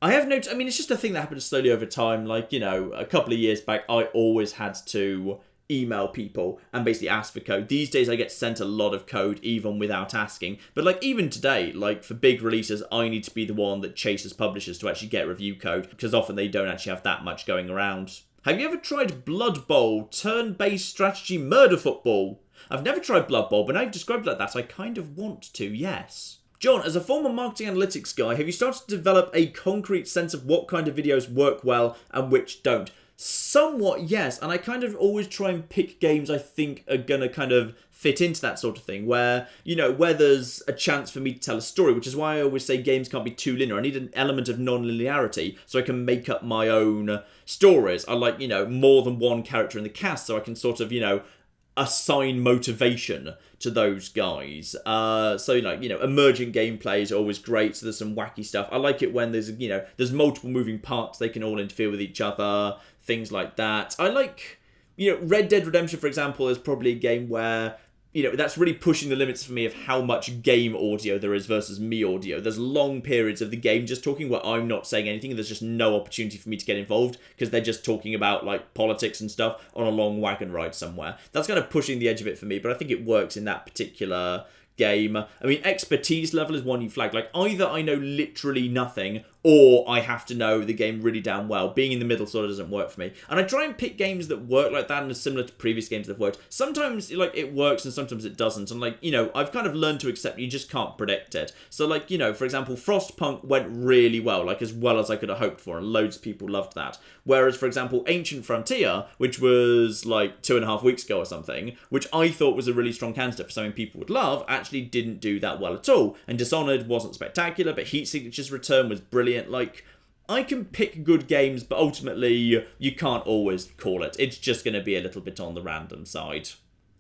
I have noticed, I mean, it's just a thing that happened slowly over time. Like, you know, a couple of years back, I always had to email people and basically ask for code. These days I get sent a lot of code even without asking, but like even today, like for big releases, I need to be the one that chases publishers to actually get review code, because often they don't actually have that much going around. Have you ever tried Blood Bowl, turn-based strategy murder football? I've never tried Blood Bowl, but now you've described it like that, I kind of want to, yes. John, as a former marketing analytics guy, have you started to develop a concrete sense of what kind of videos work well and which don't? Somewhat, yes, and I kind of always try and pick games I think are gonna kind of fit into that sort of thing, where, you know, where there's a chance for me to tell a story, which is why I always say games can't be too linear. I need an element of non-linearity so I can make up my own stories. I like, you know, more than one character in the cast, so I can sort of, you know, assign motivation to those guys. So, like, you know, emergent gameplay is always great, so there's some wacky stuff. I like it when there's, you know, there's multiple moving parts, they can all interfere with each other, things like that. I like, you know, Red Dead Redemption, for example, is probably a game where, you know, that's really pushing the limits for me of how much game audio there is versus me audio. There's long periods of the game just talking where I'm not saying anything, and there's just no opportunity for me to get involved because they're just talking about, like, politics and stuff on a long wagon ride somewhere. That's kind of pushing the edge of it for me, but I think it works in that particular game. I mean, expertise level is one you flag. Like, either I know literally nothing, or I have to know the game really damn well. Being in the middle sort of doesn't work for me. And I try and pick games that work like that and are similar to previous games that have worked. Sometimes, like, it works and sometimes it doesn't. And, like, you know, I've kind of learned to accept you just can't predict it. So, like, you know, for example, Frostpunk went really well as I could have hoped for, and loads of people loved that. Whereas, for example, Ancient Frontier, which was, like, 2.5 weeks ago or something, which I thought was a really strong candidate for something people would love, actually didn't do that well at all. And Dishonored wasn't spectacular, but Heat Signature's return was brilliant. Like, I can pick good games, but ultimately you can't always call it. It's just going to be a little bit on the random side.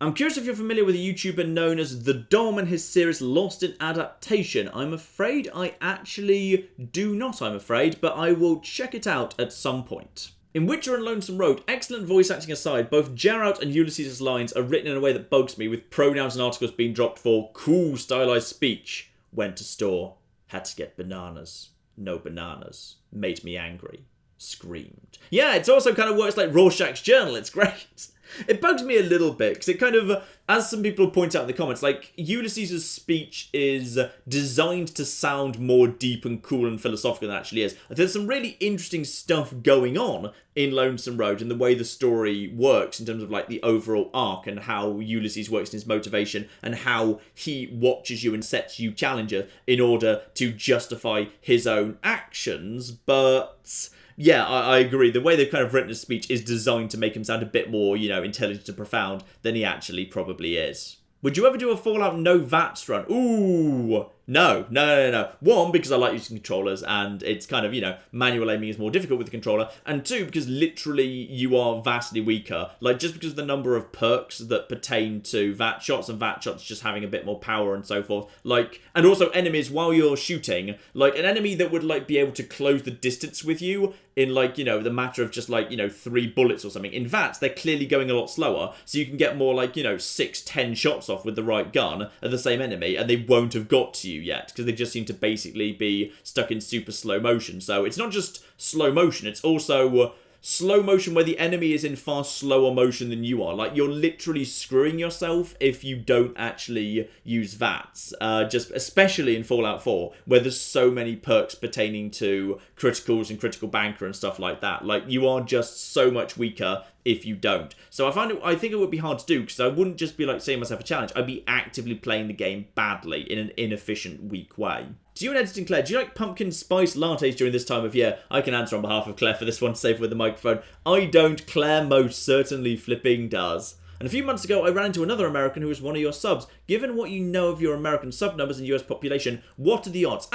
I'm curious if you're familiar with a YouTuber known as The Dom and his series Lost in Adaptation. I'm afraid I actually do not, but I will check it out at some point. In Witcher and Lonesome Road, excellent voice acting aside, both Geralt and Ulysses' lines are written in a way that bugs me, with pronouns and articles being dropped for cool stylized speech. Went to store, had to get bananas. No bananas. Made me angry. Screamed. Yeah, it also kind of works like Rorschach's journal. It's great. It bugs me a little bit, because it kind of, as some people point out in the comments, like, Ulysses' speech is designed to sound more deep and cool and philosophical than it actually is. There's some really interesting stuff going on in Lonesome Road and the way the story works in terms of, like, the overall arc and how Ulysses works in his motivation and how he watches you and sets you challenges in order to justify his own actions, but yeah, I agree. The way they've kind of written his speech is designed to make him sound a bit more, you know, intelligent and profound than he actually probably is. Would you ever do a Fallout no VATS run? Ooh, no. One, because I like using controllers, and it's kind of, you know, manual aiming is more difficult with the controller. And two, because literally you are vastly weaker. Like, just because of the number of perks that pertain to VAT shots, and VAT shots just having a bit more power and so forth. Like, and also enemies while you're shooting. Like, an enemy that would, like, be able to close the distance with you in, like, you know, the matter of just, like, you know, 3 bullets or something. In VATS, they're clearly going a lot slower, so you can get more, like, you know, 6-10 shots off with the right gun at the same enemy, and they won't have got to you yet, because they just seem to basically be stuck in super slow motion. So it's not just slow motion, it's also slow motion where the enemy is in far slower motion than you are. Like, you're literally screwing yourself if you don't actually use VATS. Just especially in Fallout 4, where there's so many perks pertaining to criticals and critical banker and stuff like that. Like, you are just so much weaker if you don't. So I think it would be hard to do, because I wouldn't just be like setting myself a challenge. I'd be actively playing the game badly in an inefficient, weak way. To you and Editing Claire, do you like pumpkin spice lattes during this time of year? I can answer on behalf of Claire for this one, safe with the microphone. I don't. Claire most certainly flipping does. And a few months ago, I ran into another American who was one of your subs. Given what you know of your American sub numbers and US population, what are the odds?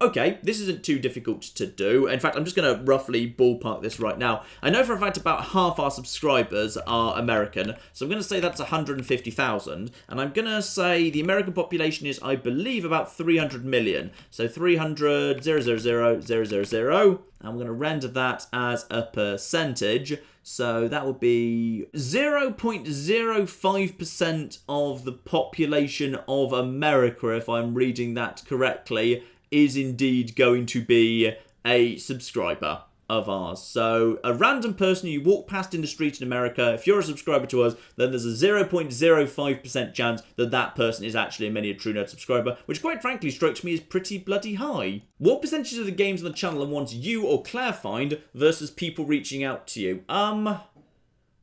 Okay, this isn't too difficult to do. In fact, I'm just going to roughly ballpark this right now. I know for a fact about half our subscribers are American, so I'm going to say that's 150,000. And I'm going to say the American population is, I believe, about 300 million. So 300,000,000. I'm going to render that as a percentage. So that would be 0.05% of the population of America, if I'm reading that correctly, is indeed going to be a subscriber of ours. So a random person you walk past in the street in America, if you're a subscriber to us, then there's a 0.05% chance that that person is actually a Many a True Nerd subscriber, which quite frankly strikes me as pretty bloody high. What percentage of the games on the channel are ones you or Claire find versus people reaching out to you?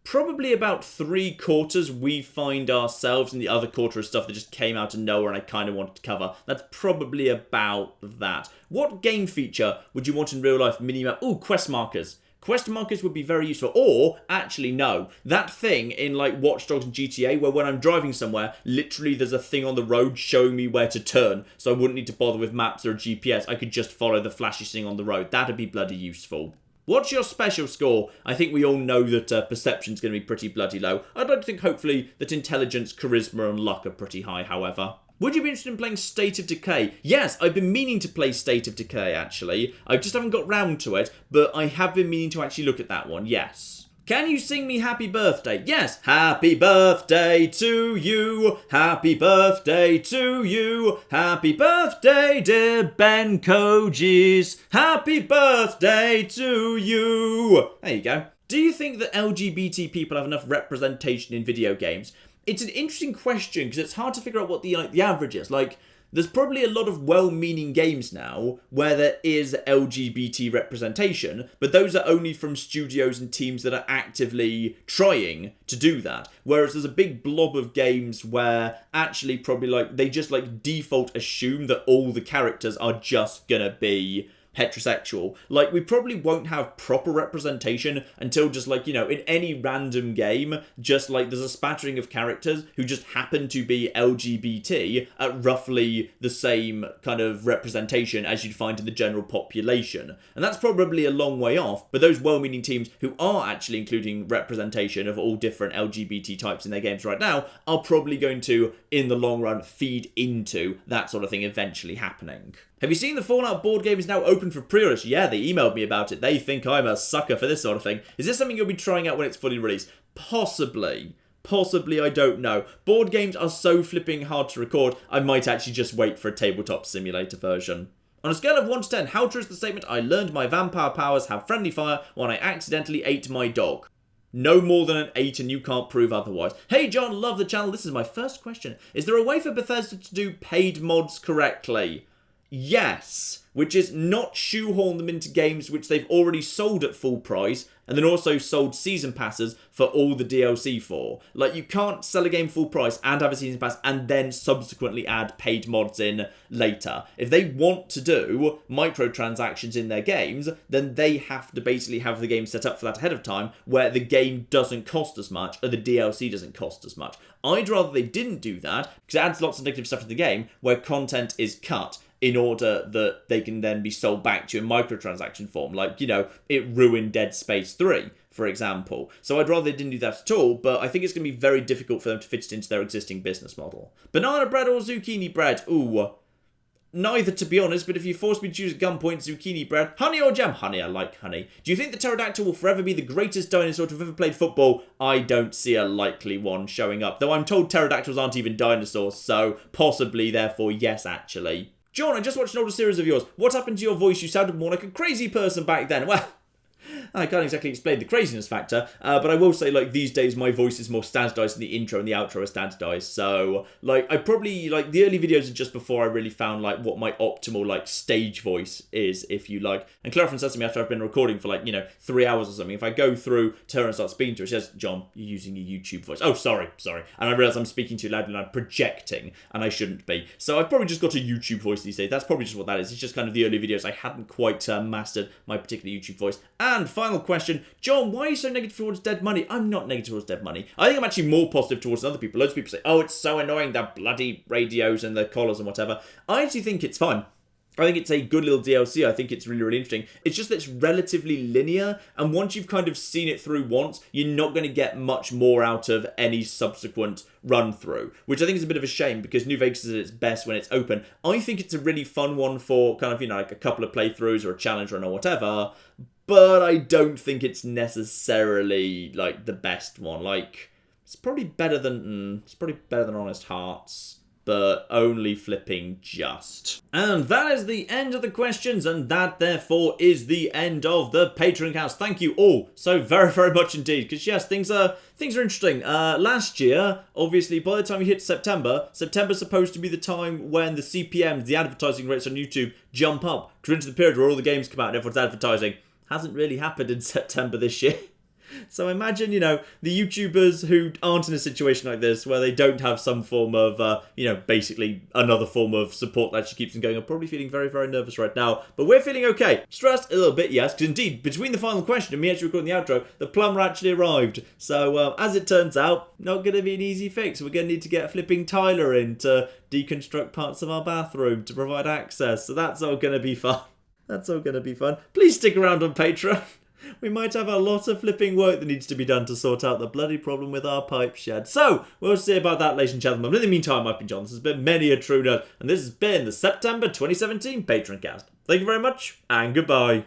Probably about 3/4 we find ourselves, and the other quarter is stuff that just came out of nowhere and I kind of wanted to cover. That's probably about that. What game feature would you want in real life? Minimap? Ooh, quest markers. Quest markers would be very useful. Or, actually, no. That thing in, like, Watch Dogs and GTA, where when I'm driving somewhere, literally there's a thing on the road showing me where to turn, so I wouldn't need to bother with maps or GPS. I could just follow the flashy thing on the road. That'd be bloody useful. What's your special score? I think we all know that perception's going to be pretty bloody low. I'd like to think, hopefully, that intelligence, charisma, and luck are pretty high, however. Would you be interested in playing State of Decay? Yes, I've been meaning to play State of Decay, actually. I just haven't got round to it, but I have been meaning to actually look at that one, yes. Can you sing me Happy Birthday? Yes! Happy birthday to you! Happy birthday to you! Happy birthday, dear Ben Kojis! Happy birthday to you! There you go. Do you think that LGBT people have enough representation in video games? It's an interesting question, because it's hard to figure out what the average is. Like, there's probably a lot of well-meaning games now where there is LGBT representation, but those are only from studios and teams that are actively trying to do that. Whereas there's a big blob of games where actually probably they just default assume that all the characters are just gonna be heterosexual. Like, we probably won't have proper representation until just in any random game, just there's a spattering of characters who just happen to be LGBT at roughly the same kind of representation as you'd find in the general population. And that's probably a long way off, but those well-meaning teams who are actually including representation of all different LGBT types in their games right now are probably going to, in the long run, feed into that sort of thing eventually happening. Have you seen the Fallout board game is now open for pre-orders? Yeah, they emailed me about it. They think I'm a sucker for this sort of thing. Is this something you'll be trying out when it's fully released? Possibly. Possibly, I don't know. Board games are so flipping hard to record, I might actually just wait for a tabletop simulator version. On a scale of 1 to 10, how true is the statement, I learned my vampire powers have friendly fire when I accidentally ate my dog? No more than an 8 and you can't prove otherwise. Hey John, love the channel. This is my first question. Is there a way for Bethesda to do paid mods correctly? Yes, which is not shoehorn them into games which they've already sold at full price and then also sold season passes for all the DLC for. Like, you can't sell a game full price and have a season pass and then subsequently add paid mods in later. If they want to do microtransactions in their games, then they have to basically have the game set up for that ahead of time, where the game doesn't cost as much or the DLC doesn't cost as much. I'd rather they didn't do that, because it adds lots of negative stuff to the game where content is cut in order that they can then be sold back to you in microtransaction form. Like, it ruined Dead Space 3, for example. So I'd rather they didn't do that at all, but I think it's going to be very difficult for them to fit it into their existing business model. Banana bread or zucchini bread? Ooh. Neither, to be honest, but if you force me to choose at gunpoint, zucchini bread. Honey or jam? Honey, I like honey. Do you think the pterodactyl will forever be the greatest dinosaur to have ever played football? I don't see a likely one showing up, though I'm told pterodactyls aren't even dinosaurs, so possibly, therefore, yes, actually. John, I just watched an older series of yours. What happened to your voice? You sounded more like a crazy person back then. Well, I can't exactly explain the craziness factor, but I will say, like, these days my voice is more standardised and the intro and the outro are standardised. So, like, I probably, like, the early videos are just before I really found, like, what my optimal, like, stage voice is, if you like. And Clara often says to me after I've been recording for, like, 3 hours or something, if I go through to her and start speaking to her, she says, John, you're using your YouTube voice. Oh, sorry. And I realise I'm speaking too loud and I'm projecting, and I shouldn't be. So I've probably just got a YouTube voice these days. That's probably just what that is. It's just kind of the early videos. I hadn't quite mastered my particular YouTube voice. And final question, John, why are you so negative towards dead money? I'm not negative towards dead money. I think I'm actually more positive towards other people. Loads of people say, oh, it's so annoying, the bloody radios and the collars and whatever. I actually think it's fun. I think it's a good little DLC. I think it's really, really interesting. It's just that it's relatively linear, and once you've kind of seen it through once, you're not going to get much more out of any subsequent run-through, which I think is a bit of a shame, because New Vegas is at its best when it's open. I think it's a really fun one for kind of, like a couple of playthroughs or a challenge run or whatever, but I don't think it's necessarily, like, the best one. Like, it's probably better than Honest Hearts, but only flipping just. And that is the end of the questions, and that therefore is the end of the Patroncast. Thank you all so very, very much indeed, because yes, things are interesting. Last year, obviously, by the time we hit September's supposed to be the time when the CPMs, the advertising rates on YouTube, jump up. We're into the period where all the games come out and everyone's advertising. Hasn't really happened in September this year. So imagine, the YouTubers who aren't in a situation like this, where they don't have some form of, basically another form of support that actually keeps them going, are probably feeling very, very nervous right now. But we're feeling okay. Stressed a little bit, yes, because indeed, between the final question and me actually recording the outro, the plumber actually arrived. So, as it turns out, not going to be an easy fix. We're going to need to get flipping Tyler in to deconstruct parts of our bathroom to provide access. So that's all going to be fun. Please stick around on Patreon. We might have a lot of flipping work that needs to be done to sort out the bloody problem with our pipe shed. So, we'll see about that, ladies and gentlemen. But in the meantime, I've been John. This has been many a true nerd, and this has been the September 2017 Patroncast. Thank you very much, and goodbye.